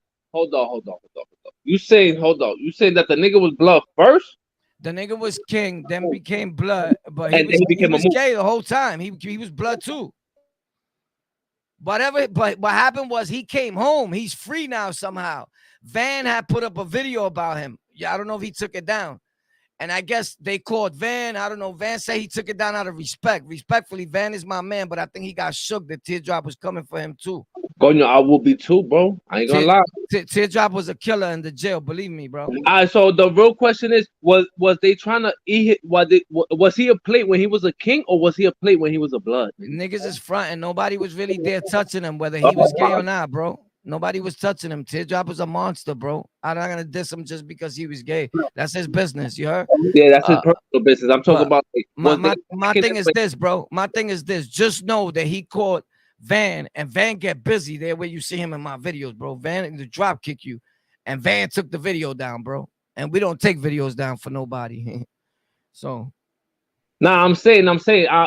You saying that the nigga was blood first? The nigga was king, then became blood, but he was gay the whole time. He was blood too. But what happened was he came home. He's free now somehow. Van had put up a video about him. Yeah, I don't know if he took it down. And I guess they called Van. I don't know. Van said he took it down out of respect. Respectfully, Van is my man, but I think he got shook that Teardrop was coming for him too. Coño, I will be too, bro. I ain't gonna lie. Teardrop was a killer in the jail. Believe me, bro. So the real question is, was they trying to eat? Was he a plate when he was a king, or was he a plate when he was a blood? Niggas is fronting. Nobody was really there touching him, whether he was gay or not, bro. Nobody was touching him. Teardrop was a monster, bro. I'm not gonna diss him just because he was gay. That's his business, you heard? Yeah, that's his personal business. I'm talking about. Like, my thing is this, bro. My thing is this. Just know that he called Van, and Van get busy there where you see him in my videos, bro. Van the drop kick you, and Van took the video down, bro. And we don't take videos down for nobody. So. Nah, I'm saying,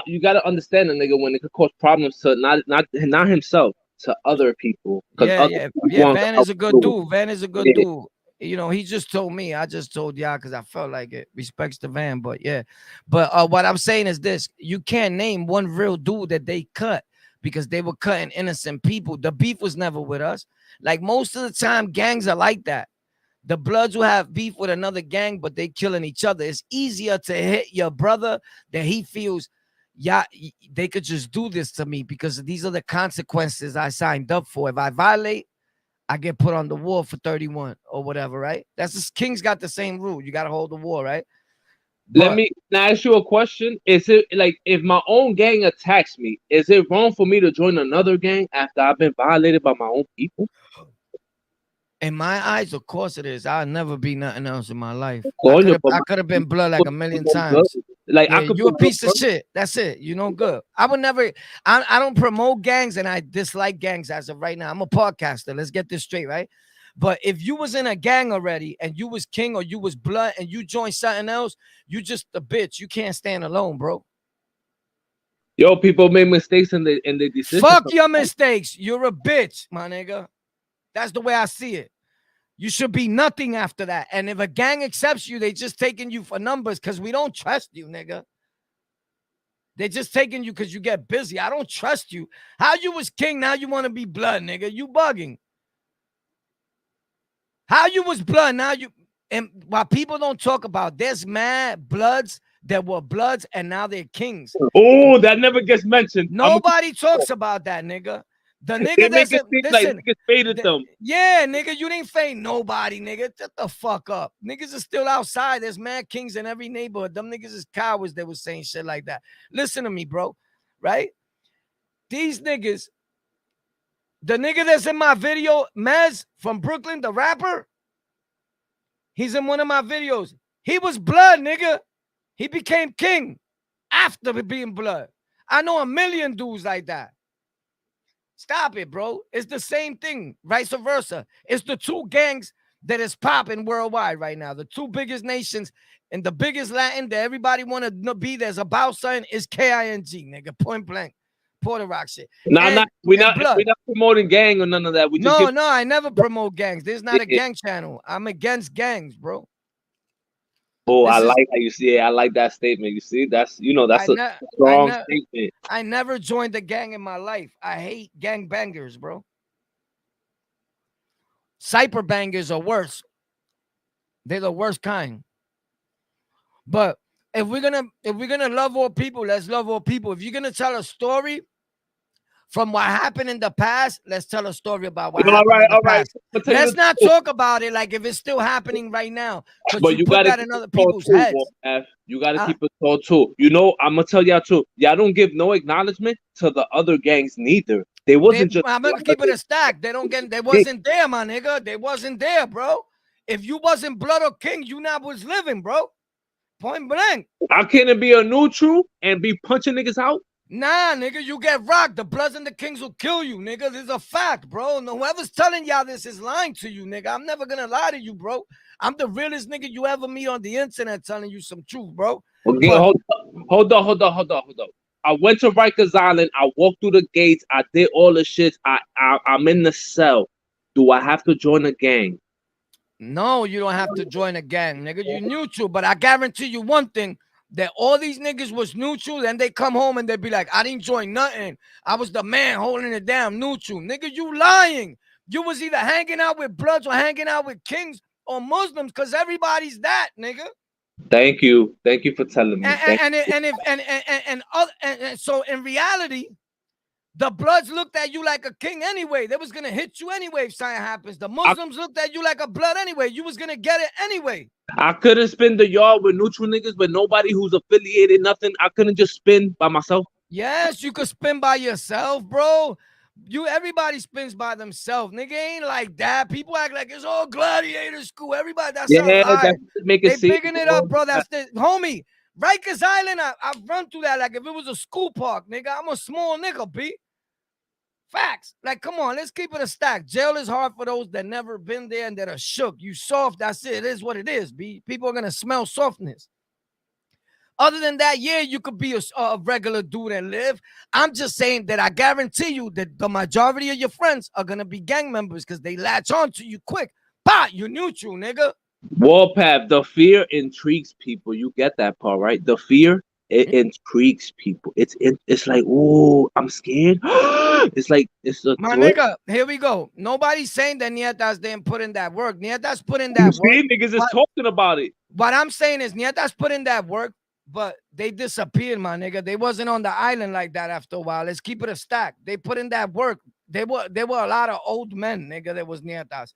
you gotta understand the nigga when it could cause problems to not himself, to other people. Yeah. Van is a good dude. Van is a good dude. You know, he just told me. I just told y'all because I felt like it. Respects to Van, but yeah. But what I'm saying is this: you can't name one real dude that they cut because they were cutting innocent people. The beef was never with us. Like most of the time, gangs are like that. The Bloods will have beef with another gang, but they killing each other. It's easier to hit your brother that he feels, yeah, they could just do this to me because these are the consequences I signed up for. If I violate, I get put on the wall for 31 or whatever, right? That's just King's got the same rule. You got to hold the wall, right? Let me ask you a question. Is it like if my own gang attacks me, is it wrong for me to join another gang after I've been violated by my own people? In my eyes, of course it is. I'll never be nothing else in my life. I could have been blood like a million times. Like yeah, you a piece of shit. That's it. You know, good. I would never. I don't promote gangs, and I dislike gangs as of right now. I'm a podcaster. Let's get this straight, right? But if you was in a gang already, and you was king or you was blood, and you joined something else, you just a bitch. You can't stand alone, bro. Yo, people make mistakes in the decision. Fuck your mistakes. You're a bitch, my nigga. That's the way I see it. You should be nothing after that. And if a gang accepts you, they just taking you for numbers because we don't trust you, nigga. They're just taking you because you get busy. I don't trust you. How you was king, now you want to be blood, nigga. You bugging. How you was blood, now you... And while people don't talk about, there's mad bloods that were bloods and now they're kings. Oh, that never gets mentioned. Nobody talks about that, nigga. The nigga doesn't listen. Like faded them. Yeah, nigga, you didn't fade nobody, nigga. Shut the fuck up. Niggas are still outside. There's mad kings in every neighborhood. Them niggas is cowards that was saying shit like that. Listen to me, bro. Right? These niggas, the nigga that's in my video, Mez from Brooklyn, the rapper, he's in one of my videos. He was blood, nigga. He became king after being blood. I know a million dudes like that. Stop it, bro. It's the same thing, vice versa. It's the two gangs that is popping worldwide right now. The two biggest nations and the biggest Latin that everybody want to be there's about something is KING, nigga, point blank. Puerto Rock shit. We're not promoting gang or none of that. No, I never promote gangs. This is not a gang channel. I'm against gangs, bro. Oh, I like how you see it. I like that statement. You see, that's a strong statement. I never joined a gang in my life. I hate gang bangers, bro. Cyper bangers are worse. They're the worst kind. But if we're gonna love all people, let's love all people. If you're gonna tell a story from what happened in the past, let's tell a story about what happened in the past. Let's not talk about it like if it's still happening right now. But you put that in other people's heads. You got to keep it tall too. You know, I'm going to tell y'all too. Y'all don't give no acknowledgement to the other gangs neither. I'm going to keep it a stack. They wasn't there, my nigga. They wasn't there, bro. If you wasn't blood or king, you not was living, bro. Point blank. How can it be a neutral and be punching niggas out? Nah, nigga, you get rocked. The Bloods and the Kings will kill you, nigga. This is a fact, bro. And whoever's telling y'all this is lying to you, nigga. I'm never gonna lie to you, bro. I'm the realest nigga you ever meet on the internet telling you some truth, bro. Okay, hold on. I went to Rikers Island. I walked through the gates. I did all the shit. I'm in the cell. Do I have to join a gang? No, you don't have to join a gang, nigga. You're neutral, but I guarantee you one thing. That all these niggas was neutral, and they come home and they be like, I didn't join nothing. I was the man holding it down, neutral. Nigga, you lying. You was either hanging out with Bloods or hanging out with Kings or Muslims, because everybody's that, nigga. Thank you for telling me. And so in reality, the Bloods looked at you like a king anyway. They was gonna hit you anyway if something happens. The Muslims looked at you like a blood anyway. You was gonna get it anyway. I couldn't spin the yard with neutral niggas, but nobody who's affiliated, nothing. I couldn't just spin by myself. Yes, you could spin by yourself, bro. Everybody spins by themselves. Nigga ain't like that. People act like it's all gladiator school. Everybody, that's a lie. They bigging it up, bro. That's the homie. Rikers Island, I've run through that like if it was a school park, nigga. I'm a small nigga, B. Facts. Like, come on, let's keep it a stack. Jail is hard for those that never been there and that are shook. You soft, that's it. It is what it is, B. People are going to smell softness. Other than that, yeah, you could be a regular dude and live. I'm just saying that I guarantee you that the majority of your friends are going to be gang members because they latch on to you quick. Bah, you're neutral, nigga. Warpath, the fear intrigues people. You get that part, right? The fear, it intrigues people. It's like, oh, I'm scared. It's like my nigga. Here we go. Nobody's saying that Nietas didn't put in that work. Nietas put in that work. Niggas is talking about it. What I'm saying is Nietas put in that work, but they disappeared, my nigga. They wasn't on the island like that after a while. Let's keep it a stack. They put in that work. There were a lot of old men, nigga. That was Nietas.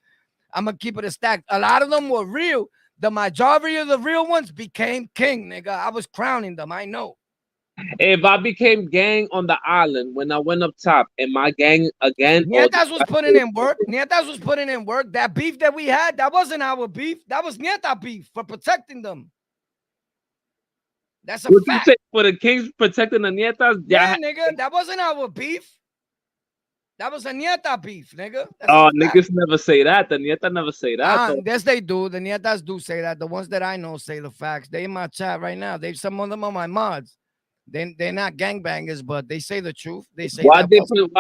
I'm gonna keep it a stack. A lot of them were real. The majority of the real ones became king, nigga. I was crowning them. I know. If I became gang on the island when I went up top, and my gang again. Nietas was putting in work. Nietas was putting in work. That beef that we had, that wasn't our beef. That was Nieta beef for protecting them. That's a fact. You say for the Kings protecting the Nietas? Yeah, nigga. That wasn't our beef. That was a Nieta beef, nigga. Niggas never say that. The Nieta never say that. Yes, they do. The Nietas do say that. The ones that I know say the facts. They in my chat right now. Some of them are my mods. They're not gangbangers, but they say the truth. They say why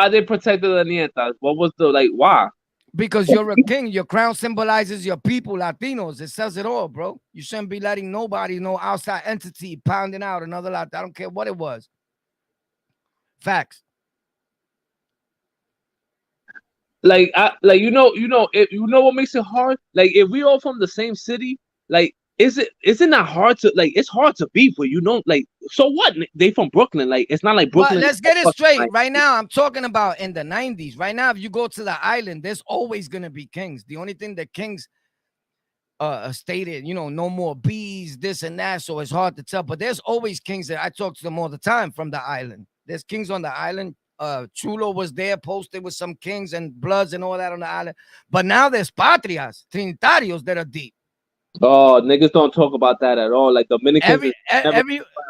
they protected the Nietas? What was why? Because you're a king. Your crown symbolizes your people, Latinos. It says it all, bro. You shouldn't be letting nobody, no outside entity, pounding out another lot. I don't care what it was. Facts. Like if you know what makes it hard. Like if we all from the same city, like isn't that hard to like? It's hard to beef with like. So what? They from Brooklyn. Like it's not like Well, Brooklyn. let's get it straight. Right now, I'm talking about in the 90s. Right now, if you go to the island, there's always gonna be kings. The only thing that kings stated, no more bees, this and that. So it's hard to tell. But there's always kings that I talk to them all the time from the island. There's kings on the island. Chulo was there, posted with some kings and bloods and all that on the island. But now there's patrias, trinitarios that are deep. Oh, niggas don't talk about that at all. Like Dominicans,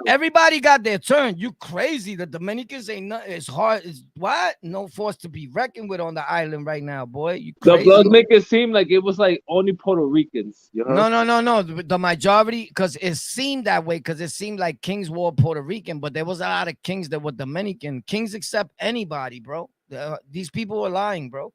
everybody got their turn. You crazy? The Dominicans ain't nothing. It's hard. It's what? No force to be reckoned with on the island right now, boy. You crazy? The Bloods make it seem like it was like only Puerto Ricans. You heard? No. The majority, because it seemed that way, because it seemed like kings were Puerto Rican, but there was a lot of kings that were Dominican. Kings accept anybody, bro. These people are lying, bro.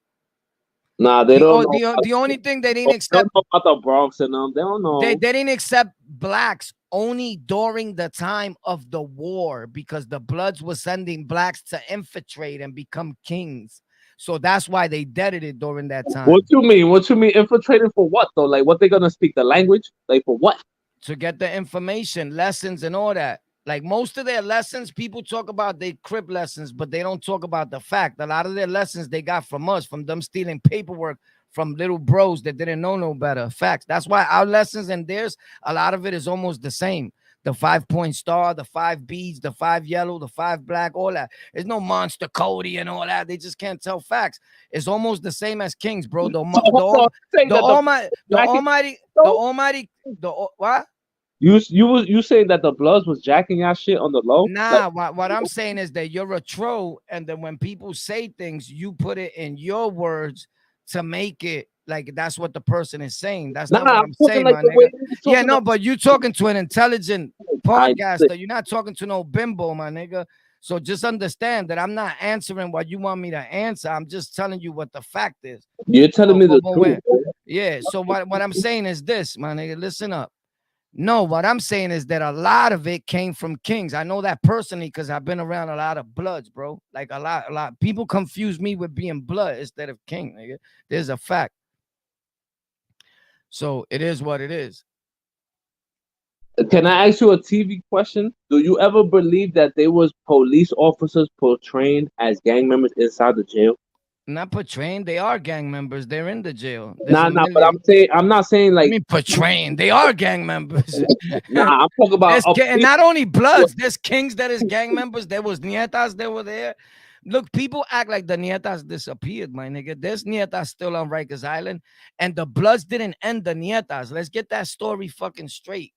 Nah, they don't. The only thing they didn't accept. They don't know about the Bronx and them. They don't know. They didn't accept blacks only during the time of the war, because the Bloods were sending blacks to infiltrate and become kings. So that's why they deaded it during that time. What you mean? What you mean infiltrating for what though? Like what they gonna speak the language? Like for what? To get the information, lessons, and all that. Like most of their lessons, people talk about their crib lessons, but they don't talk about the fact. A lot of their lessons they got from us, from them stealing paperwork from little bros that didn't know no better. Facts. That's why our lessons and theirs, a lot of it is almost the same. The 5-point star, the 5 beads, the 5 yellow, the 5 black, all that. There's no monster Cody and all that. They just can't tell facts. It's almost the same as kings, bro. The almighty, what? You saying that the Bloods was jacking y'all shit on the low? Nah, what I'm saying is that you're a troll, and then when people say things, you put it in your words to make it like that's what the person is saying. That's not what I'm saying, like my nigga. Yeah, no, but you talking to an intelligent podcaster. You're not talking to no bimbo, my nigga. So just understand that I'm not answering what you want me to answer. I'm just telling you what the fact is. You're telling me the truth. Yeah, so what I'm saying is this, my nigga, listen up. No, what I'm saying is that a lot of it came from kings. I know that personally because I've been around a lot of bloods, bro. Like a lot. People confuse me with being blood instead of king, nigga. There's a fact. So it is what it is. Can I ask you a TV question? Do you ever believe that there was police officers portrayed as gang members inside the jail? Not portraying, they are gang members. They're in the jail. But I'm not saying like. I mean, portraying, they are gang members. I'm talking about. Not only bloods, there's kings that is gang members. There was nietas that were there. Look, people act like the nietas disappeared, my nigga. There's nietas still on Rikers Island, and the bloods didn't end the nietas. Let's get that story fucking straight.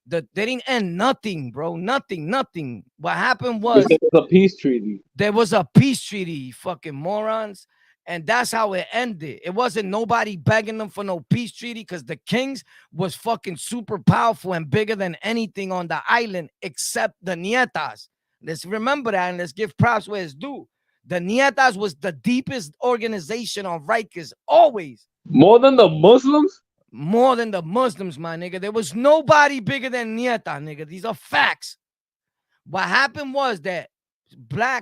They didn't end nothing, bro. Nothing. What happened was there was a peace treaty. There was a peace treaty, you fucking morons. And that's how it ended. It wasn't nobody begging them for no peace treaty because the kings was fucking super powerful and bigger than anything on the island except the nietas. Let's remember that and let's give props where it's due. The nietas was the deepest organization on Rikers always. More than the Muslims? More than the Muslims, my nigga. There was nobody bigger than Nieta, nigga. These are facts. What happened was that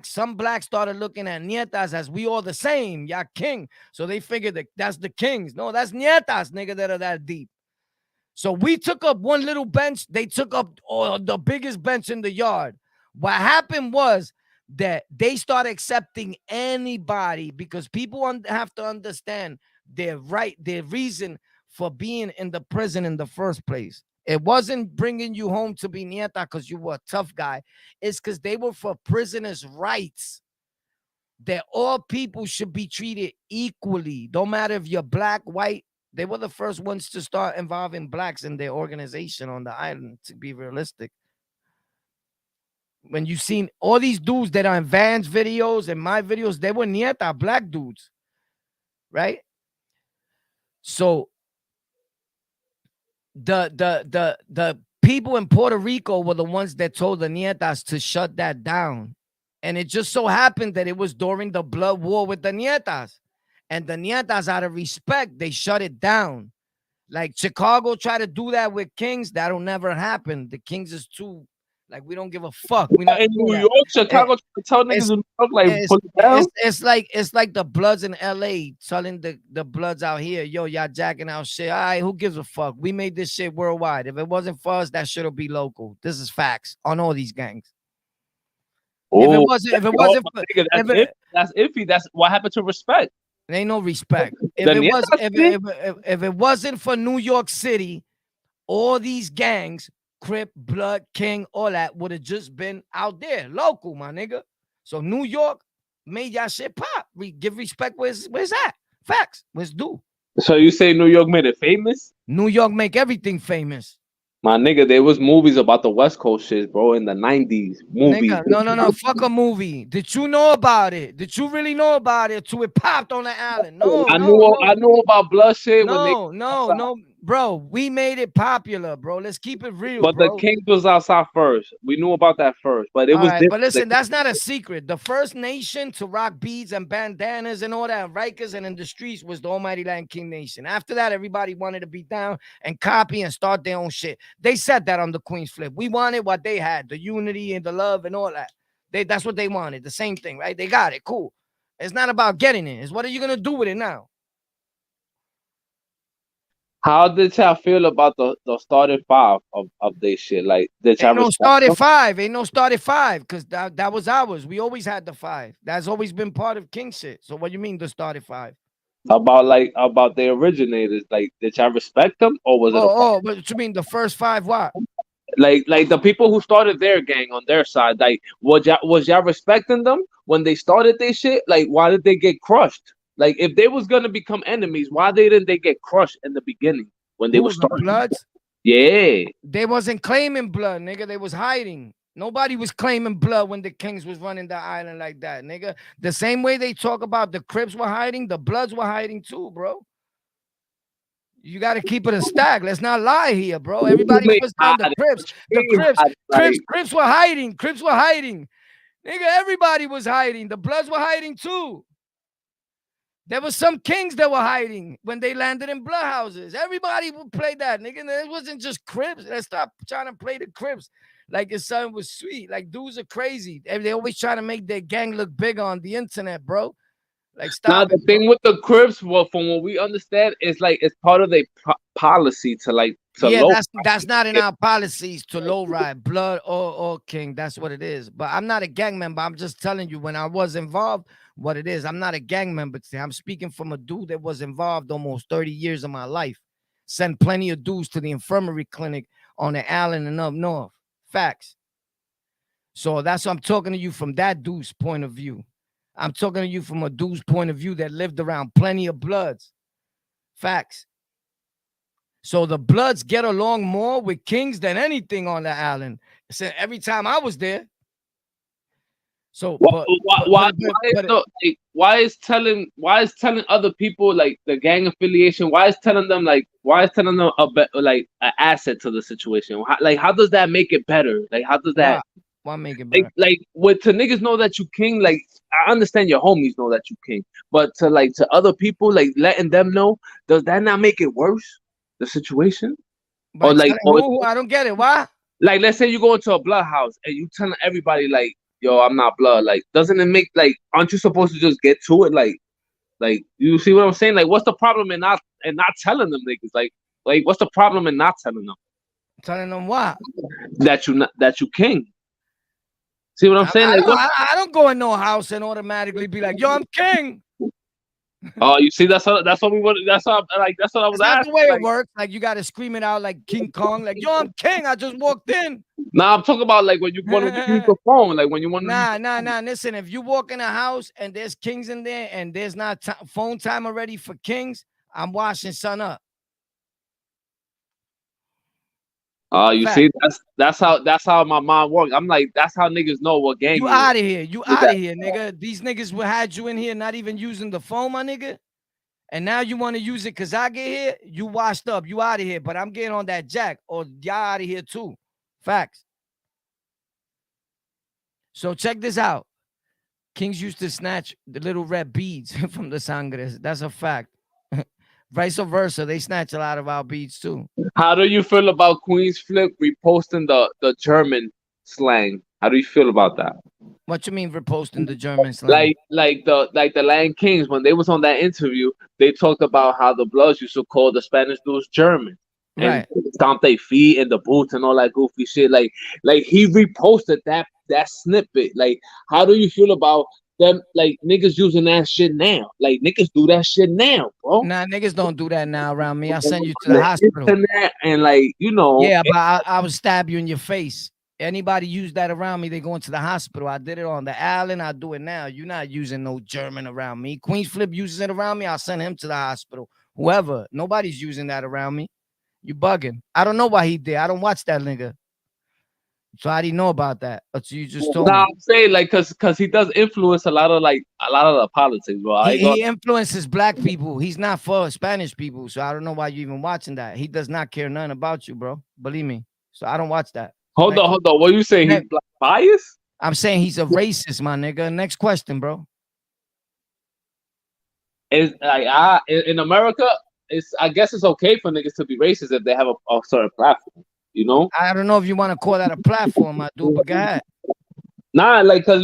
some blacks started looking at Nietas as we all the same. Y'all king. So they figured that that's the kings. No, that's Nietas, nigga, that are that deep. So we took up one little bench. They took up the biggest bench in the yard. What happened was that they started accepting anybody because people have to understand their reason for being in the prison in the first place. It wasn't bringing you home to be nieta because you were a tough guy. It's because they were for prisoners' rights. That all people should be treated equally. Don't matter if you're black, white. They were the first ones to start involving blacks in their organization on the island, to be realistic. When you seen all these dudes that are in Van's videos and my videos, they were nieta, black dudes. Right? So the people in Puerto Rico were the ones that told the Nietas to shut that down. And it just so happened that it was during the blood war with the Nietas. And the nietas, out of respect, they shut it down. Like Chicago tried to do that with Kings. That'll never happen. The Kings is too, like, we don't give a fuck. We not in doing New that. York, Chicago, tell niggas in New York, like, pull it down. It's like the Bloods in LA telling the Bloods out here, yo, y'all jacking out shit. All right, who gives a fuck? We made this shit worldwide. If it wasn't for us, that shit'll be local. This is facts on all these gangs. If it wasn't for, that's iffy. That's what happened to respect. There ain't no respect. If it wasn't for New York City, all these gangs, Crip, Blood, King, all that would have just been out there, local, my nigga. So New York made y'all shit pop. Give respect where's that? Facts. Where's due? So you say New York made it famous? New York make everything famous. My nigga, there was movies about the West Coast shit, bro, in the 90s. Movies. Nigga, no. Fuck a movie. Did you know about it? Did you really know about it till it popped on the island? No, I knew about blood shit. No. Bro, we made it popular, bro. Let's keep it real, but bro. The Kings was outside first. We knew about that first, but it was different. But listen, that's not a secret. The first nation to rock beads and bandanas and all that, Rikers and in the streets, was the Almighty Land King Nation. After that, everybody wanted to be down and copy and start their own shit. They said that on the Queen's Flip. We wanted what they had, the unity and the love and all that. That's what they wanted, the same thing, right? They got it, cool. It's not about getting it. It's what are you going to do with it now? How did y'all feel about the starting five of this shit? Like, did y'all Ain't no started five, because that was ours. We always had the five. That's always been part of King shit. So what do you mean the started five? About the originators, like, did y'all respect them, or was it? What you mean the first five? What? Like the people who started their gang on their side, like, was y'all respecting them when they started their shit? Like, why did they get crushed? Like, if they was gonna become enemies, why didn't they get crushed in the beginning when they were starting? Bloods? Yeah. They wasn't claiming blood, nigga. They was hiding. Nobody was claiming blood when the Kings was running the island like that, nigga. The same way they talk about the Crips were hiding, the Bloods were hiding too, bro. You got to keep it a stack. Let's not lie here, bro. Everybody was on the Crips. Crips were hiding. Crips were hiding. Nigga, everybody was hiding. The Bloods were hiding too. There was some Kings that were hiding when they landed in blood houses. Everybody would play that, nigga. It wasn't just Crips. Let's stop trying to play the Crips like his son was sweet. Like, dudes are crazy. They always try to make their gang look big on the internet, bro. Like, stop. Now, the thing with the Crips, well, from what we understand, is like it's part of their policy to that's not in our policies to low ride Blood or King. That's what it is. But I'm not a gang member. I'm just telling you when I was involved, what it is. I'm not a gang member today. I'm speaking from a dude that was involved almost 30 years of my life. Sent plenty of dudes to the infirmary clinic on the island and up north. Facts. So that's what I'm talking to you from that dude's point of view. I'm talking to you from a dude's point of view that lived around plenty of Bloods. Facts. So the Bloods get along more with Kings than anything on the island. So every time I was there. So why is telling other people like the gang affiliation? Why is telling them an asset to the situation? How does that make it better? Like, how does that? Why make it better? Like to niggas know that you King. Like, I understand your homies know that you King, but to other people, like letting them know, does that not make it worse? The situation? I don't get it. Why? Like, let's say you go into a blood house and you telling everybody like, yo, I'm not blood. Like, doesn't it make, like, aren't you supposed to just get to it? Like you see what I'm saying? Like, what's the problem in not telling them niggas? Like what's the problem in not telling them? Telling them what? That you King. See what I'm saying? I don't go in no house and automatically be like, yo, I'm King. Oh, you see, that's what we want. That's what I was asking. That's the way it works. Like, you gotta scream it out like King Kong. Like, yo, I'm King. I just walked in. Nah, I'm talking about like when you want to use the phone. Like when you want to. Nah. Listen, if you walk in a house and there's Kings in there and there's not phone time already for Kings, I'm washing son up. You see, that's how my mind works. I'm like, that's how niggas know what gang you out of here. You out of here, nigga. These niggas will had you in here not even using the phone, my nigga. And now you want to use it because I get here, you washed up. You out of here. But I'm getting on that jack or y'all out of here too. Facts. So check this out. Kings used to snatch the little red beads from the sangres. That's a fact. Vice versa, they snatch a lot of our beads too. How do you feel about Queen's Flip reposting the German slang? How do you feel about that? What you mean reposting the German slang? Like the Lion Kings, when they was on that interview, they talked about how the Bloods used to call the Spanish dudes German and stomp their feet and the boots and all that goofy shit. Like he reposted that snippet. Like, how do you feel about them? Like, niggas using that shit now. Like, niggas do that shit now, bro. Nah, niggas don't do that now around me. I'll send you to the hospital. And like, you know. Yeah, but I would stab you in your face. Anybody use that around me, they go into the hospital. I did it on the Allen. I do it now. You're not using no German around me. Queen's Flip uses it around me. I'll send him to the hospital. Whoever. Nobody's using that around me. You bugging. I don't know why he did. I don't watch that nigga. So how do you know about that? So you just told me. I'm saying like cause he does influence a lot of the politics, bro. He influences black people. He's not for Spanish people. So I don't know why you're even watching that. He does not care none about you, bro. Believe me. So I don't watch that. Hold on. What you saying? He's black biased? I'm saying he's a racist, my nigga. Next question, bro. Is like in America, I guess it's okay for niggas to be racist if they have a certain platform, you know? I don't know if you want to call that a platform, my dude, but go ahead. Nah, like, cause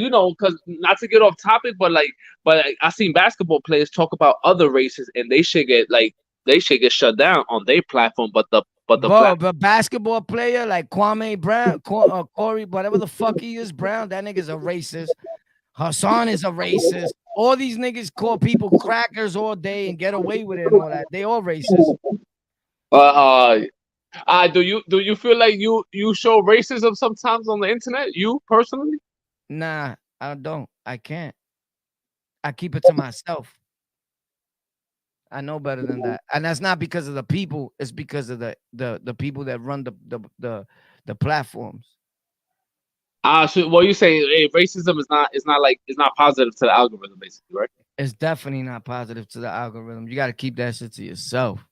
not to get off topic, but I seen basketball players talk about other races and they should get shut down on their platform, but the basketball player like Kwame Brown, Corey, whatever the fuck he is, Brown, that nigga's a racist. Hassan is a racist. All these niggas call people crackers all day and get away with it and all that. They all racist. Do you feel like you show racism sometimes on the internet? You personally? Nah, I don't. I can't. I keep it to myself. I know better than that, and that's not because of the people. It's because of the people that run the platforms. So what you saying? Hey, racism is not positive to the algorithm, basically, right? It's definitely not positive to the algorithm. You got to keep that shit to yourself.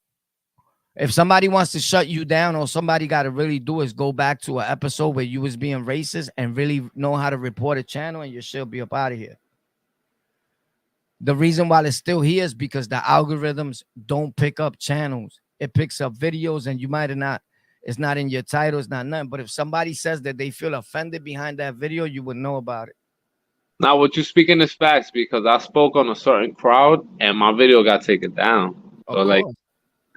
If somebody wants to shut you down, or somebody got to really do is go back to an episode where you was being racist and really know how to report a channel, and your shit will be up out of here. The reason why it's still here is because the algorithms don't pick up channels. It picks up videos, and you might have not. It's not in your title. It's not nothing. But if somebody says that they feel offended behind that video, you would know about it. Now, what you speaking is facts, because I spoke on a certain crowd and my video got taken down. So like,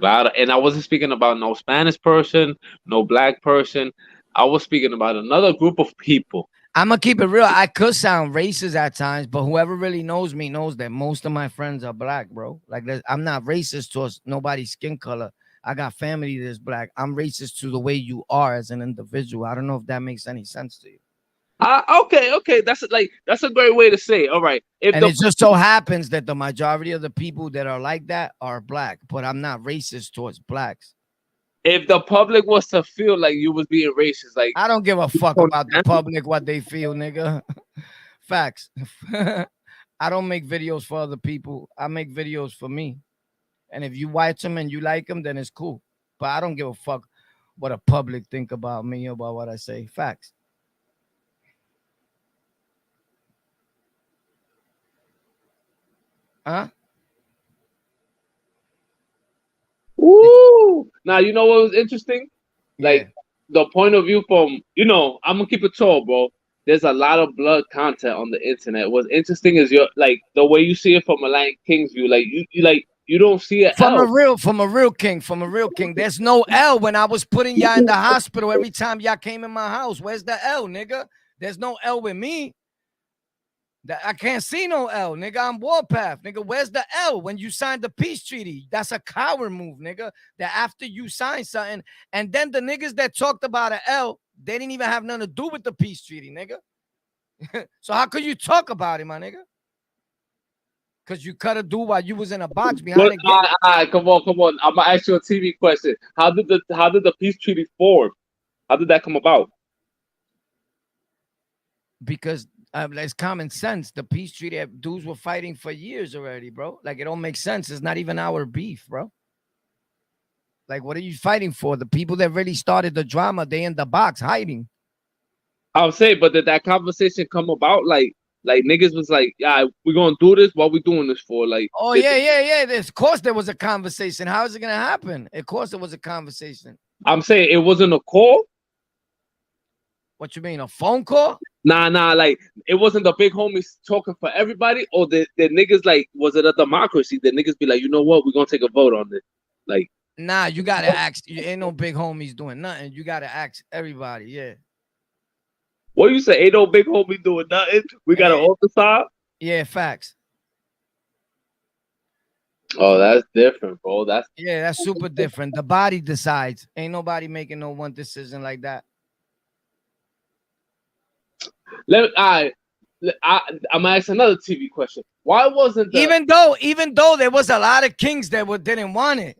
and I wasn't speaking about no Spanish person, no black person. I was speaking about another group of people. I'm gonna keep it real. I could sound racist at times, but whoever really knows me knows that most of my friends are black, bro. Like, I'm not racist towards nobody's skin color. I got family that's black. I'm racist to the way you are as an individual. I don't know if that makes any sense to you. Okay. That's a great way to say it. All right. It just so happens that the majority of the people that are like that are black, but I'm not racist towards blacks. If the public was to feel like you was being racist, like, I don't give a fuck about the public, what they feel, nigga. Facts. I don't make videos for other people. I make videos for me. And if you watch them and you like them, then it's cool. But I don't give a fuck what a public think about me or about what I say. Facts. Huh? Ooh. Now, you know what was interesting? Like, the point of view from, I'm going to keep it tall, bro. There's a lot of blood content on the internet. What's interesting is the way you see it from a Lion King's view. Like, you don't see it from a real king. There's no L when I was putting y'all in the hospital every time y'all came in my house. Where's the L, nigga? There's no L with me. I can't see no L, nigga. I'm Warpath, nigga. Where's the L when you signed the peace treaty? That's a coward move, nigga. That after you sign something, and then the niggas that talked about an L, they didn't even have nothing to do with the peace treaty, nigga. So how could you talk about it, my nigga? Because you cut a dude while you was in a box behind the gate. Come on. I'm gonna ask you a TV question. How did the peace treaty form? How did that come about? Because it's common sense. The peace treaty, dudes were fighting for years already, bro. Like, it don't make sense. It's not even our beef, bro. Like, what are you fighting for? The people that really started the drama, they in the box hiding. I'll say, but did that conversation come about? Like, Like niggas was like, yeah, we gonna do this. What we doing this for? Like, oh yeah. Of course there was a conversation. How is it gonna happen? Of course there was a conversation. I'm saying it wasn't a call. What you mean, a phone call? Nah, like it wasn't the big homies talking for everybody, or the niggas like, was it a democracy? The niggas be like, you know what, we're gonna take a vote on this. Like, nah, you gotta ask. You ain't no big homies doing nothing. You gotta ask everybody. Yeah. What you say? Ain't no big homie doing nothing. We got an altar side. Yeah, facts. Oh, that's different, bro. That's super different. The body decides. Ain't nobody making no one decision like that. I'm gonna ask another TV question. Why wasn't even though there was a lot of kings that didn't want it?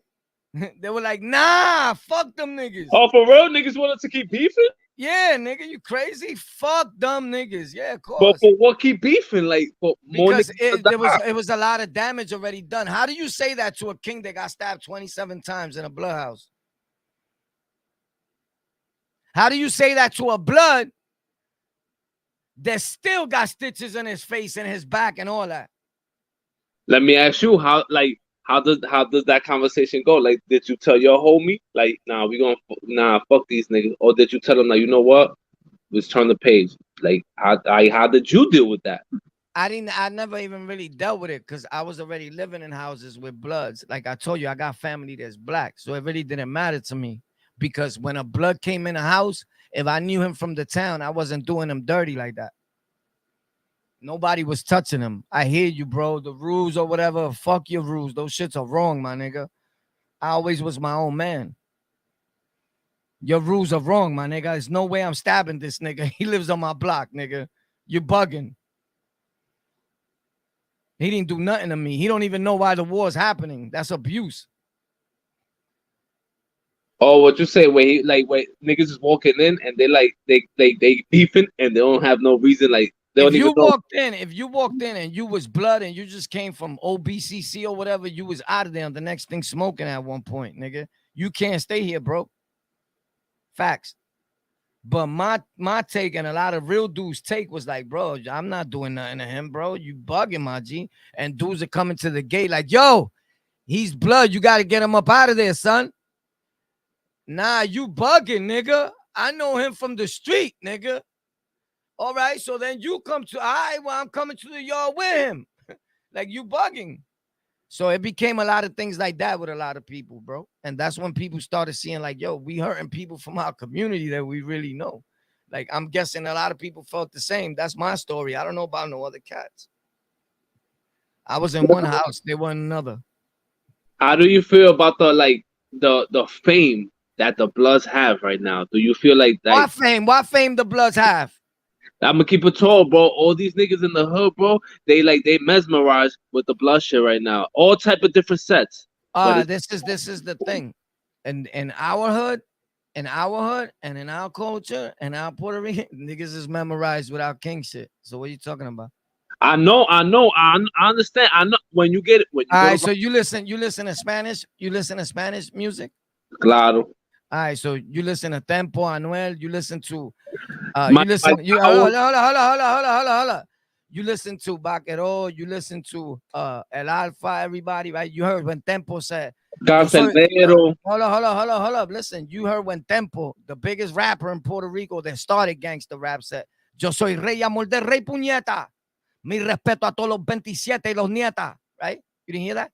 They were like, nah, fuck them niggas. Oh, for real? Niggas wanted to keep beefing? Yeah, nigga, you crazy? Fuck them niggas. Yeah, of course. But for what keep beefing? Like, because it was a lot of damage already done. How do you say that to a king that got stabbed 27 times in a blood house? How do you say that to a blood that still got stitches in his face and his back and all that? Let me ask you, how does that conversation go? Like, did you tell your homie, like, fuck these niggas? Or did you tell them, like, you know what? Let's turn the page. Like, how did you deal with that? I never even really dealt with it because I was already living in houses with bloods. Like I told you, I got family that's black. So it really didn't matter to me because when a blood came in a house, if I knew him from the town, I wasn't doing him dirty like that. Nobody was touching him. I hear you, bro. The rules or whatever, fuck your rules. Those shits are wrong, my nigga. I always was my own man. Your rules are wrong, my nigga. There's no way I'm stabbing this nigga. He lives on my block, nigga. You bugging. He didn't do nothing to me. He don't even know why the war's happening. That's abuse. Oh, what you say? Wait, niggas is walking in and they beefing and they don't have no reason. Like, if you walked in and you was blood and you just came from OBCC or whatever, you was out of there on the next thing smoking at one point, nigga. You can't stay here, bro. Facts. But my take and a lot of real dudes' take was like, bro, I'm not doing nothing to him, bro. You bugging, my G. And dudes are coming to the gate like, yo, he's blood. You got to get him up out of there, son. Nah, you bugging, nigga. I know him from the street, nigga. All right, so then you come to, all right, well, I'm coming to the yard with him. Like, you bugging. So it became a lot of things like that with a lot of people, bro. And that's when people started seeing like, yo, we hurting people from our community that we really know. Like, I'm guessing a lot of people felt the same. That's my story. I don't know about no other cats. I was in one house. They were in another. How do you feel about the fame that the Bloods have right now? Do you feel like that? What fame the Bloods have? I'm gonna keep it tall, bro. All these niggas in the hood, bro, they mesmerized with the blood shit right now. All type of different sets. This is the thing. In our hood, and in our culture, and our Puerto Rican, niggas is memorized without king shit. So what are you talking about? I know. I understand. I know when you get it. All right, so you listen to Spanish. You listen to Spanish music. Claro. All right, so you listen to Tempo, Anuel. You listen to, hold on. You listen to Vaquero. You listen to El Alfa. Everybody, right? You heard when Tempo said. Cancelero. Hold up. Listen, you heard when Tempo, the biggest rapper in Puerto Rico that started gangster rap, said, "Yo soy rey, amor del rey, puñeta. Mi respeto a todos los 27 y los nietas." Right? You didn't hear that?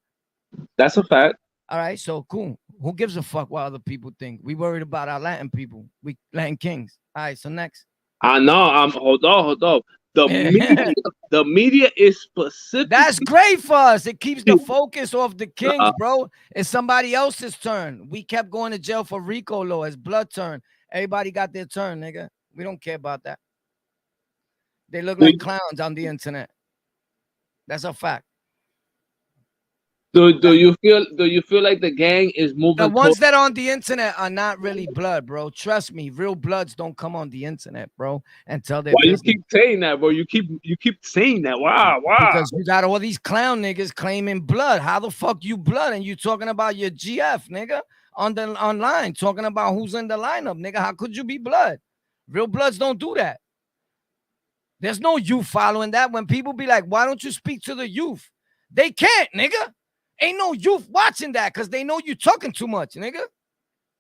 That's a fact. All right, so cool. Who gives a fuck what other people think? We worried about our Latin people. We Latin kings. All right, so next. I know. Hold on. The media is specific. That's great for us. It keeps the focus off the kings, bro. It's somebody else's turn. We kept going to jail for RICO law. It's blood turn. Everybody got their turn, nigga. We don't care about that. They look like clowns on the internet. That's a fact. Do you feel like the gang is moving? The ones that are on the internet are not really blood, bro. Trust me, real bloods don't come on the internet, bro, and tell their business. You keep saying that, bro? You keep saying that. Wow. Because you got all these clown niggas claiming blood. How the fuck you blood and you talking about your GF, nigga, online talking about who's in the lineup, nigga? How could you be blood? Real bloods don't do that. There's no youth following that. When people be like, why don't you speak to the youth? They can't, nigga. Ain't no youth watching that because they know you talking too much, nigga.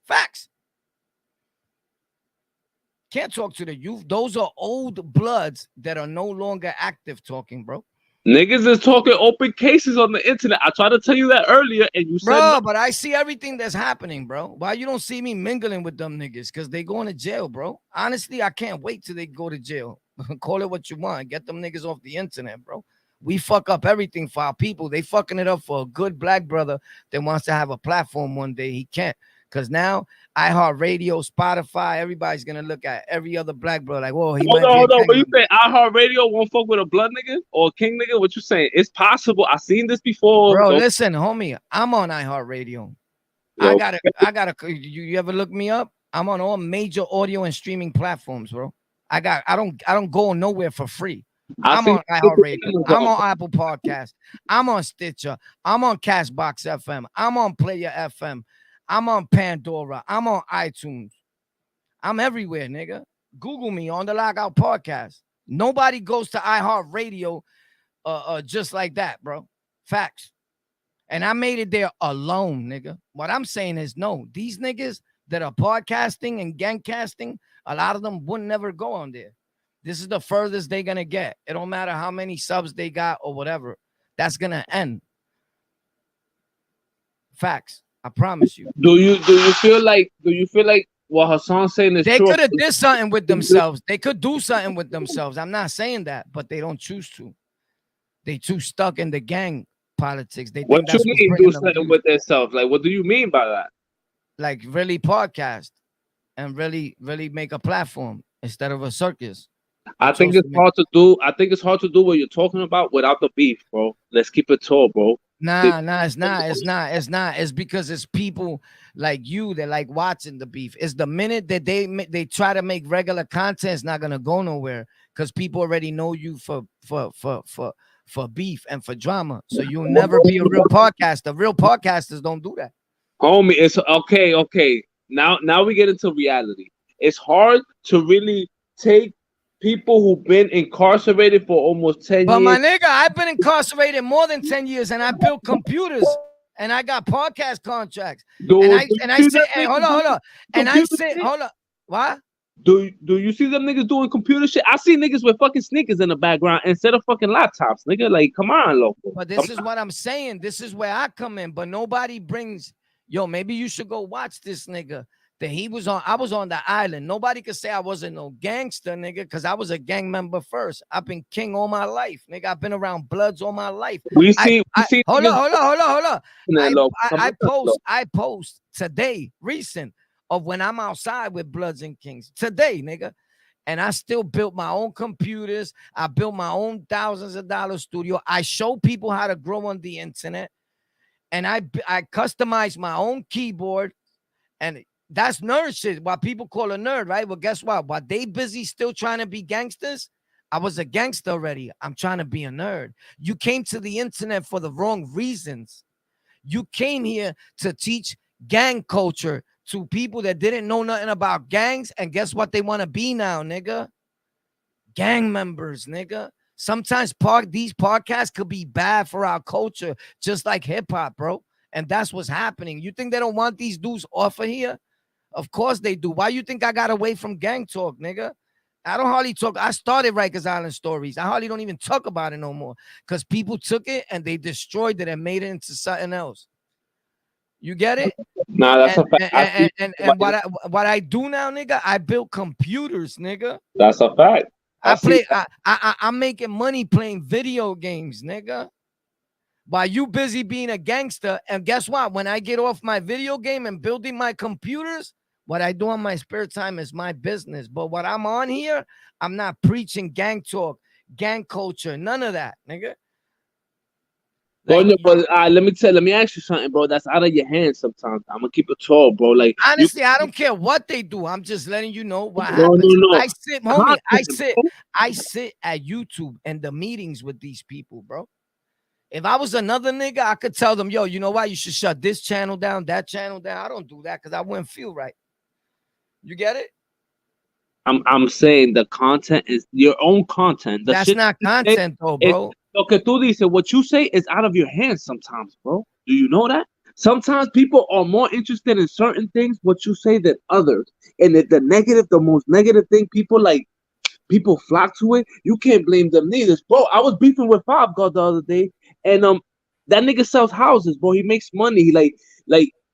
Facts. Can't talk to the youth. Those are old bloods that are no longer active talking, bro. Niggas is talking open cases on the internet. I tried to tell you that earlier, and you said no. But I see everything that's happening, bro. Why you don't see me mingling with them niggas? Because they going to jail, bro. Honestly, I can't wait till they go to jail. Call it what you want. Get them niggas off the internet, bro. We fuck up everything for our people. They fucking it up for a good black brother that wants to have a platform one day. He can't. Because now iHeartRadio, Spotify, everybody's going to look at every other black brother like, whoa, Hold on. But you say iHeartRadio won't fuck with a blood nigga or a king nigga? What you saying? It's possible. I seen this before. Bro, listen, homie. I'm on iHeartRadio. I gotta. You ever look me up? I'm on all major audio and streaming platforms, bro. I don't go nowhere for free. I'm on iHeartRadio. I'm on Apple Podcasts. I'm on Stitcher. I'm on Castbox FM. I'm on Player FM. I'm on Pandora. I'm on iTunes. I'm everywhere, nigga. Google me on the Lockout Podcast. Nobody goes to iHeartRadio just like that, bro. Facts. And I made it there alone, nigga. What I'm saying is, no, these niggas that are podcasting and gangcasting, a lot of them would never go on there. This is the furthest they're going to get. It don't matter how many subs they got or whatever. That's going to end. Facts. I promise you. Do you feel like what Hassan's saying is they true? They could have did something with themselves. They could do something with themselves. I'm not saying that, but they don't choose to. They too stuck in the gang politics. They what think you mean do something with themselves? Like, what do you mean by that? Like really podcast and really make a platform instead of a circus. I think it's hard to do. I think it's hard to do what you're talking about without the beef, bro. Let's keep it tall, bro. Nah, it's not. It's because it's people like you that like watching the beef. It's the minute that they try to make regular content, it's not gonna go nowhere because people already know you for beef and for drama. So you'll never be a real podcaster. Real podcasters don't do that. Homie, it's okay. Now we get into reality. It's hard to really take people who've been incarcerated for almost 10 years. But my nigga, I've been incarcerated more than 10 years and I built computers and I got podcast contracts. Dude, and I say, hey, hold on. And I say, hold on. What? Do you see them niggas doing computer shit? I see niggas with fucking sneakers in the background instead of fucking laptops, nigga. Like, come on, loco. But this is what I'm saying. This is where I come in. But nobody brings, maybe you should go watch this nigga. That I was on the island. Nobody could say I wasn't no gangster, nigga, because I was a gang member first. I've been king all my life, nigga. I've been around bloods all my life. We see. Hold on. I post today, recent, of when I'm outside with bloods and kings. Today, nigga. And I still built my own computers. I built my own thousands of dollars studio. I show people how to grow on the internet. And I customized my own keyboard. And that's nerd shit. Why people call a nerd, right? Well, guess what? While they busy still trying to be gangsters, I was a gangster already. I'm trying to be a nerd. You came to the internet for the wrong reasons. You came here to teach gang culture to people that didn't know nothing about gangs. And guess what they want to be now, nigga? Gang members, nigga. Sometimes these podcasts could be bad for our culture, just like hip-hop, bro. And that's what's happening. You think they don't want these dudes off of here? Of course they do. Why you think I got away from gang talk, nigga? I don't hardly talk. I started Rikers Island Stories. I hardly don't even talk about it no more because people took it and they destroyed it and made it into something else. You get it? Nah, that's a fact. And what I do now, nigga, I build computers, nigga. That's a fact. I'm making money playing video games, nigga. While you busy being a gangster, and guess what? When I get off my video game and building my computers, what I do on my spare time is my business. But what I'm on here, I'm not preaching gang talk, gang culture, none of that, nigga. Like, but let me ask you something, bro. That's out of your hands sometimes. I'm gonna keep it tall, bro. Like honestly, I don't care what they do. I'm just letting you know what happens. No. I sit at YouTube and the meetings with these people, bro. If I was another nigga, I could tell them, yo, you know what? You should shut this channel down, that channel down. I don't do that because I wouldn't feel right. You get it? I'm saying the content is your own content. The That's shit not you say content though, is bro. lo que tú dices. What you say is out of your hands sometimes, bro. Do you know that? Sometimes people are more interested in certain things what you say than others. And the negative, the most negative thing, people flock to it. You can't blame them neither, bro. I was beefing with Bob God the other day, and that nigga sells houses, bro. He makes money. Like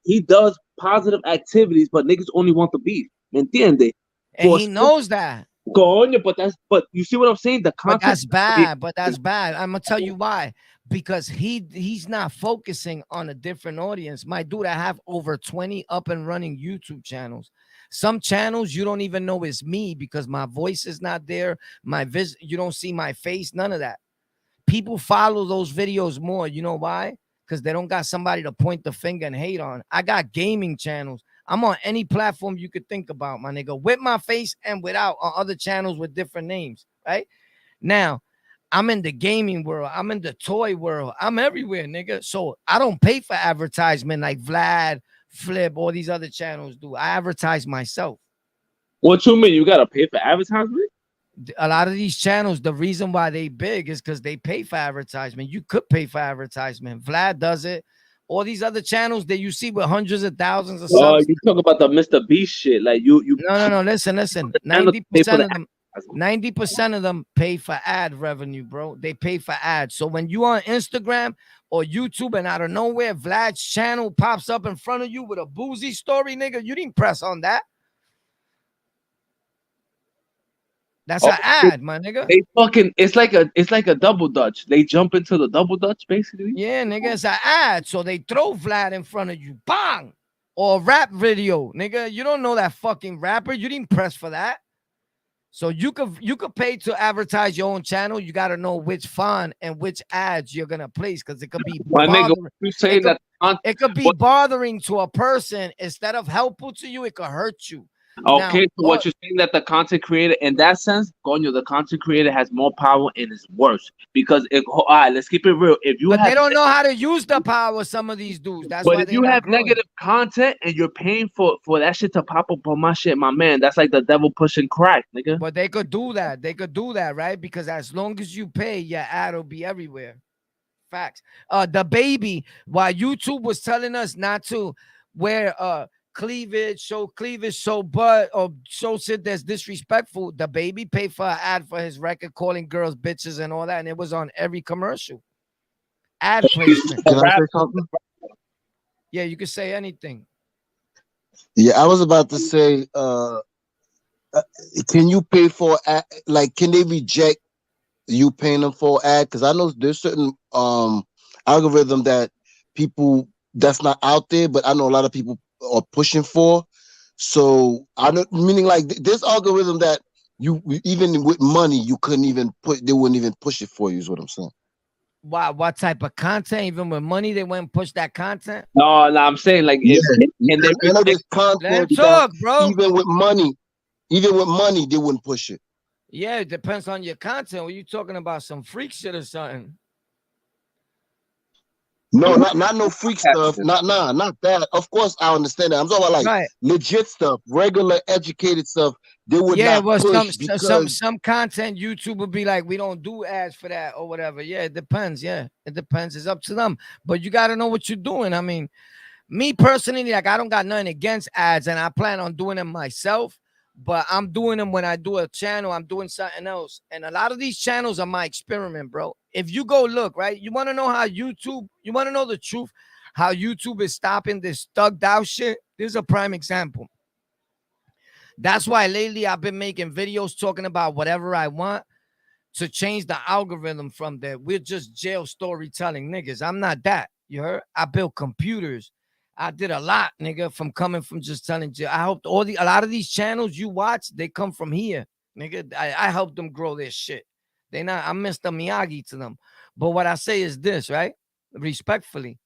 he does positive activities, but niggas only want the beef. ¿Me entiende? And he knows that. Coño, but you see what I'm saying? The But content. that's bad. But that's bad. I'm gonna tell you why. Because he's not focusing on a different audience. My dude, I have over 20 up and running YouTube channels. Some channels you don't even know it's me because my voice is not there. You don't see my face, none of that. People follow those videos more. You know why? Because they don't got somebody to point the finger and hate on. I got gaming channels. I'm on any platform you could think about, my nigga, with my face and without, on other channels with different names, right? Now, I'm in the gaming world. I'm in the toy world. I'm everywhere, nigga. So I don't pay for advertisement like Vlad, Flip, all these other channels do. I advertise myself. What you mean? You gotta pay for advertisement? A lot of these channels, the reason why they big is because they pay for advertisement. You could pay for advertisement. Vlad does it. All these other channels that you see with hundreds of thousands of Oh, subs. you talk about the Mr. Beast shit. Like you No. Listen. channel pay for 90% the of them, 90% of them pay for ad revenue, bro. They pay for ads. So when you on Instagram or YouTube and out of nowhere, Vlad's channel pops up in front of you with a boozy story, nigga, you didn't press on that. That's Oh, an ad, my nigga. they fucking it's like a double dutch. They jump into the double dutch basically. Yeah, nigga, it's an ad. So they throw Vlad in front of you. Bang! Or a rap video, nigga. You don't know that fucking rapper. You didn't press for that. So you could pay to advertise your own channel. You got to know which font and which ads you're gonna place because it could be My nigga, bothering. you saying that It could be bothering to a person instead of helpful to you. It could hurt you. okay, so what you're saying that the content creator, in that sense, Gonyo, the content creator has more power and is worse because all right, let's keep it real. If you But have, they don't know how to use the power. Some of these dudes. That's but why if they're you not have growing. negative content and you're paying for that shit to pop up on my shit, my man, that's like the devil pushing crack, nigga. But they could do that. They could do that, right? Because as long as you pay, your ad will be everywhere. Facts. The baby, while YouTube was telling us not to wear cleavage, show butt, or show shit that's disrespectful, the baby paid for an ad for his record calling girls bitches and all that, and it was on every commercial. Ad placement. Can I say something? Yeah, you could say anything. Yeah, I was about to say, can you pay for like? Can they reject you paying them for ad? Because I know there's certain algorithm that people that's not out there, but I know a lot of people are pushing for. So I don't meaning like this algorithm that you even with money you couldn't even they wouldn't even push it for you. Is what I'm saying. What type of content? Even with money, they wouldn't push that content. No, I'm saying like Yeah, and I know this Let content him talk, that bro. even with money, they wouldn't push it. Yeah, it depends on your content. Were you talking about some freak shit or something? No, not no freak stuff. Not that. Of course, I understand that. I'm talking about like legit stuff, regular educated stuff. They would not push because some content YouTube would be like, we don't do ads for that or whatever. Yeah, it depends. Yeah, it depends. It's up to them. But you got to know what you're doing. I mean, me personally, like I don't got nothing against ads, and I plan on doing them myself. But I'm doing them when I do a channel. I'm doing something else, and a lot of these channels are my experiment, bro. If you go look, right, you want to know how YouTube, you want to know the truth, how YouTube is stopping this thugged out shit. This is a prime example. That's why lately I've been making videos talking about whatever I want to change the algorithm from that. We're just jail storytelling niggas. I'm not that. You heard? I built computers. I did a lot, nigga, from coming from just telling jail. I helped a lot of these channels you watch, they come from here, nigga. I helped them grow their shit. I'm Mr. Miyagi to them. But what I say is this, right? Respectfully.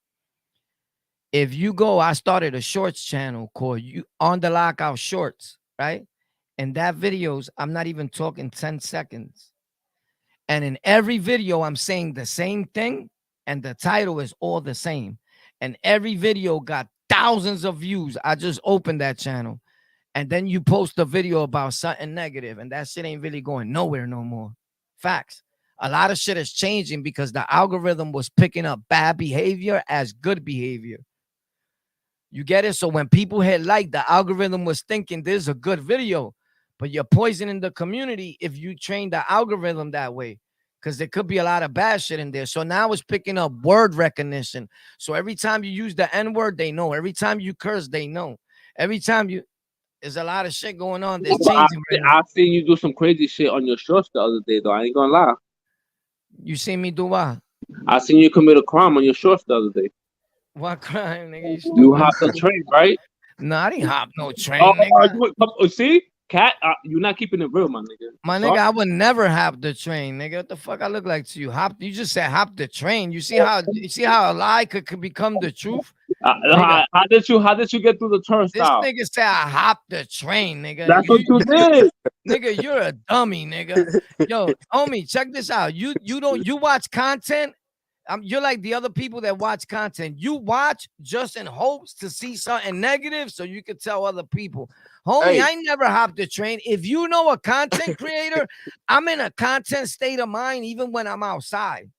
If you go, I started a shorts channel called You On the Lockout Shorts, right? And that videos, I'm not even talking 10 seconds. And in every video, I'm saying the same thing, and the title is all the same. And every video got thousands of views. I just opened that channel. and then you post a video about something negative, and that shit ain't really going nowhere no more. Facts. A lot of shit is changing because the algorithm was picking up bad behavior as good behavior. You get it? So when people hit like, the algorithm was thinking this is a good video, but you're poisoning the community if you train the algorithm that way, because there could be a lot of bad shit in there. So now it's picking up word recognition. So every time you use the N-word, they know. Every time you curse, they know. Every time you, there's a lot of shit going on. There's changing right now. I seen you do some crazy shit on your shorts the other day, though. I ain't gonna lie. You seen me do what? I seen you commit a crime on your shorts the other day. What crime, nigga? You hopped the train, right? No, I didn't hop no train, nigga. See? Cat, you're not keeping it real, my nigga. My nigga, I would never hop the train, nigga. What the fuck I look like to you? You just said hop the train. You see how a lie could become the truth? How did you get through the turnstile? This nigga said I hopped the train, nigga. That's what you did. Nigga, you're a dummy, nigga. Yo, homie, check this out. You watch content. You're like the other people that watch content. You watch just in hopes to see something negative so you can tell other people. Homie, hey. I never hopped the train. If you know a content creator, I'm in a content state of mind even when I'm outside.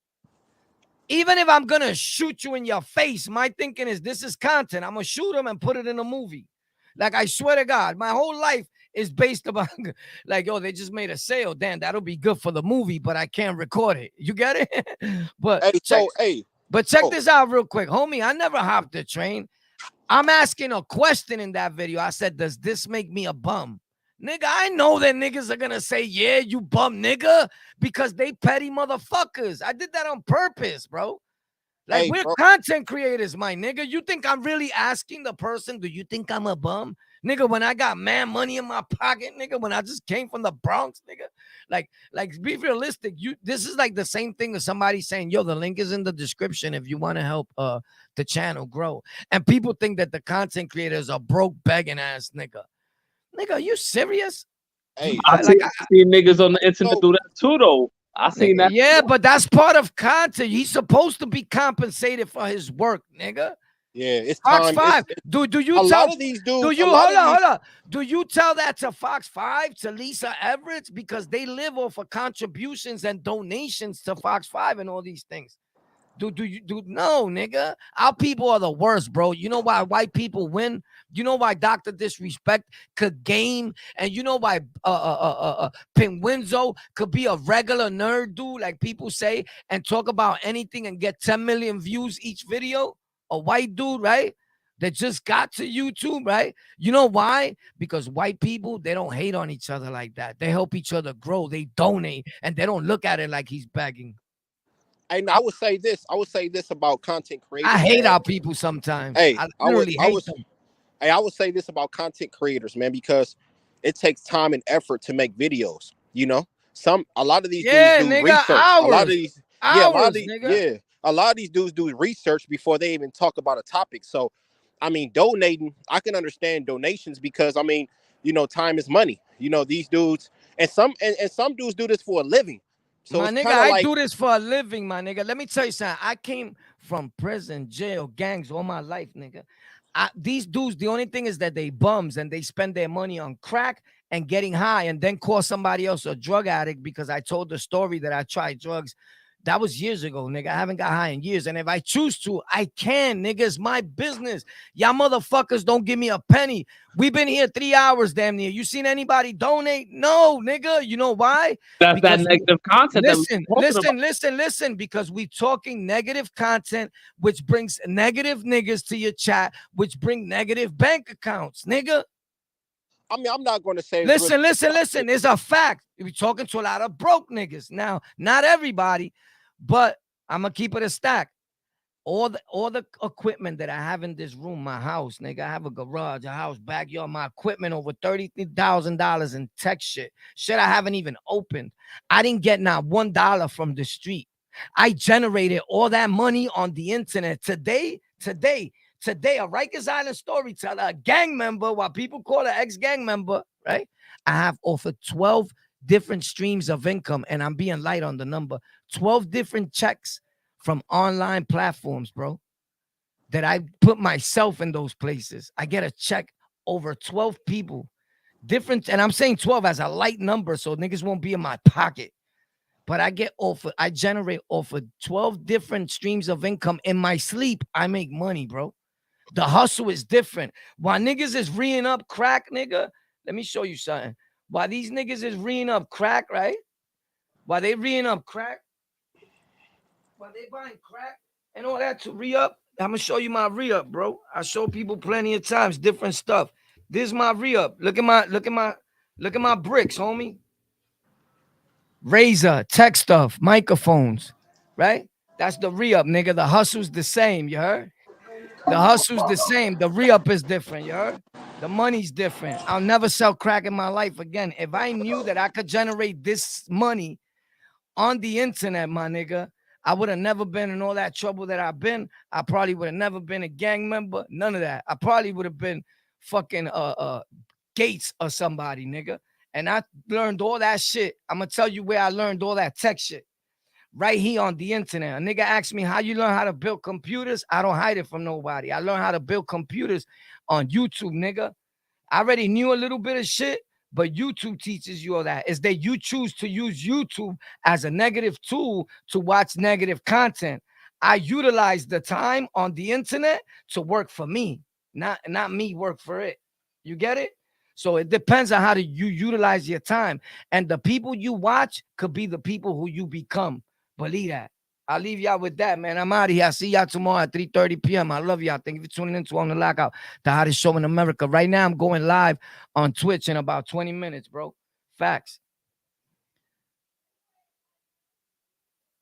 Even if I'm going to shoot you in your face, my thinking is this is content. I'm going to shoot him and put it in a movie. Like, I swear to God, my whole life is based about, like, yo, they just made a sale. Damn, that'll be good for the movie, but I can't record it. You get it? But check this out real quick. Homie, I never hopped the train. I'm asking a question in that video. I said, does this make me a bum? Nigga, I know that niggas are going to say, yeah, you bum nigga, because they petty motherfuckers. I did that on purpose, bro. Like, hey, we're content creators, my nigga. You think I'm really asking the person, do you think I'm a bum? Nigga, when I got mad money in my pocket, nigga, when I just came from the Bronx, nigga. Like be realistic. This is like the same thing as somebody saying, yo, the link is in the description if you want to help the channel grow. And people think that the content creator is a broke, begging ass nigga. Nigga, are you serious? Hey, I see niggas on the internet do that too, though. I seen that. Yeah, but that's part of content. He's supposed to be compensated for his work, nigga. Yeah, it's Fox time. 5. Do you a tell lot of these dudes? Do you hold on? Do you tell that to Fox 5, to Lisa Everett, because they live off of contributions and donations to Fox 5 and all these things? No, nigga. Our people are the worst, bro. You know why white people win? You know why Dr. Disrespect could game, and you know why Pinwinzo could be a regular nerd dude, like people say, and talk about anything and get 10 million views each video? A white dude, right? That just got to YouTube, right? You know why? Because white people, they don't hate on each other like that. They help each other grow. They donate, and they don't look at it like he's begging. And I would say this about content creators. I hate our people sometimes. Hey, I would say this about content creators, man, because it takes time and effort to make videos. You know, a lot of these dudes do research. A lot of these dudes do research before they even talk about a topic. So, I mean, donating, I can understand donations because, I mean, you know, time is money. You know, these dudes and some dudes do this for a living. So my nigga, I do this for a living, my nigga. Let me tell you something. I came from prison, jail, gangs all my life, nigga. These dudes, the only thing is that they bums and they spend their money on crack and getting high and then call somebody else a drug addict because I told the story that I tried drugs. That was years ago, nigga. I haven't got high in years. And if I choose to, I can, nigga. It's my business. Y'all motherfuckers don't give me a penny. We've been here 3 hours, damn near. You seen anybody donate? No, nigga. You know why? That's because that negative content. Listen. Because we're talking negative content, which brings negative niggas to your chat, which bring negative bank accounts, nigga. I mean, I'm not going to say. Listen. It's a fact. We're talking to a lot of broke niggas. Now, not everybody, but I'm going to keep it a stack. All the equipment that I have in this room, my house, nigga, I have a garage, a house, backyard, my equipment, over $30,000 in tech shit. Shit I haven't even opened. I didn't get not $1 from the street. I generated all that money on the internet. Today, a Rikers Island storyteller, a gang member, what people call an ex-gang member, right? I have offered 12 different streams of income, and I'm being light on the number. 12 different checks from online platforms, bro, that I put myself in those places. I get a check over 12 people Different, and I'm saying 12 as a light number, so niggas won't be in my pocket. But I generate off of 12 different streams of income in my sleep. I make money, bro. The hustle is different. While niggas is reeing up crack, nigga, let me show you something. While these niggas is reeing up crack, right? While they reeing up crack, while they buying crack and all that to re-up, I'm gonna show you my re-up, bro. I show people plenty of times different stuff. This is my re-up. Look at my bricks, homie. Razor, tech stuff, microphones, right? That's the re-up, nigga. The hustle's the same, you heard? The hustle's the same. The re-up is different, you heard? The money's different. I'll never sell crack in my life again. If I knew that I could generate this money on the internet, my nigga, I would have never been in all that trouble that I've been. I probably would have never been a gang member. None of that. I probably would have been fucking Gates or somebody, nigga. And I learned all that shit. I'm gonna tell you where I learned all that tech shit. Right here on the internet. A nigga asked me how you learn how to build computers. I don't hide it from nobody. I learned how to build computers on YouTube, nigga. I already knew a little bit of shit, but YouTube teaches you all that. Is that you choose to use YouTube as a negative tool to watch negative content. I utilize the time on the internet to work for me, not me work for it. You get it? So it depends on how you utilize your time. And the people you watch could be the people who you become. Believe that. I'll leave y'all with that, man. I'm out of here. I'll see y'all tomorrow at 3:30 p.m. I love y'all. Thank you for tuning in to On the Lockout, the hottest show in America. Right now, I'm going live on Twitch in about 20 minutes, bro. Facts.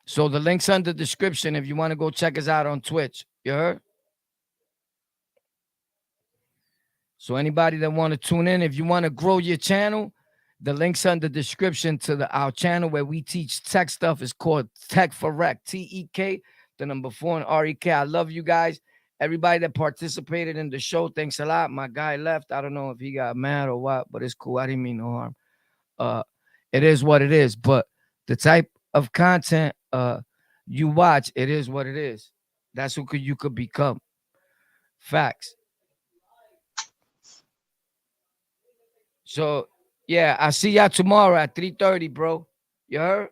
So the link's under the description if you want to go check us out on Twitch. You heard? So anybody that want to tune in, if you want to grow your channel, the link's under the description to our channel where we teach tech stuff. Is called Tech for Rec, TEK, the number 4 and REK. I love you guys. Everybody that participated in the show, thanks a lot. My guy left. I don't know if he got mad or what, but it's cool. I didn't mean no harm. It is what it is. But the type of content you watch, it is what it is. That's who you could become. Facts. So, yeah, I'll see y'all tomorrow at 3:30, bro. You heard?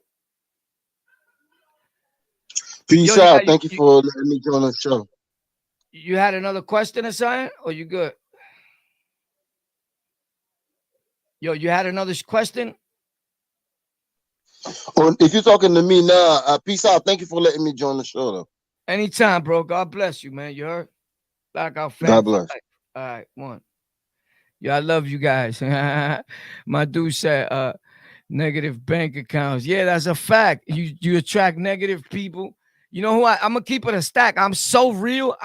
Peace out. Thank you for letting me join the show. You had another question or something? Or you good? Yo, you had another question? Oh, if you're talking to me now, peace out. Thank you for letting me join the show, though. Anytime, bro. God bless you, man. You heard? Lockout fan. God bless. All right, one. Yeah, I love you guys. My dude said negative bank accounts. Yeah, that's a fact. You attract negative people. You know who I'm gonna keep it a stack. I'm so real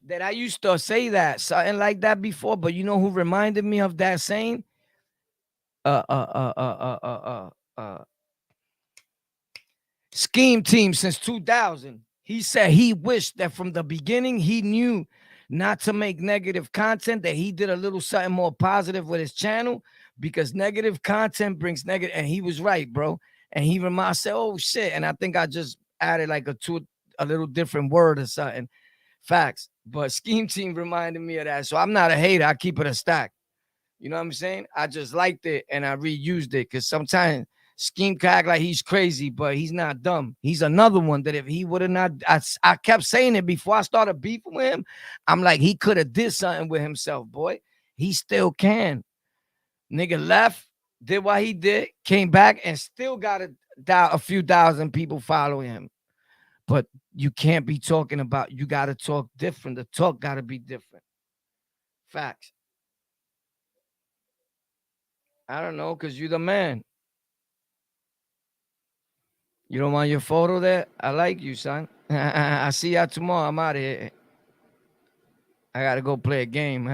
that I used to say that something like that before. But you know who reminded me of that saying? Scheme Team since 2000. He said he wished that from the beginning he knew not to make negative content, that he did a little something more positive with his channel, because negative content brings negative. And he was right, bro. And he said, oh shit. And I think I just added like a little different word or something. Facts. But Scheme Team reminded me of that. So I'm not a hater. I keep it a stack. You know what I'm saying? I just liked it and I reused it, because sometimes Scheme can act like he's crazy, but he's not dumb. He's another one that if he would have not, I kept saying it before I started beefing with him. I'm like, he could have did something with himself, boy. He still can. Nigga left, did what he did, came back, and still got a few thousand people following him. But you can't be talking about, you got to talk different. The talk got to be different. Facts. I don't know, because you're the man. You don't want your photo there? I like you, son. I see y'all tomorrow. I'm out of here. I got to go play a game.